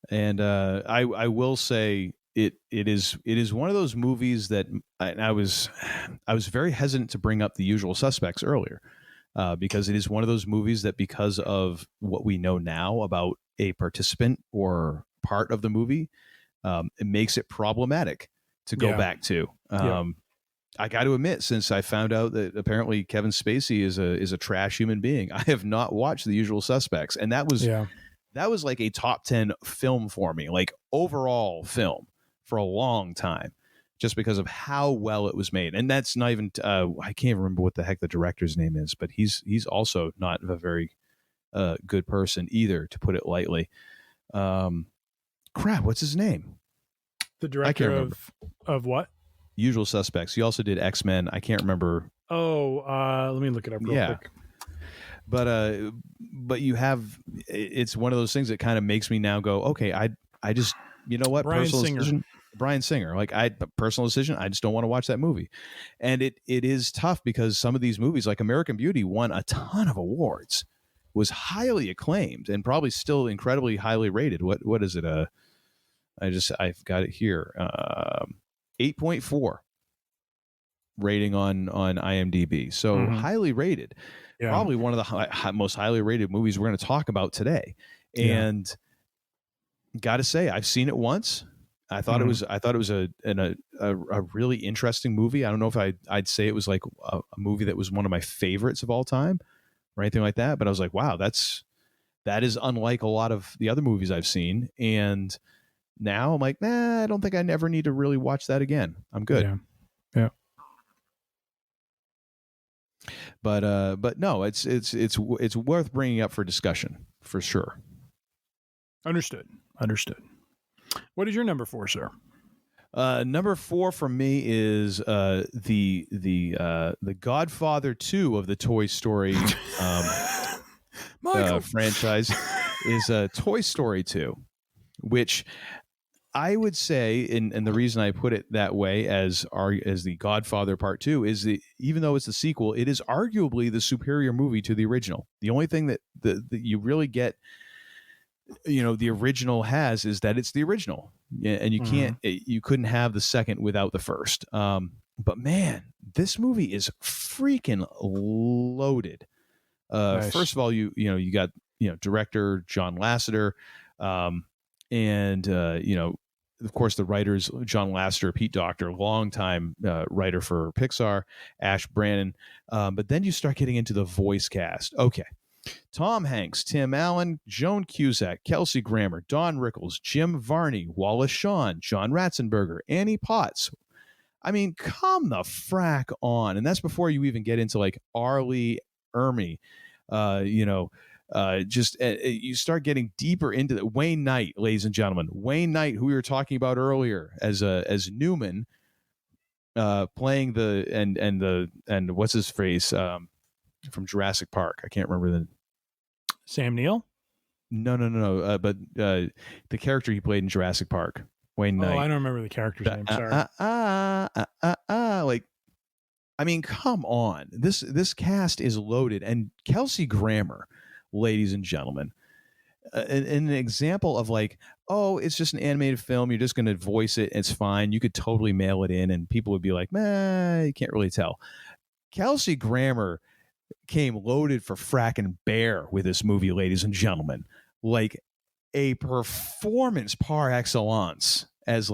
S10: And I will say it is one of those movies that I was very hesitant to bring up The Usual Suspects earlier, because it is one of those movies that, because of what we know now about a participant or part of the movie, it makes it problematic to go back to. I got to admit, since I found out that apparently Kevin Spacey is a trash human being, I have not watched The Usual Suspects, and that was like a top 10 film for me, like overall film, for a long time, just because of how well it was made. And that's not even I can't remember what the heck the director's name is, but he's also not a very good person either, to put it lightly. What's his name?
S11: The director of what?
S10: Usual Suspects. He also did X-Men. I can't remember.
S11: Let me look it up real quick.
S10: But you have, it's one of those things that kind of makes me now go, okay, I just, you know what?
S11: Bryan
S10: Personal
S11: Singer.
S10: decision. Bryan Singer. Like, personal decision, I just don't want to watch that movie. And it is tough because some of these movies, like American Beauty, won a ton of awards, was highly acclaimed, and probably still incredibly highly rated. What is it? I've got it here. 8.4 rating on IMDb. So highly rated. Yeah. Probably one of the most highly rated movies we're going to talk about today. And got to say, I've seen it once. I thought it was a really interesting movie. I don't know if I'd say it was like a movie that was one of my favorites of all time or anything like that. But I was like, wow, that is unlike a lot of the other movies I've seen. And now I'm like, I don't think I never need to really watch that again. I'm good.
S11: Yeah.
S10: But no, it's worth bringing up for discussion for sure.
S11: Understood. What is your number 4, sir?
S10: Number 4 for me is the Godfather 2 of the Toy Story franchise is Toy Story 2, which I would say, and the reason I put it that way as the Godfather Part 2 is that even though it's the sequel, it is arguably the superior movie to the original. The only thing that you really get, the original has is that it's the original, and you couldn't have the second without the first. But man, this movie is freaking loaded. Nice. First of all, you got director John Lasseter, and of course the writers John Lasseter, Pete Docter, longtime writer for Pixar, Ash Brannon. But then you start getting into the voice cast. Okay. Tom Hanks, Tim Allen, Joan Cusack, Kelsey Grammer, Don Rickles, Jim Varney, Wallace Shawn, John Ratzenberger, Annie Potts. I mean, come the frack on. And that's before you even get into like Arlie Ermey, you start getting deeper into the Wayne Knight, ladies and gentlemen. Wayne Knight, who we were talking about earlier as Newman, playing and what's his face from Jurassic Park. I can't remember
S11: Sam Neill?
S10: No. But the character he played in Jurassic Park, Wayne Knight.
S11: Oh, I don't remember the character's name. Sorry.
S10: Like, I mean, come on. This cast is loaded, and Kelsey Grammer, ladies and gentlemen, an example of like, oh, it's just an animated film. You're just going to voice it. It's fine. You could totally mail it in, and people would be like, "Man, you can't really tell." Kelsey Grammer came loaded for fracking bear with this movie, ladies and gentlemen. Like a performance par excellence as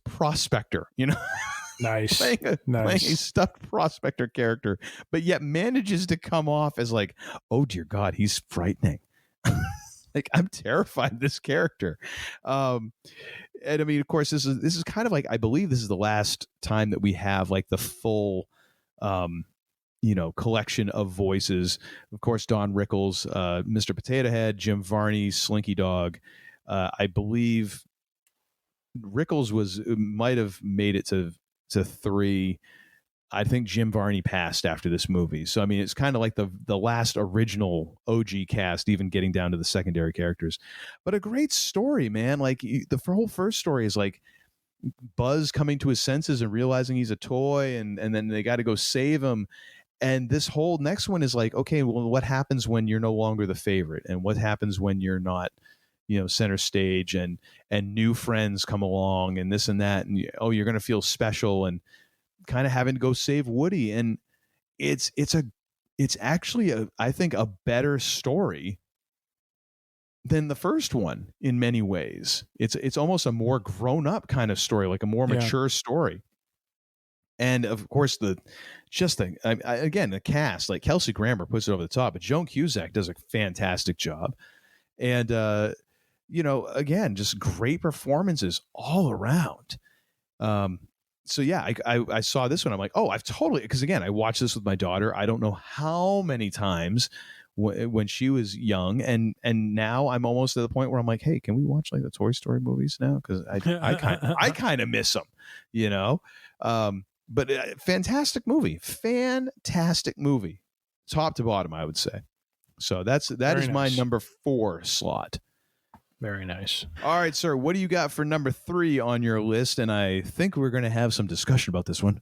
S10: Prospector,
S11: Nice.
S10: playing a stuffed Prospector character, but yet manages to come off as like, oh dear God, he's frightening. Like, I'm terrified of this character. And I mean, of course, this is kind of like, I believe this is the last time that we have like the full collection of voices. Of course, Don Rickles, Mr. Potato Head, Jim Varney, Slinky Dog. I believe Rickles might have made it to 3. I think Jim Varney passed after this movie. So, I mean, it's kind of like the last original OG cast, even getting down to the secondary characters. But a great story, man. Like, the whole first story is like Buzz coming to his senses and realizing he's a toy, and then they got to go save him. And this whole next one is like, okay, well, what happens when you're no longer the favorite? And what happens when you're not, center stage, and new friends come along and this and that. And, you're going to feel special, and kind of having to go save Woody. And it's actually I think a better story than the first one in many ways. It's almost a more grown up kind of story, like a more mature story. And of course, the cast, like Kelsey Grammer puts it over the top, but Joan Cusack does a fantastic job. And, again, just great performances all around. So yeah, I saw this one. I'm like, oh, I've totally, because again, I watched this with my daughter. I don't know how many times when she was young, and now I'm almost to the point where I'm like, hey, can we watch like the Toy Story movies now? Because I kind of miss them, But fantastic movie, top to bottom, I would say. So that is my number 4 slot.
S11: Very nice.
S10: All right, sir. What do you got for number 3 on your list? And I think we're going to have some discussion about this one.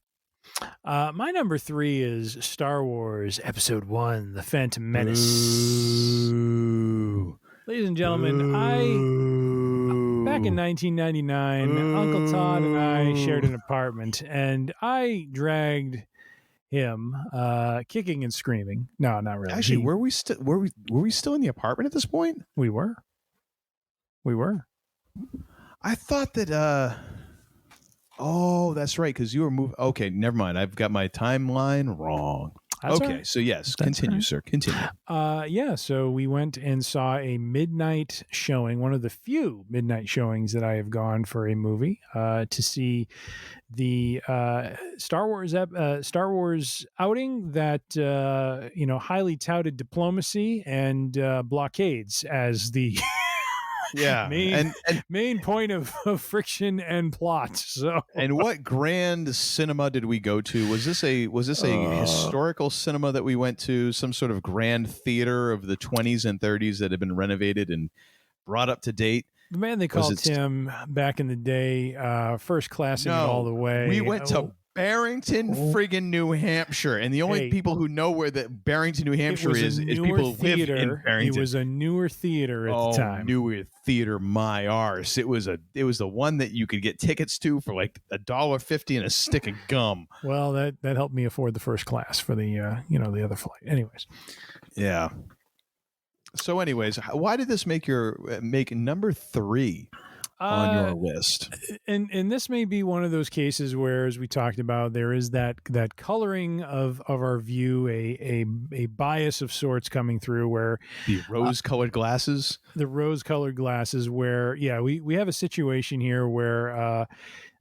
S11: My number 3 is Star Wars Episode 1, The Phantom Menace.
S10: Ooh.
S11: Ladies and gentlemen, back in 1999, Uncle Todd and I shared an apartment, and I dragged him kicking and screaming. No, not really.
S10: Actually, were we still in the apartment at this point?
S11: We were.
S10: I thought that oh, that's right, because you were moving. Okay, never mind. I've got my timeline wrong.
S11: That's
S10: okay,
S11: right.
S10: so yes, continue, sir. Continue.
S11: Yeah, so we went and saw a midnight showing, one of the few midnight showings that I have gone for a movie, to see the Star Wars outing that highly touted diplomacy and blockades as the main point of friction and plot. So,
S10: and what grand cinema did we go to? Was this a historical cinema that we went to? Some sort of grand theater of the 20s and 30s that had been renovated and brought up to date?
S11: The man they called Tim back in the day, first classing it all the way.
S10: We went to Barrington, friggin' New Hampshire, and the only people who know where that Barrington, New Hampshire is people who live in Barrington.
S11: It was a newer theater at the time.
S10: Newer theater, my arse! It was the one that you could get tickets to for like $1.50 and a stick of gum.
S11: Well, that helped me afford the first class for the the other flight. Anyways,
S10: yeah. So, anyways, why did this make number 3? On your list?
S11: And this may be one of those cases where, as we talked about, there is that coloring of our view, a bias of sorts coming through, where
S10: the rose-colored glasses.
S11: The rose-colored glasses, where we have a situation here where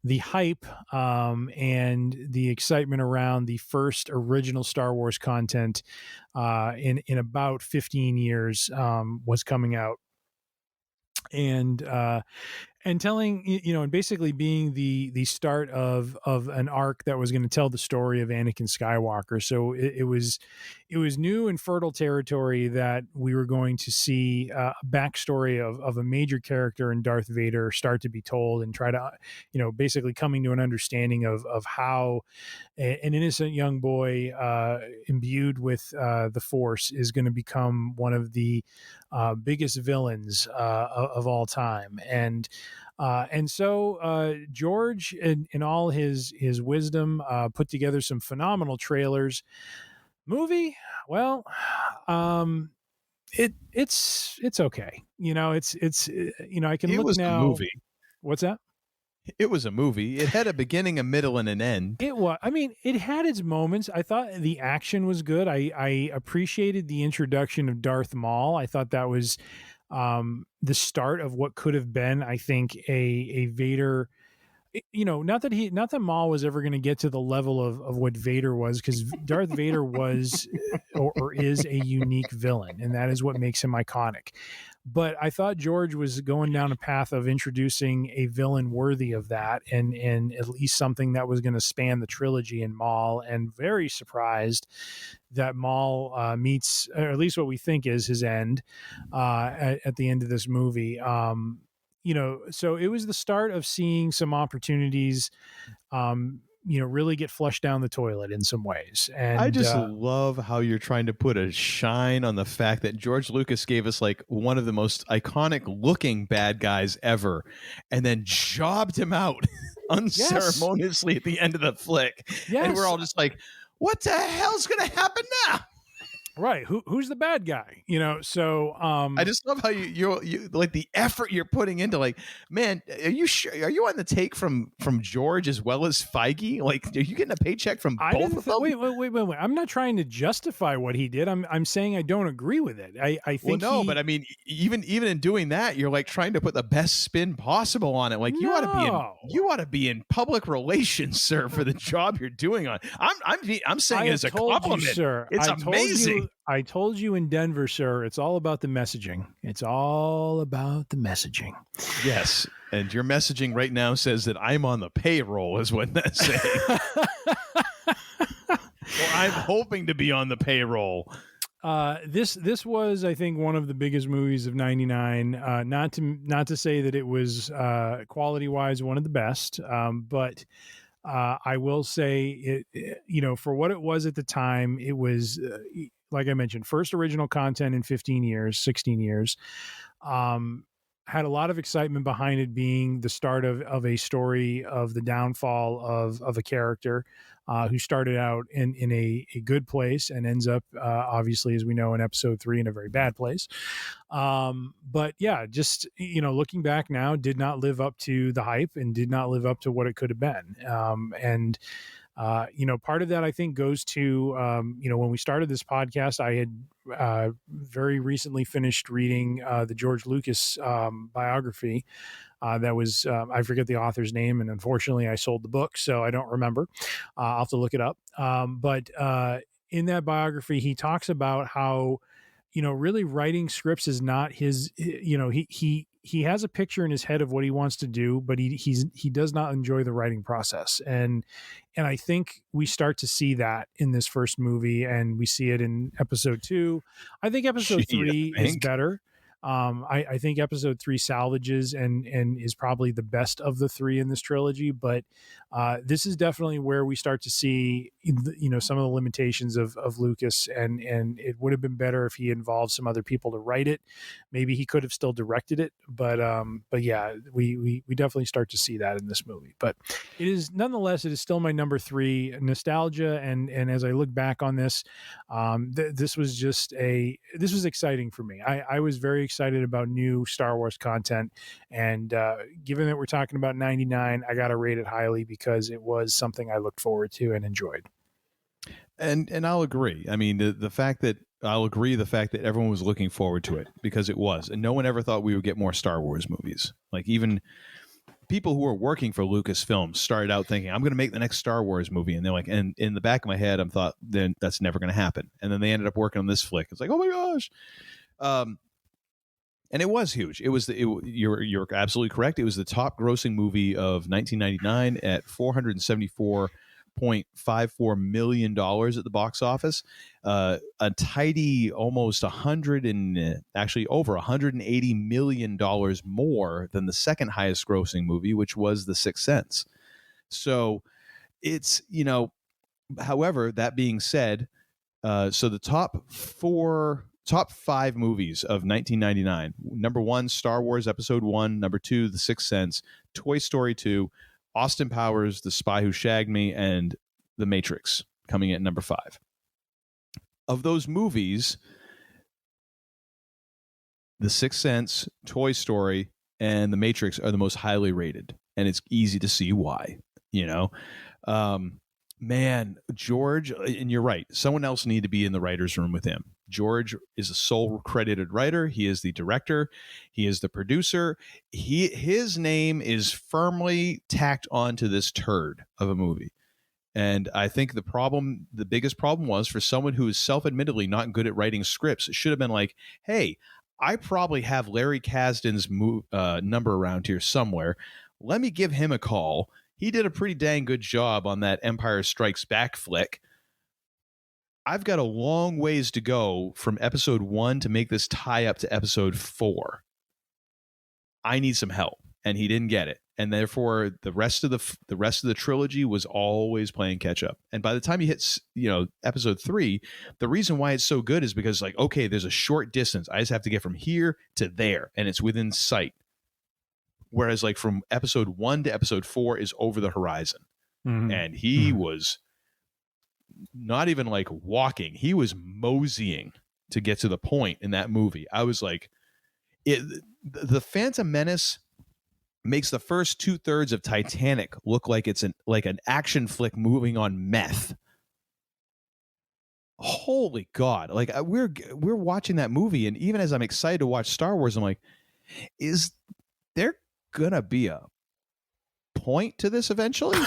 S11: the hype and the excitement around the first original Star Wars content in about 15 years was coming out. And telling, and basically being the start of an arc that was going to tell the story of Anakin Skywalker. So it was new and fertile territory that we were going to see a backstory of a major character in Darth Vader start to be told, and try to, basically coming to an understanding of how an innocent young boy imbued with the Force is going to become one of the biggest villains of all time. And so George, in all his wisdom, put together some phenomenal trailers. Movie, well, it's okay. I can look now.
S10: A movie.
S11: What's that?
S10: It was a movie. It had a beginning, a middle, and an end.
S11: It was. I mean, it had its moments. I thought the action was good. I appreciated the introduction of Darth Maul. I thought that was the start of what could have been, I think, a Vader. Not that Maul was ever going to get to the level of what Vader was, because Darth Vader was or is a unique villain, and that is what makes him iconic. But I thought George was going down a path of introducing a villain worthy of that, and at least something that was going to span the trilogy in Maul. And very surprised that Maul meets, or at least what we think is his end, at the end of this movie. So it was the start of seeing some opportunities, really get flushed down the toilet in some ways. And
S10: I just love how you're trying to put a shine on the fact that George Lucas gave us like one of the most iconic looking bad guys ever, and then jobbed him out unceremoniously at the end of the flick.
S11: Yes.
S10: And we're all just like, what the hell's going to happen now?
S11: Right. Who's the bad guy? So
S10: I just love how you like the effort you're putting into, like, man, are you sure? Are you on the take from George as well as Feige? Like, are you getting a paycheck from both of them?
S11: Wait. I'm not trying to justify what he did. I'm saying I don't agree with it. I think
S10: but I mean, even in doing that, you're like trying to put the best spin possible on it. Like, you ought to be in public relations, sir, for the job you're doing on. I'm saying it as a compliment,
S11: sir.
S10: It's amazing.
S11: I told you in Denver, sir, it's all about the messaging. It's all about the messaging.
S10: Yes. And your messaging right now says that I'm on the payroll, is what that's saying. Well, I'm hoping to be on the payroll.
S11: This was, I think, one of the biggest movies of '99. Not to say that it was quality wise one of the best, but I will say it, for what it was at the time, it was like I mentioned, first original content in 15 years, 16 years. Had a lot of excitement behind it being the start of a story of the downfall of a character who started out in a good place and ends up, obviously, as we know, in episode 3 in a very bad place. But yeah, just, looking back now, did not live up to the hype and did not live up to what it could have been. Part of that, I think, goes to, when we started this podcast, I had very recently finished reading the George Lucas biography. That was, I forget the author's name, and unfortunately I sold the book, so I don't remember. I'll have to look it up. But in that biography, he talks about how, really writing scripts is not his, he has a picture in his head of what he wants to do, but he does not enjoy the writing process. And I think we start to see that in this first movie, and we see it in episode 2. I think episode 3 is better. I think episode 3 salvages and is probably the best of the 3 in this trilogy, but this is definitely where we start to see, some of the limitations of Lucas, and it would have been better if he involved some other people to write it. Maybe he could have still directed it, but yeah, we definitely start to see that in this movie. But it is nonetheless, it is still my number 3. Nostalgia, and as I look back on this, this was exciting for me. I was very excited about new Star Wars content, and given that we're talking about 99, I gotta rate it highly because it was something I looked forward to and enjoyed.
S10: And I'll agree. I mean, the fact that everyone was looking forward to it, because it was, and no one ever thought we would get more Star Wars movies. Like, even people who were working for Lucasfilm started out thinking, I'm going to make the next Star Wars movie. And they're like, and in the back of my head, I thought, then that's never going to happen. And then they ended up working on this flick. It's like, oh my gosh. And it was huge. You're absolutely correct. It was the top grossing movie of 1999 at $474.54 million at the box office. A tidy almost over $180 million more than the second highest grossing movie, which was The Sixth Sense. So it's, however, that being said, so the top 5 movies of 1999. Number 1, Star Wars Episode 1. Number 2, The Sixth Sense. Toy Story 2. Austin Powers, The Spy Who Shagged Me, and The Matrix coming in at number 5. Of those movies, The Sixth Sense, Toy Story, and The Matrix are the most highly rated. And it's easy to see why, Man, George, and you're right, someone else needed to be in the writer's room with him. George is a sole credited writer. He is the director. He is the producer. His name is firmly tacked onto this turd of a movie. And I think the biggest problem was, for someone who is self-admittedly not good at writing scripts, it should have been like, hey, I probably have Larry Kasdan's number around here somewhere. Let me give him a call. He did a pretty dang good job on that Empire Strikes Back flick. I've got a long ways to go from episode 1 to make this tie up to episode 4. I need some help, and he didn't get it, and therefore the rest of the trilogy was always playing catch up. And by the time he hits, episode 3, the reason why it's so good is because, like, okay, there's a short distance. I just have to get from here to there, and it's within sight. Whereas, like, from episode 1 to episode 4 is over the horizon. Mm-hmm. And he was not even like walking. He was moseying to get to the point in that movie. I was like, the Phantom Menace makes the first 2/3 of Titanic look like it's an action flick moving on meth. Holy God. Like, we're watching that movie, and even as I'm excited to watch Star Wars, I'm like, is there gonna be a point to this eventually?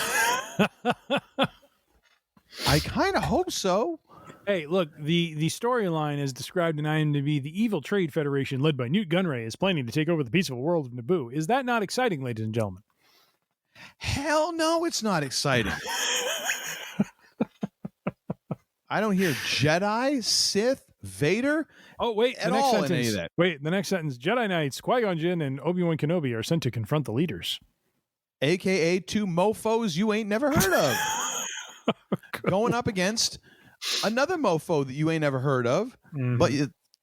S10: I kind of hope so.
S11: Hey, look, the storyline is described in IMDb. The Evil Trade Federation, led by Newt Gunray, is planning to take over the peaceful world of Naboo. Is that not exciting, ladies and gentlemen?
S10: Hell no, it's not exciting. I don't hear Jedi, Sith, Vader.
S11: Oh, wait,
S10: at all in any of that.
S11: Wait, the next sentence. Jedi Knights, Qui-Gon Jinn and Obi-Wan Kenobi are sent to confront the leaders.
S10: AKA two mofos you ain't never heard of. Going up against another mofo that you ain't never heard of, but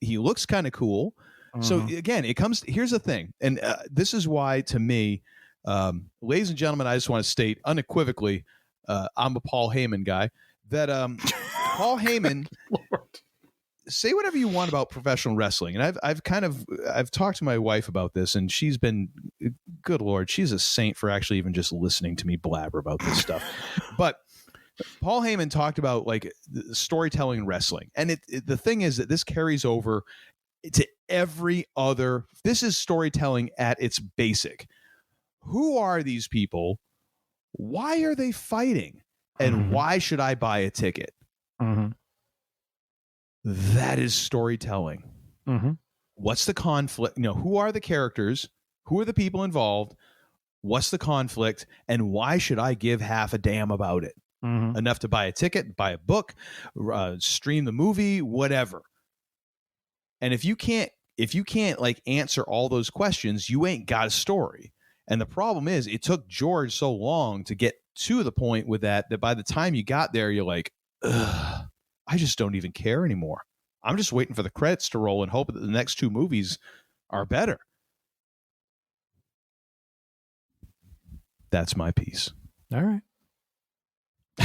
S10: he looks kind of cool. So again, here's the thing. And this is why, to me, ladies and gentlemen, I just want to state unequivocally, I'm a Paul Heyman guy, that Paul Heyman, say whatever you want about professional wrestling. And I've talked to my wife about this, and she's been, good Lord, she's a saint for actually even just listening to me blabber about this stuff. But Paul Heyman talked about like storytelling in wrestling. And the thing is that this carries over to every other, this is storytelling at its basic. Who are these people? Why are they fighting? And why should I buy a ticket? That is storytelling. What's the conflict? Who are the characters? Who are the people involved? What's the conflict? And why should I give half a damn about it? Enough to buy a ticket, buy a book, stream the movie, whatever. And if you can't like answer all those questions, you ain't got a story. And the problem is, it took George so long to get to the point with that by the time you got there, you're like, ugh, I just don't even care anymore. I'm just waiting for the credits to roll and hope that the next two movies are better. That's my piece.
S11: All right.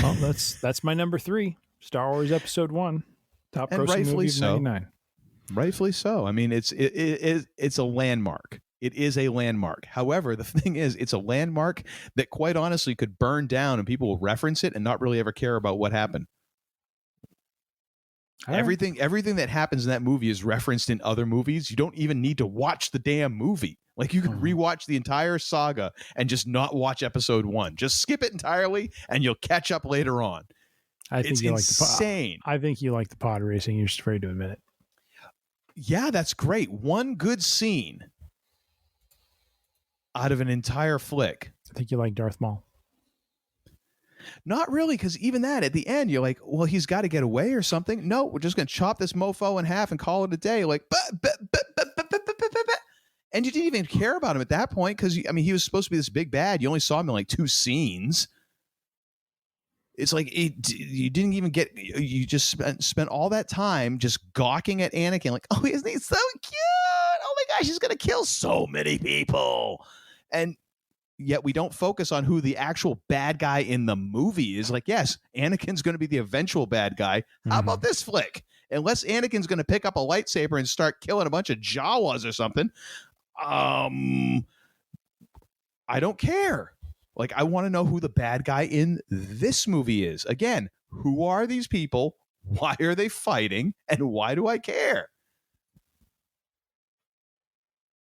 S11: Well, that's my number 3, Star Wars Episode 1, top grossing movie of 99.
S10: Rightfully so. I mean, it's a landmark. It is a landmark. However, the thing is, it's a landmark that quite honestly could burn down and people will reference it and not really ever care about what happened. Everything that happens in that movie is referenced in other movies. You don't even need to watch the damn movie. Like, you could rewatch the entire saga and just not watch Episode 1. Just skip it entirely and you'll catch up later on. It's insane.
S11: I think you like the pod racing. You're just afraid to admit it.
S10: Yeah, that's great. One good scene out of an entire flick.
S11: I think you like Darth Maul.
S10: Not really, because even that, at the end, you're like, well, he's got to get away or something. No, we're just going to chop this mofo in half and call it a day. Like, and you didn't even care about him at that point because, he was supposed to be this big bad. You only saw him in like 2 scenes. It's like you didn't even you just spent all that time just gawking at Anakin like, oh, isn't he so cute? Oh my gosh, he's going to kill so many people. And yet we don't focus on who the actual bad guy in the movie is. Like, yes, Anakin's going to be the eventual bad guy. How about this flick? Unless Anakin's going to pick up a lightsaber and start killing a bunch of Jawas or something, I don't care. Like, I want to know who the bad guy in this movie is. Again, who are these people? Why are they fighting? And why do I care?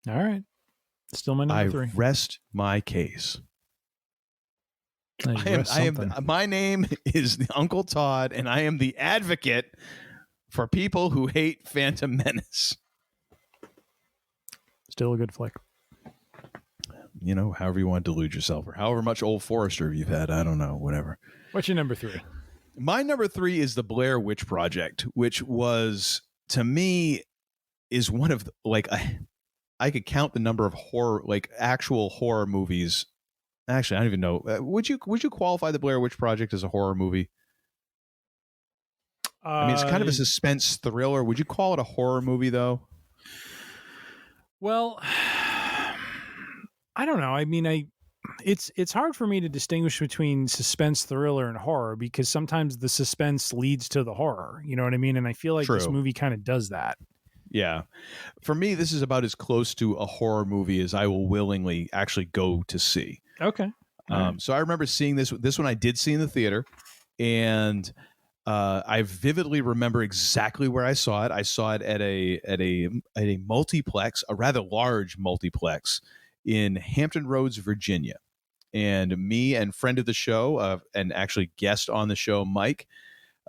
S11: All right. Still my number 3.
S10: I rest my case. My name is Uncle Todd, and I am the advocate for people who hate Phantom Menace.
S11: Still a good flick.
S10: However you want to delude yourself, or however much Old Forester you've had, I don't know, whatever.
S11: What's your number 3?
S10: My number 3 is the Blair Witch Project, which was, to me, is one of I could count the number of actual horror movies. Actually, I don't even know. Would you qualify the Blair Witch Project as a horror movie? It's kind of a suspense thriller. Would you call it a horror movie, though?
S11: Well, I don't know. It's hard for me to distinguish between suspense, thriller, and horror because sometimes the suspense leads to the horror. You know what I mean? And I feel like this movie kind of does that.
S10: Yeah. For me, this is about as close to a horror movie as I will willingly actually go to see.
S11: Okay.
S10: So I remember seeing this one I did see in the theater, and I vividly remember exactly where I saw it. I saw it at a multiplex, a rather large multiplex in Hampton Roads, Virginia. And me and friend of the show, and actually guest on the show, Mike,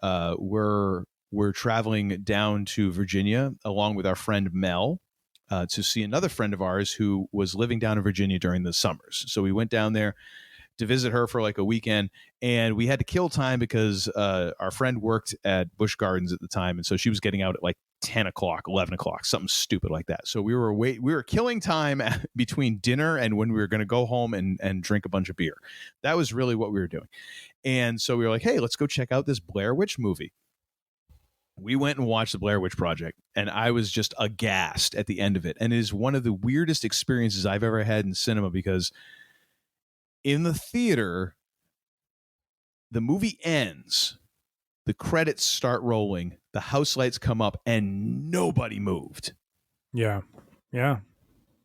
S10: we're traveling down to Virginia along with our friend Mel to see another friend of ours who was living down in Virginia during the summers. So we went down there to visit her for like a weekend, and we had to kill time because our friend worked at Busch Gardens at the time, and so she was getting out at like 10 o'clock, 11 o'clock, something stupid like that. So we were killing time between dinner and when we were going to go home and drink a bunch of beer. That was really what we were doing. And so we were like, hey, let's go check out this Blair Witch movie. We went and watched the Blair Witch Project, and I was just aghast at the end of it. And it is one of the weirdest experiences I've ever had in cinema, because in the theater, the movie ends, the credits start rolling, the house lights come up, and nobody moved.
S11: Yeah. Yeah.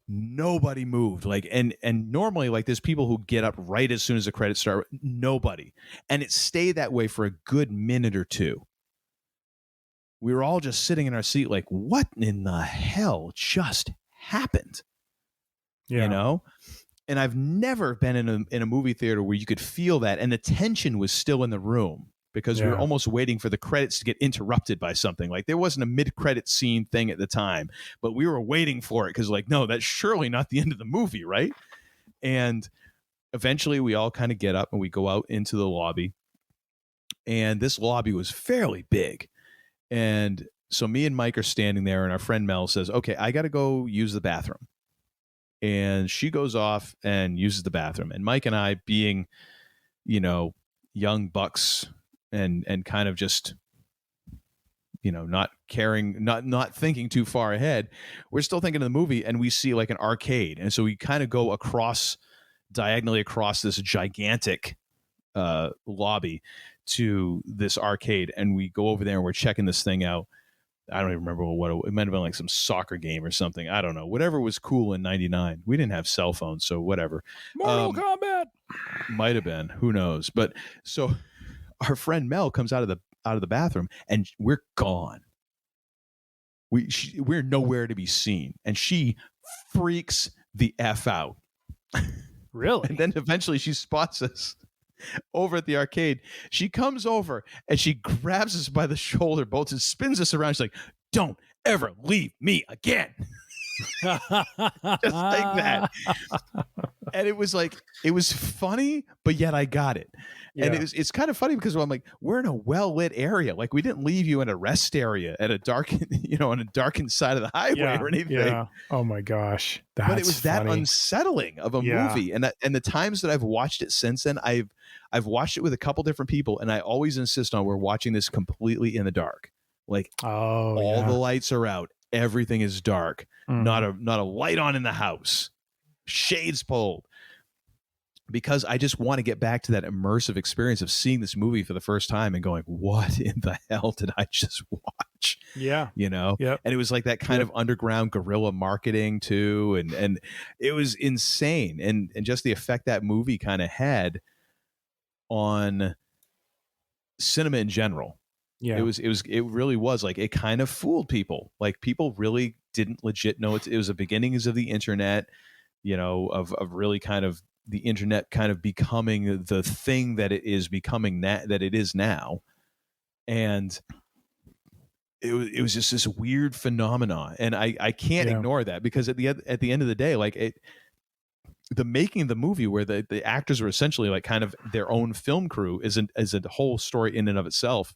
S10: Nobody moved. Like, and normally, like, there's people who get up right as soon as the credits start. Nobody. And it stayed that way for a good minute or two. We were all just sitting in our seat like, what in the hell just happened?
S11: Yeah.
S10: You know? And I've never been in a movie theater where you could feel that, and the tension was still in the room, because we were almost waiting for the credits to get interrupted by something. Like, there wasn't a mid-credit scene thing at the time, but we were waiting for it because, like, no, that's surely not the end of the movie, right? And eventually we all kind of get up and we go out into the lobby, and this lobby was fairly big. And so me and Mike are standing there, and our friend Mel says, okay, I got to go use the bathroom. And she goes off and uses the bathroom. And Mike and I, being, you know, young bucks and kind of just, you know, not caring, not thinking too far ahead, we're still thinking of the movie, and we see like an arcade. And so we kind of go diagonally across this gigantic lobby to this arcade, and we go over there and we're checking this thing out. I don't even remember what it might have been, like some soccer game or something. I don't know. Whatever was cool in 99. We didn't have cell phones, so whatever.
S11: Mortal Kombat
S10: might have been. Who knows? But so our friend Mel comes out of the bathroom, and we're gone. We're nowhere to be seen, and she freaks the F out.
S11: Really?
S10: And then eventually she spots us over at the arcade. She comes over and she grabs us by the shoulder bolts and spins us around. She's like, don't ever leave me again. Just like that. And it was like, it was funny, but yet I got it. Yeah. And it's kind of funny because I'm like, we're in a well-lit area. Like, we didn't leave you in a rest area at a dark, you know, on a darkened side of the highway or anything.
S11: Yeah. Oh my gosh. But
S10: it was funny. That unsettling of a movie. And the times that I've watched it since then, I've watched it with a couple different people, and I always insist on, we're watching this completely in the dark. Like, all the lights are out. Everything is dark. Not a light on in the house. Shades pulled. Because I just want to get back to that immersive experience of seeing this movie for the first time and going, what in the hell did I just watch?
S11: Yeah.
S10: You know? Yep. And it was like that kind of underground guerrilla marketing too. And it was insane. And just the effect that movie kind of had on cinema in general. Yeah. It really was like, it kind of fooled people. Like, people really didn't legit know it was the beginnings of the internet, you know, of really kind of the internet kind of becoming the thing that it is becoming, that it is now. And it was just this weird phenomenon. And I can't ignore that, because at the end of the day, like, the making of the movie, where the actors were essentially like kind of their own film crew, is a whole story in and of itself.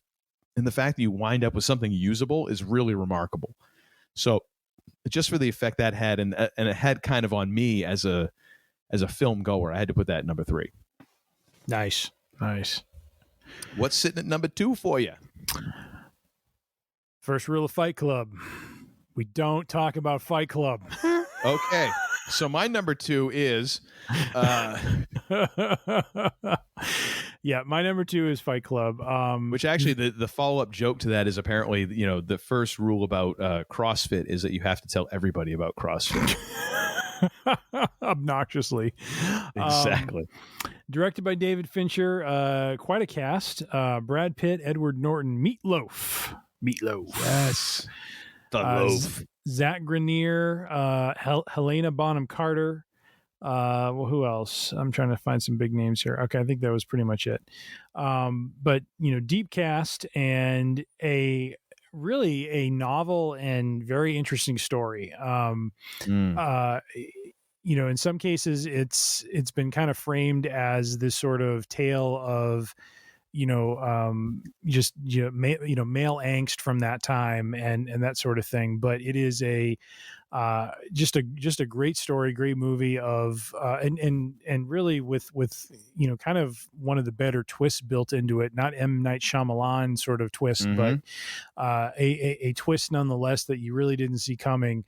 S10: And the fact that you wind up with something usable is really remarkable. So just for the effect that had, and it had kind of on me as a film goer, I had to put that at number 3.
S11: Nice.
S10: What's sitting at number 2 for you?
S11: First rule of Fight Club: we don't talk about Fight Club.
S10: Okay. So my number 2 is
S11: yeah, my number 2 is Fight Club.
S10: Which actually, the follow-up joke to that is, apparently, you know, the first rule about CrossFit is that you have to tell everybody about CrossFit.
S11: Obnoxiously.
S10: Exactly.
S11: Directed by David Fincher. Quite a cast. Brad Pitt, Edward Norton, Meatloaf.
S10: Yes. The loaf.
S11: Zach Grenier, Helena Bonham Carter. Well, who else? I'm trying to find some big names here. Okay, I think that was pretty much it. But, you know, deep cast and a novel and very interesting story. in some cases it's been kind of framed as this sort of tale of just male angst from that time and that sort of thing. But it is just a great story, great movie of and really with kind of one of the better twists built into it. Not M. Night Shyamalan sort of twist, but a twist nonetheless that you really didn't see coming.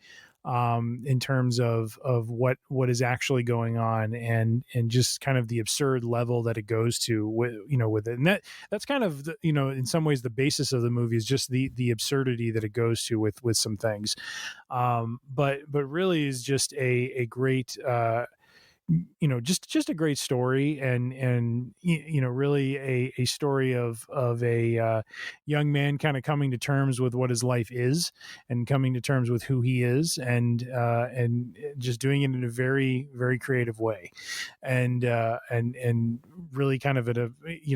S11: In terms of what is actually going on and just kind of the absurd level that it goes to with it. And that's kind of in some ways the basis of the movie is just the absurdity that it goes to with some things. But really is just a great, just a great story and really a story of a young man kind of coming to terms with what his life is and coming to terms with who he is and just doing it in a very, very creative way and really kind of at a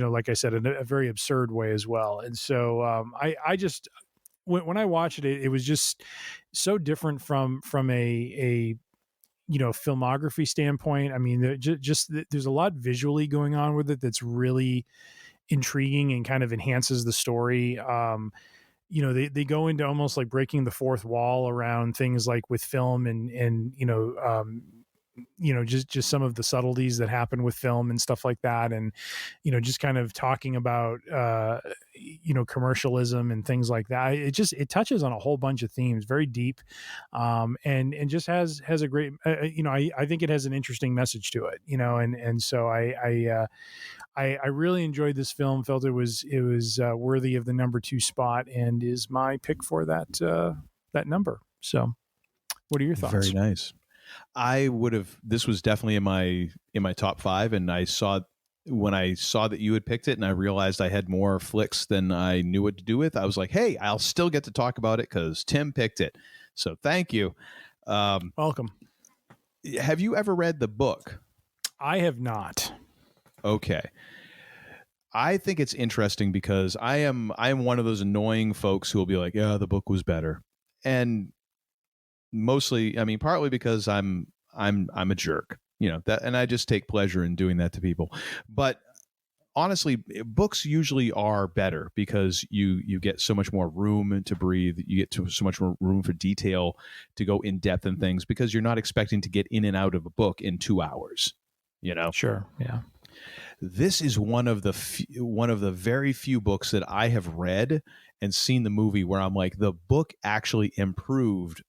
S11: like I said, in a very absurd way as well. And so I just when I watched it, it was just so different from a filmography standpoint. I mean, there's a lot visually going on with it that's really intriguing and kind of enhances the story. They go into almost like breaking the fourth wall around things like with film and just some of the subtleties that happen with film and stuff like that. And, just kind of talking about, commercialism and things like that. It touches on a whole bunch of themes, very deep. And just has a great, I think it has an interesting message to it, and so I really enjoyed this film, felt it was worthy of the number 2 spot and is my pick for that number. So what are your thoughts?
S10: Very nice. This was definitely in my top 5, and when I saw that you had picked it and I realized I had more flicks than I knew what to do with, I was like, hey, I'll still get to talk about it because Tim picked it. So thank you.
S11: Welcome.
S10: Have you ever read the book?
S11: I have not.
S10: Okay. I think it's interesting because I am one of those annoying folks who will be like, yeah, the book was better. And mostly, I mean, partly because I'm a jerk, that, and I just take pleasure in doing that to people. But honestly, books usually are better because you get so much more room to breathe. You get so much more room for detail to go in depth in things because you're not expecting to get in and out of a book in 2 hours.
S11: Sure, yeah.
S10: This is one of the very few books that I have read and seen the movie where I'm like, the book actually improved.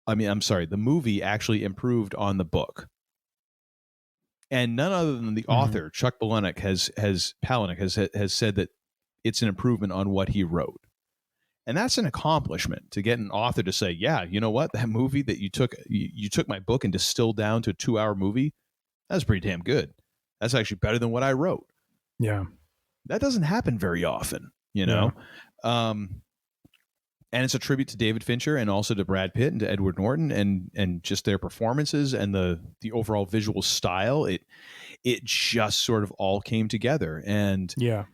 S10: The movie actually improved on the book. And none other than the author, Chuck Palahniuk, has said that it's an improvement on what he wrote. And that's an accomplishment to get an author to say, yeah, you know what? That movie that you took my book and distilled down to a 2-hour movie, that's pretty damn good. That's actually better than what I wrote.
S11: Yeah.
S10: That doesn't happen very often,
S11: Yeah.
S10: And it's a tribute to David Fincher and also to Brad Pitt and to Edward Norton and just their performances and the overall visual style. It just sort of all came together. And
S11: yeah,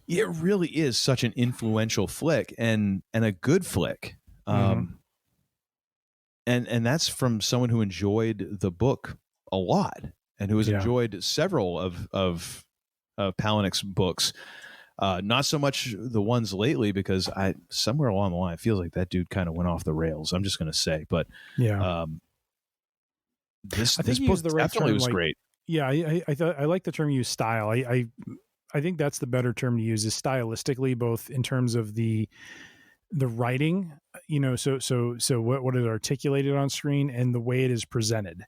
S10: it really is such an influential flick and a good flick. And that's from someone who enjoyed the book a lot and who has enjoyed several of Palahniuk's books. Not so much the ones lately because somewhere along the line it feels like that dude kind of went off the rails. I'm just going to say, but this book definitely was great.
S11: Yeah, I thought I like the term used, style. I think that's the better term to use, is stylistically, both in terms of the writing, so what is articulated on screen and the way it is presented.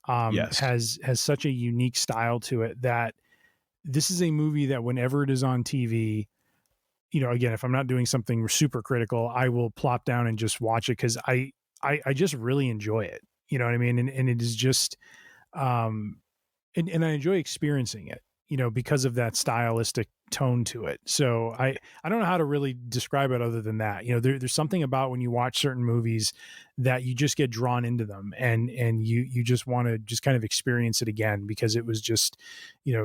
S11: Has such a unique style to it that this is a movie that whenever it is on TV, again, if I'm not doing something super critical, I will plop down and just watch it because I just really enjoy it. You know what I mean? And it is just, and I enjoy experiencing it, because of that stylistic tone to it. So I don't know how to really describe it other than that. There's something about when you watch certain movies that you just get drawn into them and you just want to just kind of experience it again because it was just,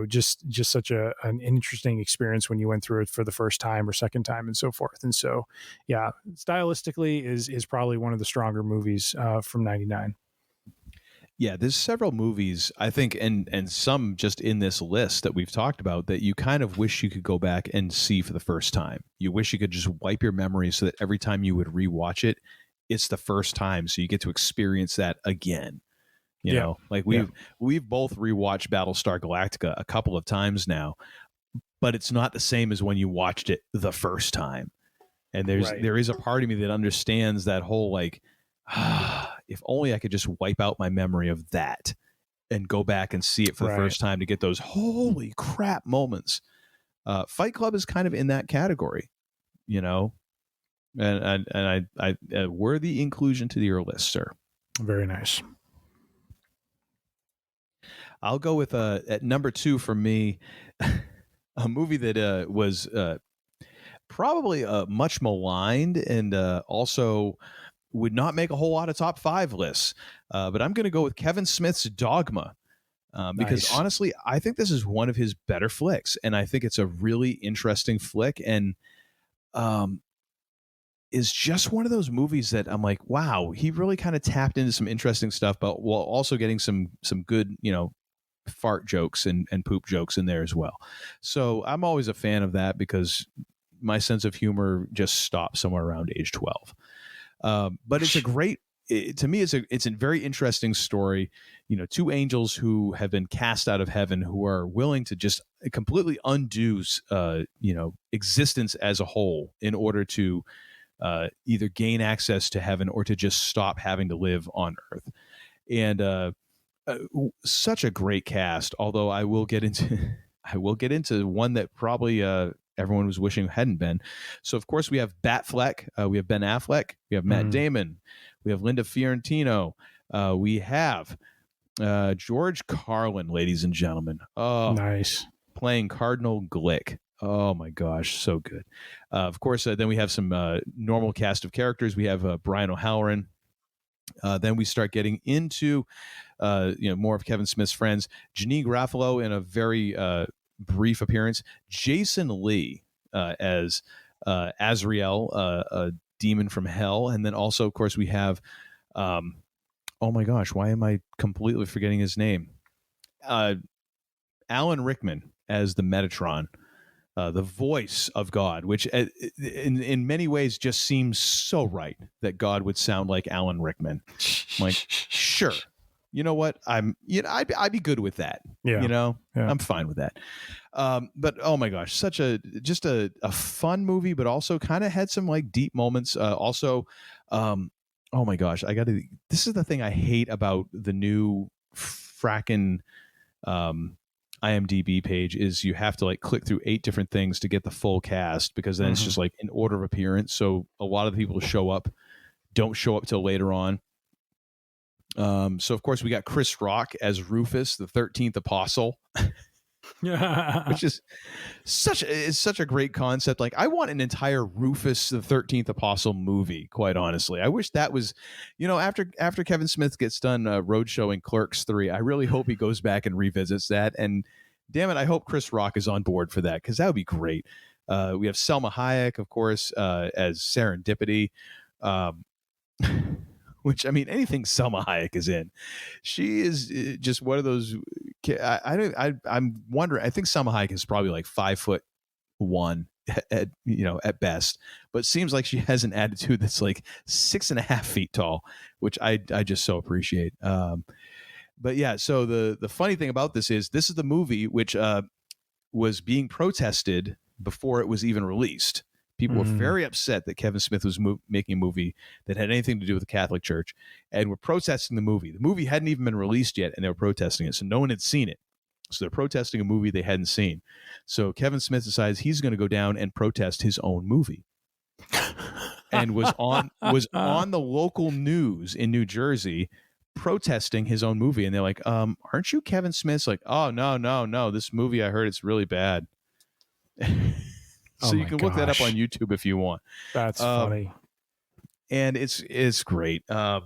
S11: just such an interesting experience when you went through it for the first time or second time and so forth. And so, yeah, stylistically is probably one of the stronger movies from '99.
S10: Yeah, there's several movies, I think, and some just in this list that we've talked about that you kind of wish you could go back and see for the first time. You wish you could just wipe your memory so that every time you would rewatch it, it's the first time, so you get to experience that again. You know, like we've both rewatched Battlestar Galactica a couple of times now, but it's not the same as when you watched it the first time. And there is a part of me that understands that whole like, if only I could just wipe out my memory of that and go back and see it for the first time to get those holy crap moments. Fight Club is kind of in that category, you know, and I worthy inclusion to your list, sir.
S11: Very nice.
S10: I'll go with at number 2 for me, a movie that was probably much maligned and also would not make a whole lot of top 5 lists. But I'm going to go with Kevin Smith's Dogma because honestly, I think this is one of his better flicks. And I think it's a really interesting flick and is just one of those movies that I'm like, wow, he really kind of tapped into some interesting stuff, but while also getting some good, you know, fart jokes and poop jokes in there as well. So I'm always a fan of that because my sense of humor just stops somewhere around age 12. But it's a great, to me, it's a very interesting story. You know, 2 angels who have been cast out of heaven who are willing to just completely undo, you know, existence as a whole in order to either gain access to heaven or to just stop having to live on earth. And such a great cast. Although I will get into one that probably everyone was wishing hadn't been. So of course we have Batfleck, we have Ben Affleck, we have Matt Damon, we have Linda Fiorentino, we have George Carlin, ladies and gentlemen. Oh, nice, playing Cardinal Glick. Oh my gosh, so good. Of course, then we have some normal cast of characters. We have Brian O'Halloran. Then we start getting into you know, more of Kevin Smith's friends. Janeane Garofalo in a very brief appearance. Jason Lee as Azrael, a demon from hell. And then also, of course, we have, oh my gosh, why am I completely forgetting his name? Alan Rickman as the Metatron. The voice of God, which in many ways just seems so right that God would sound like Alan Rickman. I'm like, sure, you know what? I'd be good with that. Yeah, you know, I'm fine with that. But oh my gosh, such just a fun movie, but also kind of had some like deep moments. Also, oh my gosh, this is the thing I hate about the new frackin' IMDB page is you have to like click through 8 different things to get the full cast because then it's just like in order of appearance. So a lot of the people who don't show up till later on. So of course we got Chris Rock as Rufus, the 13th apostle, which is such a great concept. Like I want an entire Rufus the 13th apostle movie, quite honestly. I wish that was, you know, after Kevin Smith gets done roadshowing Clerks 3, I really hope he goes back and revisits that. And damn it, I hope Chris Rock is on board for that because that would be great. We have Selma Hayek, of course, as Serendipity, which, I mean, anything Selma Hayek is in, she is just one of those. I'm wondering. I think Selma Hayek is probably like 5'1" at best, but seems like she has an attitude that's like 6.5 feet tall, which I just so appreciate. But yeah, so the funny thing about this is the movie which was being protested before it was even released. People were very upset that Kevin Smith was making a movie that had anything to do with the Catholic Church and were protesting the movie. The movie hadn't even been released yet, and they were protesting it, so no one had seen it. So they're protesting a movie they hadn't seen. So Kevin Smith decides he's going to go down and protest his own movie. And was on the local news in New Jersey protesting his own movie. And they're like, aren't you Kevin Smith's? Like, oh, no. This movie, I heard it's really bad. So you can look that up on YouTube if you want.
S11: That's funny.
S10: And it's great. And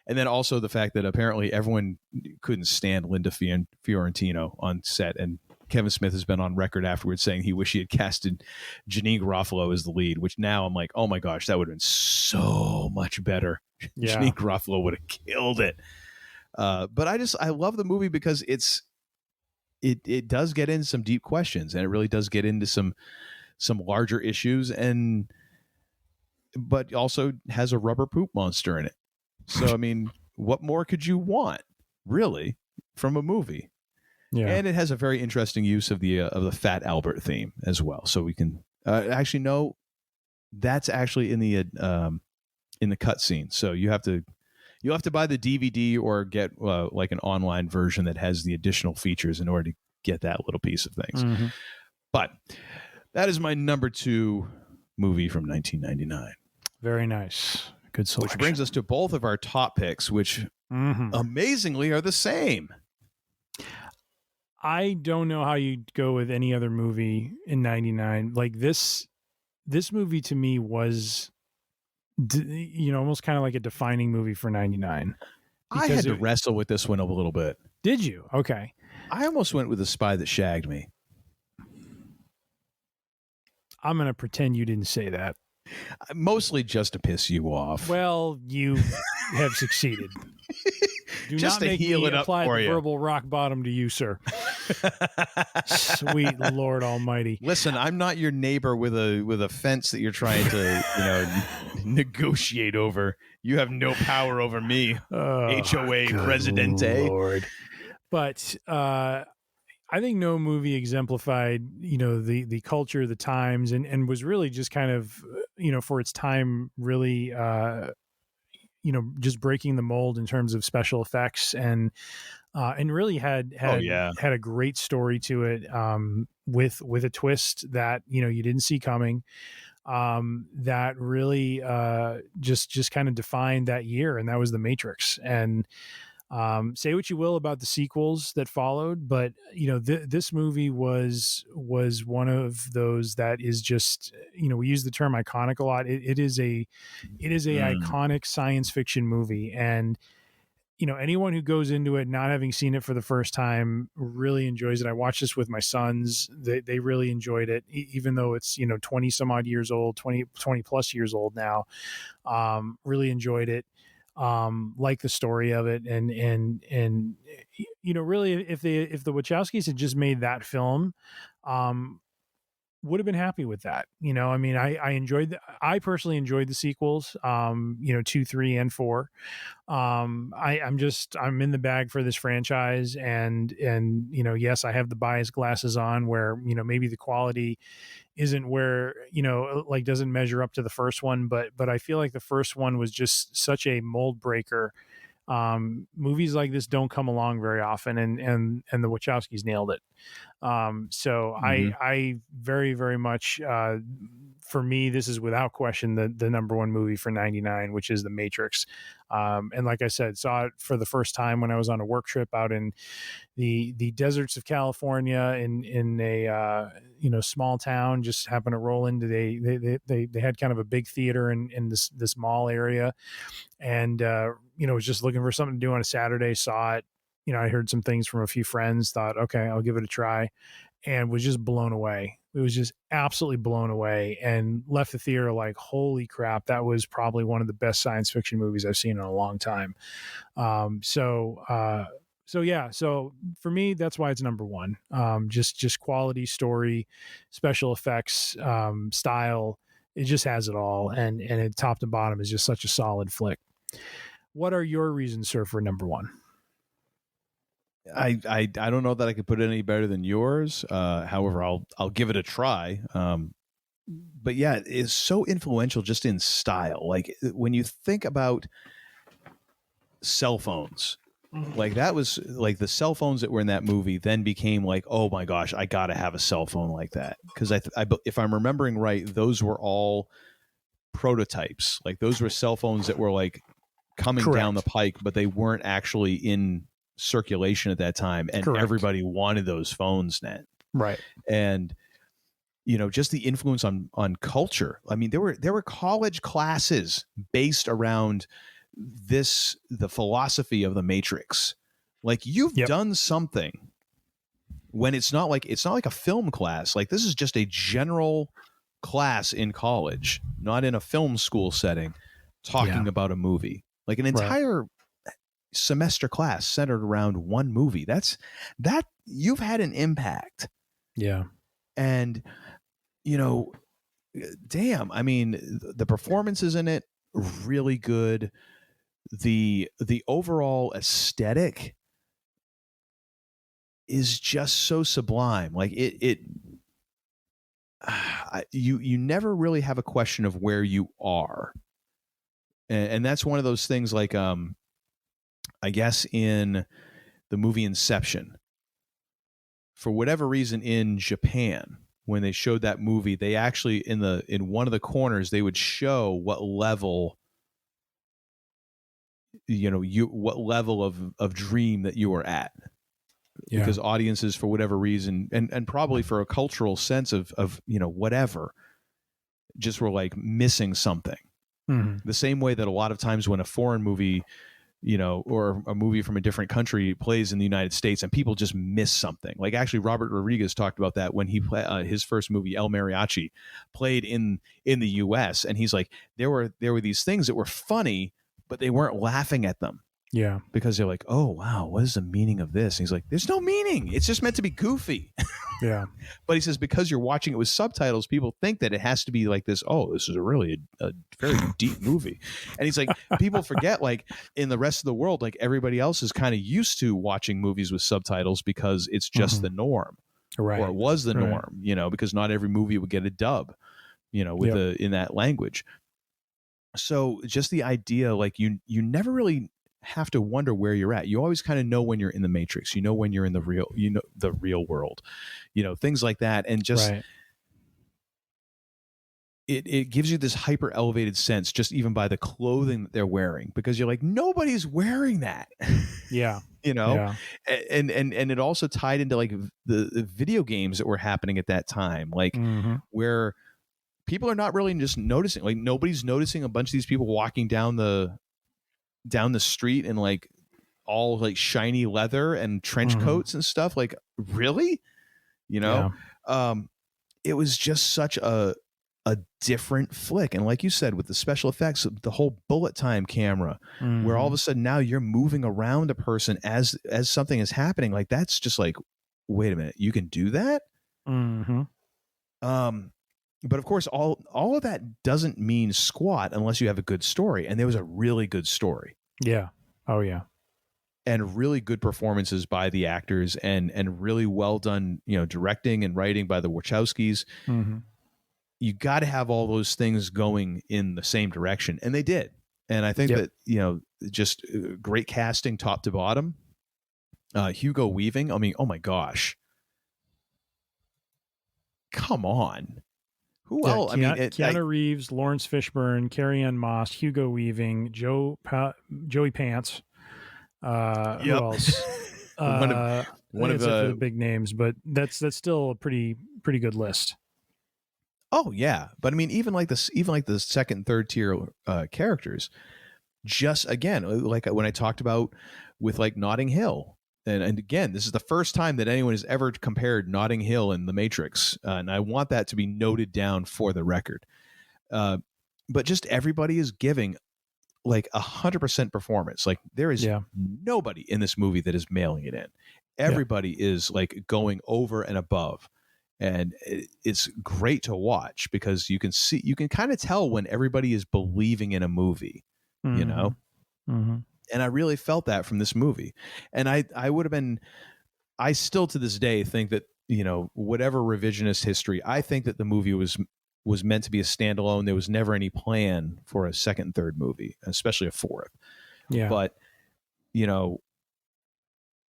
S10: then also the fact that apparently everyone couldn't stand Linda Fiorentino on set. And Kevin Smith has been on record afterwards saying he wished he had casted Janeane Garofalo as the lead, which now I'm like, oh my gosh, that would have been so much better. Yeah. Janeane Garofalo would have killed it. But I love the movie because it does get into some deep questions, and it really does get into some larger issues, but also has a rubber poop monster in it. So I mean, what more could you want, really, from a movie?
S11: Yeah.
S10: And it has a very interesting use of the Fat Albert theme as well. So we can actually know that's actually in the cutscene. So you'll have to buy the DVD or get like an online version that has the additional features in order to get that little piece of things.
S11: Mm-hmm.
S10: But that is my number 2 movie from 1999.
S11: Very nice. Good selection.
S10: Which brings us to both of our top picks, which amazingly are the same.
S11: I don't know how you'd go with any other movie in 99. Like this movie to me was, almost kind of like a defining movie for 99.
S10: I had to wrestle with this one a little bit.
S11: Did you? Okay.
S10: I almost went with The Spy That Shagged Me.
S11: I'm going to pretend you didn't say that.
S10: Mostly just to piss you off.
S11: Well, you have succeeded. Do
S10: just
S11: not
S10: to
S11: make
S10: heal
S11: me
S10: it up
S11: apply
S10: for
S11: the
S10: you.
S11: verbal rock bottom to you, sir. Sweet Lord Almighty.
S10: Listen, I'm not your neighbor with a fence that you're trying to negotiate over. You have no power over me, HOA Presidente.
S11: Lord. But I think no movie exemplified, the culture, the times, and was really just kind of, for its time, really, just breaking the mold in terms of special effects and really had a great story to it, with a twist that, you didn't see coming, that really just kind of defined that year. And that was The Matrix. And say what you will about the sequels that followed, but this movie was one of those that is just, we use the term iconic a lot. It is a iconic science fiction movie, and anyone who goes into it not having seen it for the first time really enjoys it. I watched this with my sons. They really enjoyed it, even though it's 20 some odd years old, 20 plus years old now. Really enjoyed it. Like the story of it, and really, if the Wachowskis had just made that film, would have been happy with that. I personally enjoyed the sequels, 2, 3, and 4. I'm in the bag for this franchise, and yes, I have the bias glasses on where, maybe the quality isn't where, doesn't measure up to the first one, but I feel like the first one was just such a mold breaker. Movies like this don't come along very often, and the Wachowskis nailed it. So I very, very much, for me, this is without question the number 1 movie for 99, which is The Matrix. And like I said, saw it for the first time when I was on a work trip out in the deserts of California in a small town. Just happened to roll into they had kind of a big theater in this mall area, and was just looking for something to do on a Saturday. Saw it. I heard some things from a few friends, thought, okay, I'll give it a try, and was just blown away. It was just absolutely blown away, and left the theater like, holy crap, that was probably one of the best science fiction movies I've seen in a long time. So for me, that's why it's number 1. Just quality, story, special effects, style. It just has it all, and it top to bottom is just such a solid flick. What are your reasons, sir, for number 1?
S10: I don't know that I could put it any better than yours. However, I'll give it a try. But yeah, it's so influential just in style. Like when you think about cell phones, like that was like the cell phones that were in that movie then became like, oh my gosh, I got to have a cell phone like that. Because if I'm remembering right, those were all prototypes. Like those were cell phones that were like coming
S11: Correct.
S10: Down the pike, but they weren't actually in circulation at that time, and
S11: Correct.
S10: Everybody wanted those phones then,
S11: right?
S10: And just the influence on culture. I mean, there were college classes based around the philosophy of the Matrix. Like you've done something when it's not like a film class. Like this is just a general class in college, not in a film school setting, talking about a movie. Like an entire semester class centered around one movie. That you've had an impact.
S11: Yeah.
S10: And, damn, I mean, the performances in it, really good. The overall aesthetic is just so sublime. Like you never really have a question of where you are. And that's one of those things like, I guess in the movie Inception, for whatever reason in Japan, when they showed that movie, they actually in one of the corners, they would show what level, what level of dream that you were at. Yeah. Because audiences, for whatever reason, and probably for a cultural sense of whatever, just were like missing something. Mm-hmm. The same way that a lot of times when a foreign movie, or a movie from a different country plays in the United States and people just miss something. Like actually Robert Rodriguez talked about that when he played his first movie, El Mariachi, played in the US. And he's like, there were these things that were funny, but they weren't laughing at them.
S11: Yeah.
S10: Because they're like, oh, wow, what is the meaning of this? And he's like, there's no meaning. It's just meant to be goofy.
S11: Yeah.
S10: But he says, because you're watching it with subtitles, people think that it has to be like this. Oh, this is a very deep movie. And he's like, people forget, like in the rest of the world, like everybody else is kind of used to watching movies with subtitles because it's just the norm.
S11: Right.
S10: Or it was the norm, because not every movie would get a dub, with in that language. So just the idea, like you never really have to wonder where you're at. You always kind of know when you're in the Matrix, when you're in the real world, things like that. And just, it gives you this hyper elevated sense just even by the clothing that they're wearing, because you're like, nobody's wearing that.
S11: Yeah.
S10: And it also tied into like the video games that were happening at that time, like where people are not really just noticing, like nobody's noticing a bunch of these people walking down the street in like all like shiny leather and trench coats and stuff. Like, really? It was just such a different flick. And like you said, with the special effects, the whole bullet time camera, where all of a sudden now you're moving around a person as something is happening. Like, that's just like, wait a minute, you can do that? But of course, all of that doesn't mean squat unless you have a good story. And there was a really good story.
S11: Yeah. Oh, yeah.
S10: And really good performances by the actors, and really well done, directing and writing by the Wachowskis. You got to have all those things going in the same direction. And they did. And I think that, just great casting top to bottom. Hugo Weaving. I mean, oh my gosh. Come on. Who else?
S11: Keanu Reeves, Lawrence Fishburne, Carrie-Anne Moss, Hugo Weaving, Joey Pants. Who else? one of the big names, but that's still a pretty good list.
S10: Oh yeah, but I mean, even like the second and third tier characters. Just again, like when I talked about with like Notting Hill. And again, this is the first time that anyone has ever compared Notting Hill and The Matrix. And I want that to be noted down for the record. But just everybody is giving like 100% performance. Like there is nobody in this movie that is mailing it in. Everybody is like going over and above. And it's great to watch because you can kind of tell when everybody is believing in a movie, And I really felt that from this movie. And I still to this day think that, whatever revisionist history, I think that the movie was meant to be a standalone. There was never any plan for a second and third movie, especially a fourth. Yeah. But,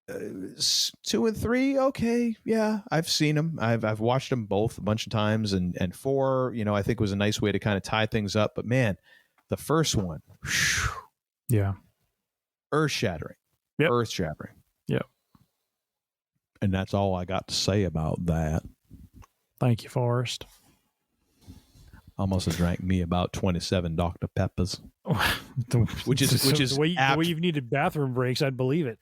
S10: 2 and 3, okay, yeah, I've seen them. I've watched them both a bunch of times, and 4, I think was a nice way to kind of tie things up. But man, the first one, whew, earth-shattering.
S11: Yep.
S10: Earth-shattering.
S11: Yep.
S10: And that's all I got to say about that.
S11: Thank you, Forrest.
S10: Almost drank me about 27 Dr. Peppers. which is
S11: the way you've needed bathroom breaks, I'd believe it.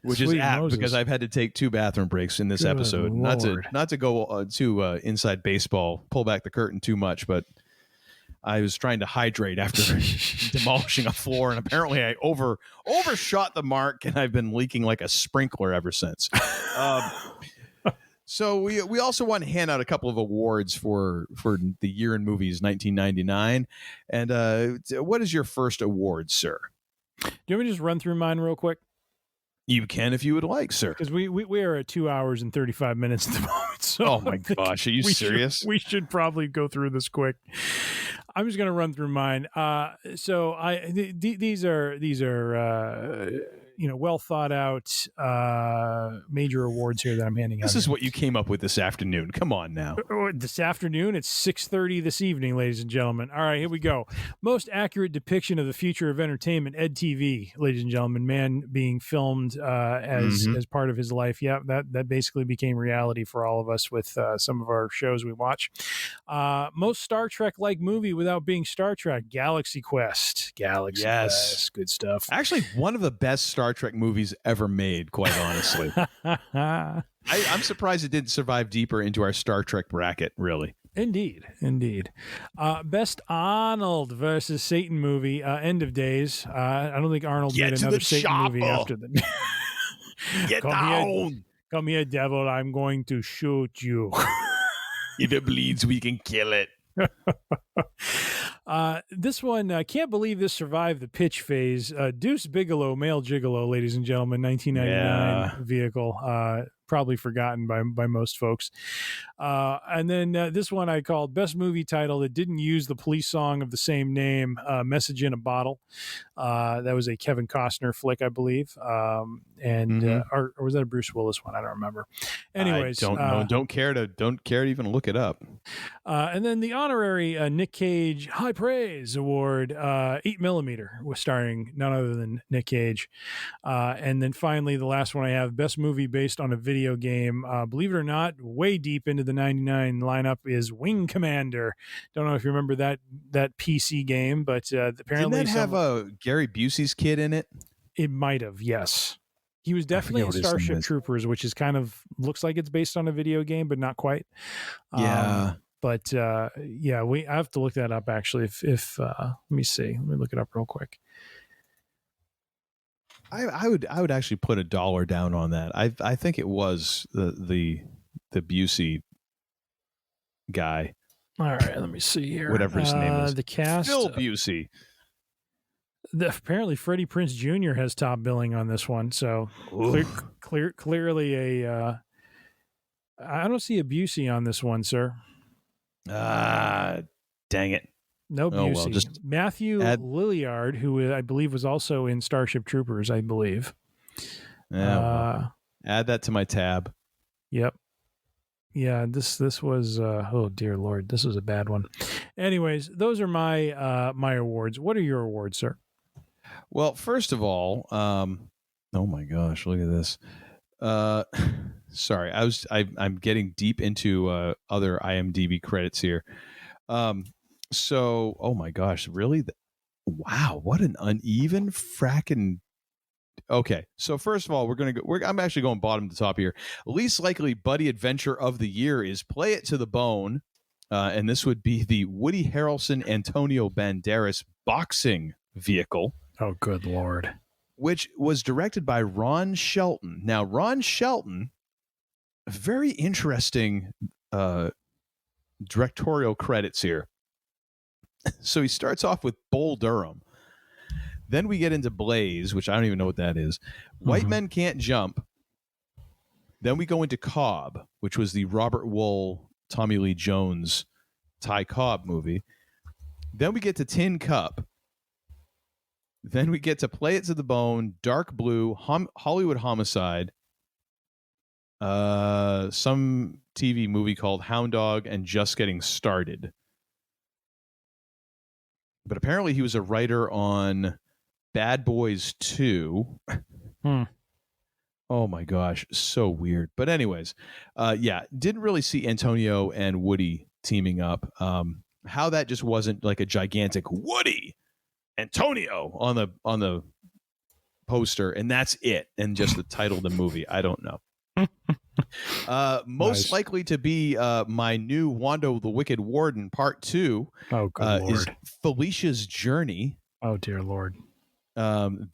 S10: Which Sweet is apt Moses. Because I've had to take 2 bathroom breaks in this episode.
S11: Lord.
S10: Not to go to inside baseball, pull back the curtain too much, but I was trying to hydrate after demolishing a floor, and apparently I overshot the mark, and I've been leaking like a sprinkler ever since. So we also want to hand out a couple of awards for the year in movies 1999. And what is your first award, sir?
S11: Do you want me to just run through mine real quick?
S10: You can if you would like, sir.
S11: Because we are at 2 hours and 35 minutes at the moment. So
S10: oh my gosh, are you serious?
S11: We should probably go through this quick. I'm just going to run through mine. So these are well thought out major awards here that I'm handing out.
S10: This is what you came up with this afternoon. Come on now.
S11: This afternoon, it's 6:30 this evening, ladies and gentlemen. All right, here we go. Most accurate depiction of the future of entertainment, EdTV, ladies and gentlemen. Man being filmed as part of his life. Yeah, that basically became reality for all of us with some of our shows we watch. Most Star Trek-like movie without being Star Trek, Galaxy Quest. Quest, good stuff.
S10: Actually, one of the best Star Trek movies ever made, quite honestly. I'm surprised it didn't survive deeper into our Star Trek bracket, really.
S11: Indeed. Best Arnold versus Satan movie, End of Days. I don't think Arnold made another Satan movie after that.
S10: Get down!
S11: Come here, devil. I'm going to shoot you.
S10: If it bleeds, we can kill it.
S11: This one, can't believe this survived the pitch phase. Deuce Bigelow, Male Gigolo, ladies and gentlemen, 1999 vehicle. Probably forgotten by most folks. And then this one I called Best Movie Title that didn't use the police song of the same name, Message in a Bottle. That was a Kevin Costner flick, I believe. Or was that a Bruce Willis one? I don't remember. Anyways,
S10: I don't know. Don't care to even look it up.
S11: And then the honorary Nick Cage High Praise Award, 8mm, was starring none other than Nick Cage. And then finally, the last one I have, Best Movie Based on a Video Game. Believe it or not, way deep into the 99 lineup is Wing Commander. Don't know if you remember that PC game, but apparently
S10: didn't that have a Gary Busey's kid in it?
S11: It might have, yes. He was definitely in Starship Troopers, which is kind of looks like it's based on a video game, but not quite.
S10: Yeah.
S11: But I have to look that up actually. If let me see, let me look it up real quick.
S10: I would actually put $1 down on that. I think it was the Busey guy.
S11: All right, let me see here.
S10: Whatever his name is.
S11: The cast.
S10: Phil Busey.
S11: Apparently, Freddie Prinze Jr. has top billing on this one. So clearly I don't see a Busey on this one, sir.
S10: Dang it.
S11: No Busey. Well, Matthew Lilliard, who I believe was also in Starship Troopers, I believe.
S10: Add that to my tab.
S11: Yep. Yeah, this was oh dear Lord, this was a bad one. Anyways, those are my my awards. What are your awards, sir?
S10: Well, first of all, oh my gosh, look at this. Sorry, I'm getting deep into other IMDb credits here. So, oh my gosh, really? Wow, what an uneven fracking. Okay, so first of all, I'm actually going bottom to top here. Least likely buddy adventure of the year is Play It to the Bone, and this would be the Woody Harrelson Antonio Banderas boxing vehicle.
S11: Oh, good Lord.
S10: Which was directed by Ron Shelton. Now, Ron Shelton, very interesting directorial credits here. So he starts off with Bull Durham. Then we get into Blaze, which I don't even know what that is. White Men Can't Jump. Then we go into Cobb, which was the Robert Wool, Tommy Lee Jones, Ty Cobb movie. Then we get to Tin Cup. Then we get to Play It to the Bone, Dark Blue, Hollywood Homicide, some TV movie called Hound Dog, and Just Getting Started. But apparently he was a writer on Bad Boys 2. Oh my gosh, so weird. But anyways, didn't really see Antonio and Woody teaming up. How that just wasn't like a gigantic Woody Antonio on the poster, and that's it, and just the title of the movie. I don't know. Most likely to be my new Wando the Wicked Warden Part 2 is Felicia's Journey.
S11: Oh, dear Lord.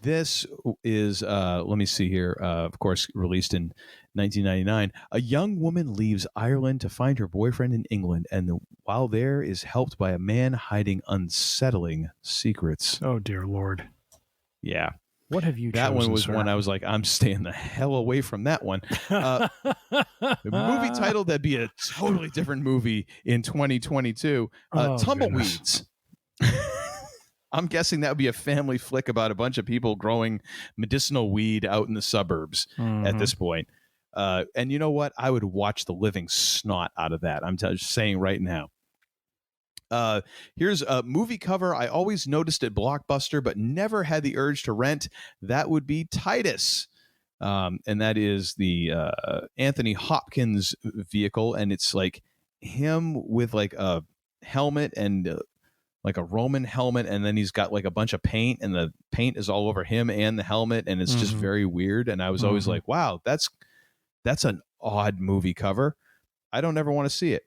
S10: This is, let me see here, of course, released in 1999. A young woman leaves Ireland to find her boyfriend in England, and while there is helped by a man hiding unsettling secrets.
S11: Oh, dear Lord.
S10: Yeah.
S11: What have you
S10: That
S11: chosen,
S10: one was
S11: sir?
S10: one I was like, I'm staying the hell away from that one. The movie title that'd be a totally different movie in 2022. Tumbleweeds. I'm guessing that would be a family flick about a bunch of people growing medicinal weed out in the suburbs at this point. And you know what? I would watch the living snot out of that. I'm just saying right now. Here's a movie cover I always noticed at Blockbuster, but never had the urge to rent. That would be Titus. And that is the Anthony Hopkins vehicle. And it's like him with like a helmet and like a Roman helmet. And then he's got like a bunch of paint, and the paint is all over him and the helmet. And it's just very weird. And I was always like, wow, that's an odd movie cover. I don't ever want to see it.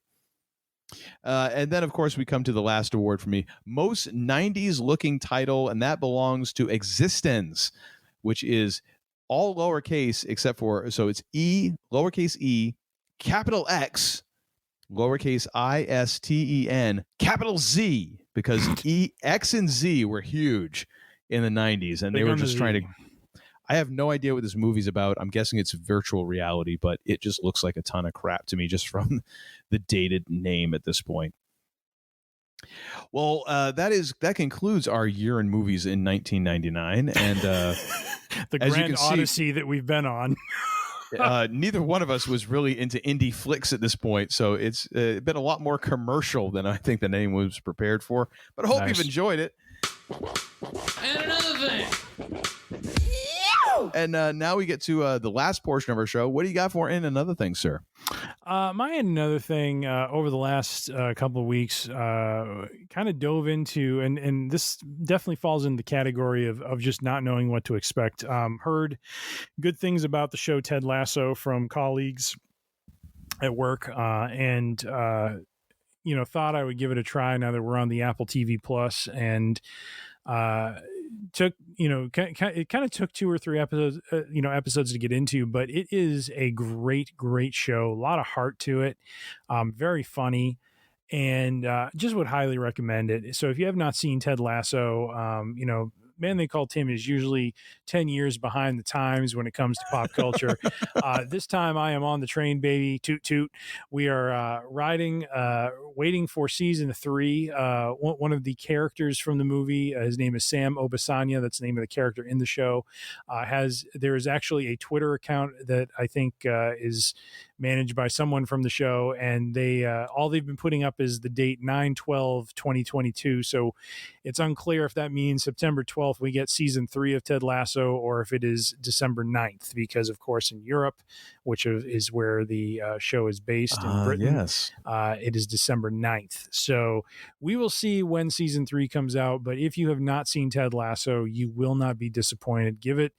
S10: And then, of course, we come to the last award for me. Most 90s looking title, and that belongs to Existence, which is all lowercase except for, so it's E, lowercase e, capital X, lowercase ISTEN, capital Z, because X and Z were huge in the 90s, and they were just trying to... I have no idea what this movie's about. I'm guessing it's virtual reality, but it just looks like a ton of crap to me just from the dated name at this point. Well, that concludes our year in movies in 1999, and
S11: the grand odyssey that we've been on.
S10: Neither one of us was really into indie flicks at this point, so it's been a lot more commercial than I think that anyone was prepared for. But I hope you've enjoyed it.
S12: And another thing.
S10: And now we get to the last portion of our show. What do you got for in another thing, sir?
S11: My another thing over the last couple of weeks kind of dove into, and this definitely falls in the category of just not knowing what to expect. Heard good things about the show Ted Lasso from colleagues at work, and thought I would give it a try now that we're on the Apple TV Plus, and it kind of took 2 or 3 episodes to get into, but it is a great show. A lot of heart to it, very funny, and just would highly recommend it. So if you have not seen Ted Lasso, Man They Call Tim is usually 10 years behind the times when it comes to pop culture. This time I am on the train, baby. Toot toot. We are waiting for season 3. One of the characters from the movie, his name is Sam Obasanya. That's the name of the character in the show. There is actually a Twitter account that I think is managed by someone from the show, and they all they've been putting up is the date 9/12/2022. So it's unclear if that means September 12th we get season 3 of Ted Lasso, or if it is December 9th, because of course in Europe, which is where the show is based in Britain,
S10: yes,
S11: it is December 9th. So we will see when season 3 comes out, but if you have not seen Ted Lasso, you will not be disappointed. Give it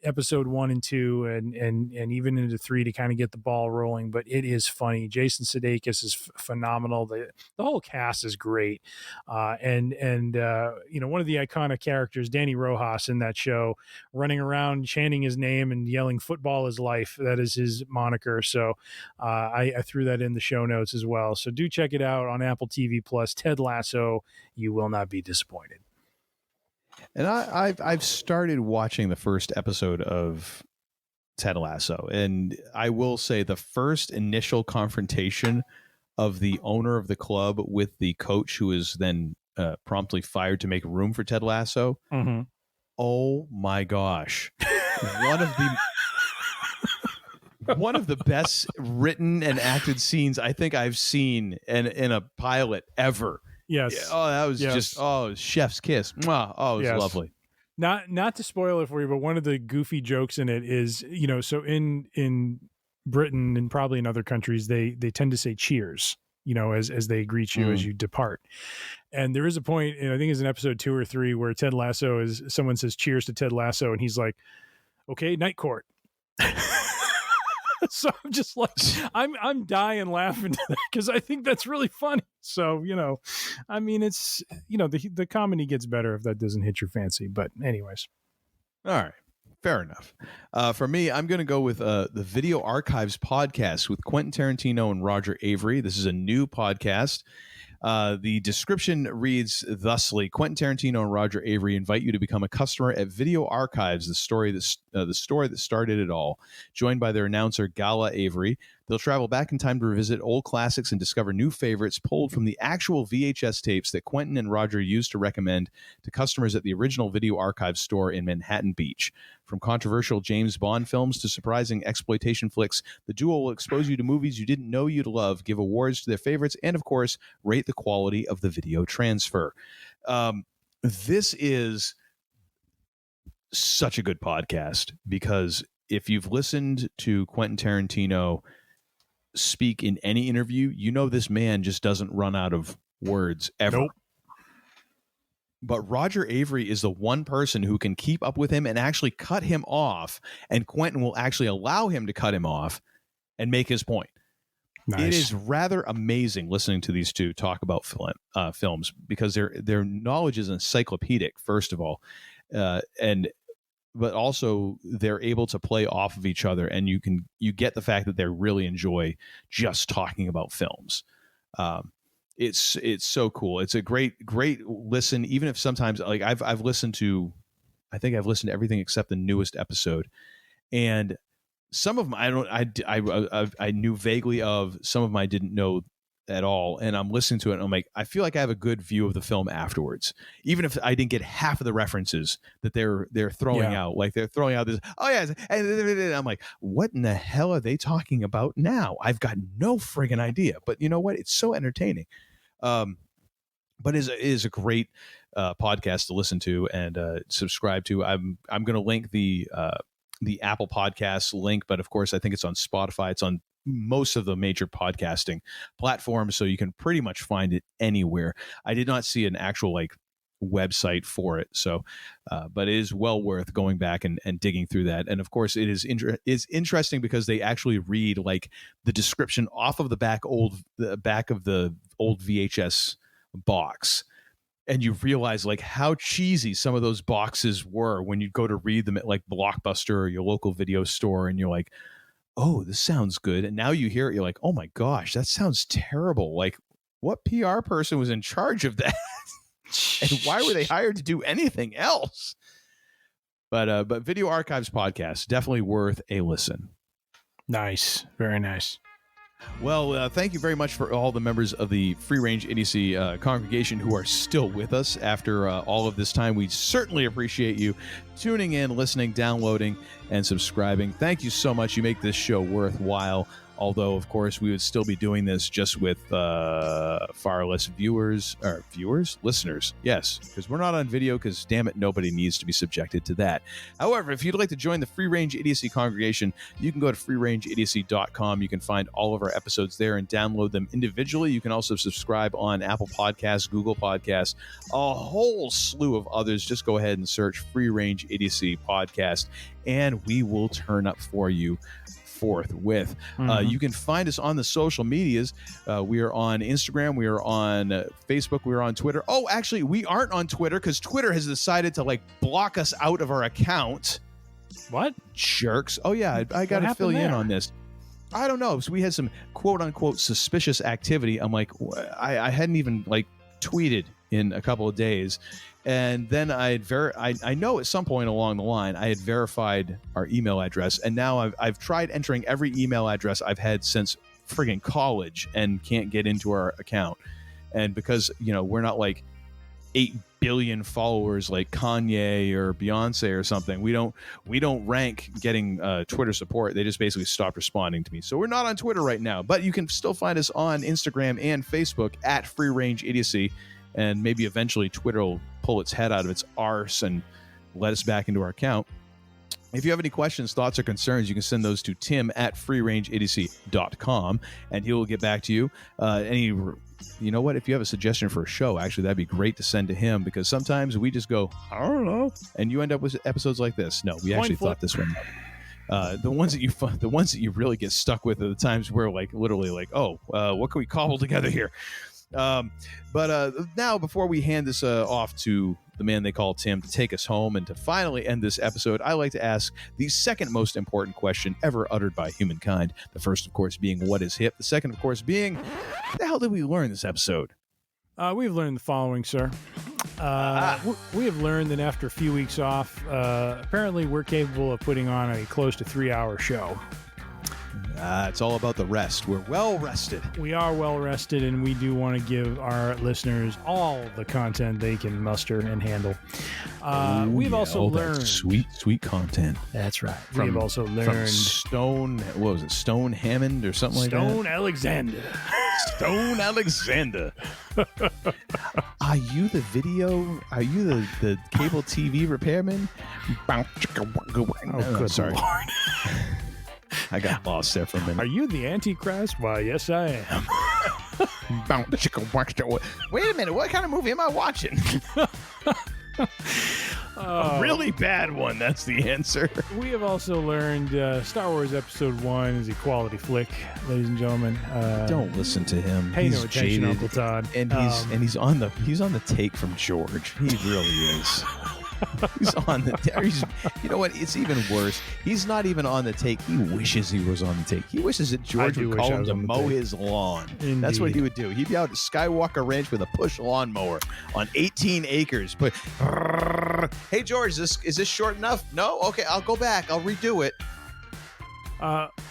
S11: episode 1 and 2 and even into 3 to kind of get the ball rolling, but it is funny. Jason Sudeikis is phenomenal. The whole cast is great, and one of the iconic characters, Danny Rojas, in that show, running around chanting his name and yelling "Football is life." That is his moniker. So I threw that in the show notes as well. So do check it out on Apple TV Plus. Ted Lasso. You will not be disappointed.
S10: And I've started watching the first episode of Ted Lasso, and I will say the first initial confrontation of the owner of the club with the coach, who is then promptly fired to make room for Ted Lasso.
S11: Mm-hmm.
S10: Oh my gosh! One of the best written and acted scenes I think I've seen in a pilot ever.
S11: Yes.
S10: Oh, that was just chef's kiss. Mwah. Oh, it was lovely.
S11: Not to spoil it for you, but one of the goofy jokes in it is, so in Britain and probably in other countries, they tend to say cheers, as they greet you as you depart. And there is a point, and I think it's in episode 2 or 3, where Ted Lasso someone says cheers to Ted Lasso, and he's like, okay, night court. So I'm just like, I'm dying laughing to that because I think that's really funny. So, I mean, it's, the comedy gets better if that doesn't hit your fancy. But anyways.
S10: All right. Fair enough. For me, I'm going to go with the Video Archives podcast with Quentin Tarantino and Roger Avery. This is a new podcast. The description reads thusly: Quentin Tarantino and Roger Avery invite you to become a customer at Video Archives, the story that started it all. Joined by their announcer, Gala Avery, they'll travel back in time to revisit old classics and discover new favorites pulled from the actual VHS tapes that Quentin and Roger used to recommend to customers at the original Video Archives store in Manhattan Beach. From controversial James Bond films to surprising exploitation flicks, the duo will expose you to movies you didn't know you'd love, give awards to their favorites, and, of course, rate the quality of the video transfer. This is such a good podcast because if you've listened to Quentin Tarantino speak in any interview, this man just doesn't run out of words ever. Nope. But Roger Avery is the one person who can keep up with him and actually cut him off, and Quentin will actually allow him to cut him off and make his point. Nice. It is rather amazing listening to these two talk about films because their knowledge is encyclopedic, first of all, but also they're able to play off of each other, and you get the fact that they really enjoy just talking about films. It's so cool. It's a great listen. Even if sometimes, like I've listened to, I think I've listened to everything except the newest episode, and some of them I knew vaguely of. Some of them I didn't know at all, and I'm listening to it and I'm like, I feel like I have a good view of the film afterwards, even if I didn't get half of the references that they're throwing out. Like they're throwing out this, oh yeah, and I'm like, what in the hell are they talking about now? I've got no friggin' idea. But you know what? It's so entertaining. But it is a great podcast to listen to and subscribe to. I'm going to link the Apple Podcasts link, but of course I think it's on Spotify. It's on most of the major podcasting platforms, so you can pretty much find it anywhere. I did not see an actual website for it, so but it is well worth going back and digging through that. And of course it is interesting because they actually read the description off of the back of the old VHS box, and you realize how cheesy some of those boxes were when you go to read them at Blockbuster or your local video store, and you're like, oh, this sounds good. And now you hear it, you're like, oh my gosh, that sounds terrible. What PR person was in charge of that? And why were they hired to do anything else? But Video Archives podcast, definitely worth a listen.
S11: Nice. Very nice.
S10: Well, thank you very much for all the members of the Free Range Idiocy congregation who are still with us after all of this time. We certainly appreciate you tuning in, listening, downloading, and subscribing. Thank you so much. You make this show worthwhile. Although, of course, we would still be doing this just with far less listeners. Yes, because we're not on video because, damn it, nobody needs to be subjected to that. However, if you'd like to join the Free Range Idiocy congregation, you can go to freerangeidiocy.com. You can find all of our episodes there and download them individually. You can also subscribe on Apple Podcasts, Google Podcasts, a whole slew of others. Just go ahead and search Free Range Idiocy Podcast, and we will turn up for you forthwith. You can find us on the social medias. We are on Instagram, we are on Facebook, we are on Twitter. Oh, actually, we aren't on Twitter because Twitter has decided to block us out of our account.
S11: What?
S10: Jerks. Oh yeah, I got to fill you in on this. I don't know. So we had some quote unquote suspicious activity. I'm like, I hadn't even tweeted in a couple of days. And then I know at some point along the line I had verified our email address, and now I've tried entering every email address I've had since friggin' college and can't get into our account. And because we're not 8 billion followers like Kanye or Beyonce or something, we don't rank getting Twitter support. They just basically stopped responding to me. So we're not on Twitter right now, but you can still find us on Instagram and Facebook at Free Range Idiocy. And maybe eventually Twitter will pull its head out of its arse and let us back into our account. If you have any questions, thoughts, or concerns, you can send those to tim@freerangeidiocy.com, and he will get back to you. You know what? If you have a suggestion for a show, actually, that'd be great to send to him, because sometimes we just go, I don't know, and you end up with episodes like this. No, we actually thought this one up. The ones that you really get stuck with are the times where like literally like, oh, what can we cobble together here? But now, before we hand this off to the man they call Tim to take us home and to finally end this episode, I like to ask the second most important question ever uttered by humankind. The first, of course, being what is hip. The second, of course, being what the hell did we learn this episode?
S11: We've learned the following, sir. We have learned that after a few weeks off, apparently we're capable of putting on a close to 3-hour show.
S10: It's all about the rest. We're well rested.
S11: We are well rested, and we do want to give our listeners all the content they can muster and handle. We've also learned
S10: sweet content.
S11: That's right. We've also learned
S10: Stone. What was it? Stone Hammond or something like that.
S11: Stone Alexander.
S10: Stone Alexander. Are you the video? Are you the cable TV repairman?
S11: Oh, good
S10: sorry.
S11: Lord.
S10: I got lost there for a minute.
S11: Are you the Antichrist? Why, yes, I am.
S10: Wait a minute. What kind of movie am I watching? A really bad one. That's the answer.
S11: We have also learned Star Wars Episode 1 is a quality flick, ladies and gentlemen.
S10: Don't listen to him.
S11: Pay
S10: He's
S11: no attention,
S10: jaded,
S11: Uncle Todd.
S10: and he's on the take from George. He really is. He's on the. You know what? It's even worse. He's not even on the take. He wishes he was on the take. He wishes that George would call him to mow his lawn.
S11: Indeed.
S10: That's what he would do. He'd be out at Skywalker Ranch with a push lawnmower on 18 acres. But hey, George, is this short enough? No? Okay, I'll go back. I'll redo it.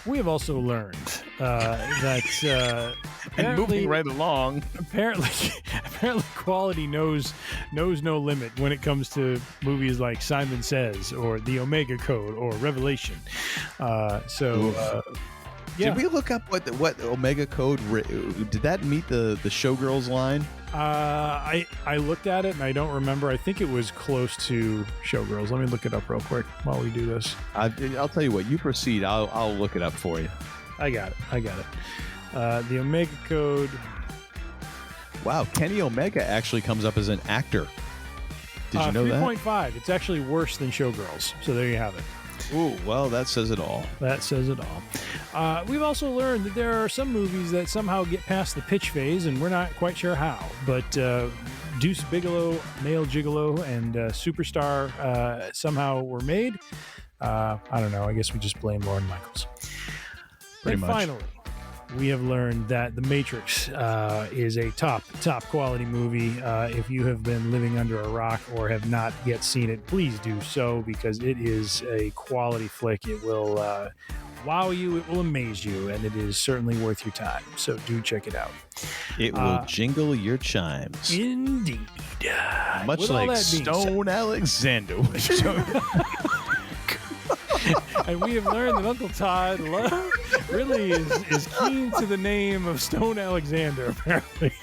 S11: We have also learned that
S10: and moving right along.
S11: Apparently, quality knows no limit when it comes to movies like Simon Says or The Omega Code or Revelation. Yeah.
S10: Did we look up what Omega Code? Did that meet the Showgirls line?
S11: I looked at it and I don't remember. I think it was close to Showgirls. Let me look it up real quick while we do this.
S10: I'll tell you what. You proceed. I'll look it up for you.
S11: I got it. The Omega Code.
S10: Wow, Kenny Omega actually comes up as an actor. Did you know
S11: 3.5. It's actually worse than Showgirls. So there you have it.
S10: Ooh, well, that says it all.
S11: That says it all. We've also learned that there are some movies that somehow get past the pitch phase, and we're not quite sure how. But Deuce Bigalow, Male Gigolo, and Superstar somehow were made. I don't know. I guess we just blame Lorne Michaels.
S10: Pretty much.
S11: Finally, we have learned that The Matrix is a top quality movie. If you have been living under a rock or have not yet seen it, please do so, because it is a quality flick. It will wow you, it will amaze you, and it is certainly worth your time. So do check it out.
S10: It will jingle your chimes.
S11: Indeed.
S10: Much like Stone Alexander.
S11: And we have learned that Uncle Todd really is keen to the name of Stone Alexander, apparently.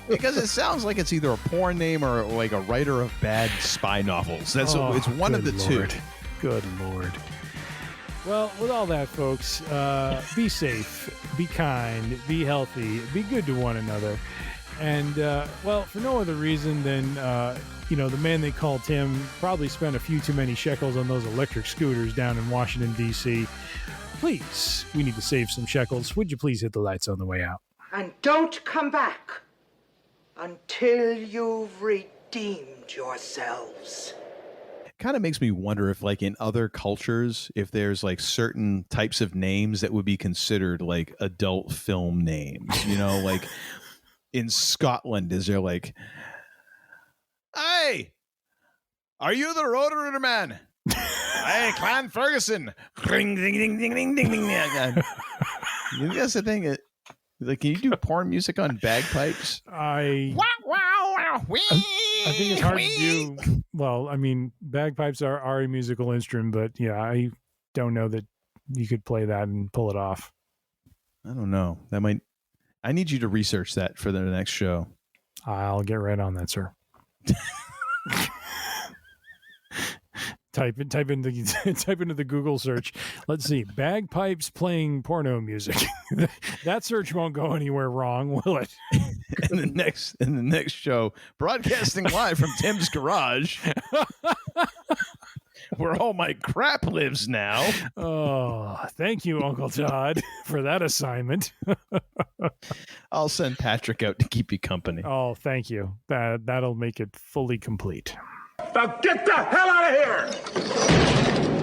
S10: Because it sounds like it's either a porn name or like a writer of bad spy novels. It's one of the two.
S11: Good Lord. Well, with all that, folks, be safe, be kind, be healthy, be good to one another. And, well, for no other reason than, the man they call Tim probably spent a few too many shekels on those electric scooters down in Washington, D.C. Please, we need to save some shekels. Would you please hit the lights on the way out?
S13: And don't come back until you've redeemed yourselves.
S10: Kind of makes me wonder if, like, in other cultures, if there's like certain types of names that would be considered like adult film names, like in Scotland, is there like, hey, are you the Rotorooter man? Hey, Clan Ferguson. Ring, ding, ding, ding, ding, ding, ding. That's the thing. Like, can you do porn music on bagpipes?
S11: I think it's hard to do. Well, I mean, bagpipes are a musical instrument, but yeah, I don't know that you could play that and pull it off.
S10: I don't know. I need you to research that for the next show.
S11: I'll get right on that, sir. Type into the Google search. Let's see, bagpipes playing porno music. That search won't go anywhere wrong, will it?
S10: in the next show, broadcasting live from Tim's garage. where all my crap lives now.
S11: Oh, thank you, Uncle Todd, for that assignment.
S10: I'll send Patrick out to keep you company.
S11: Oh, thank you. That'll make it fully complete.
S2: Now get the hell out of here!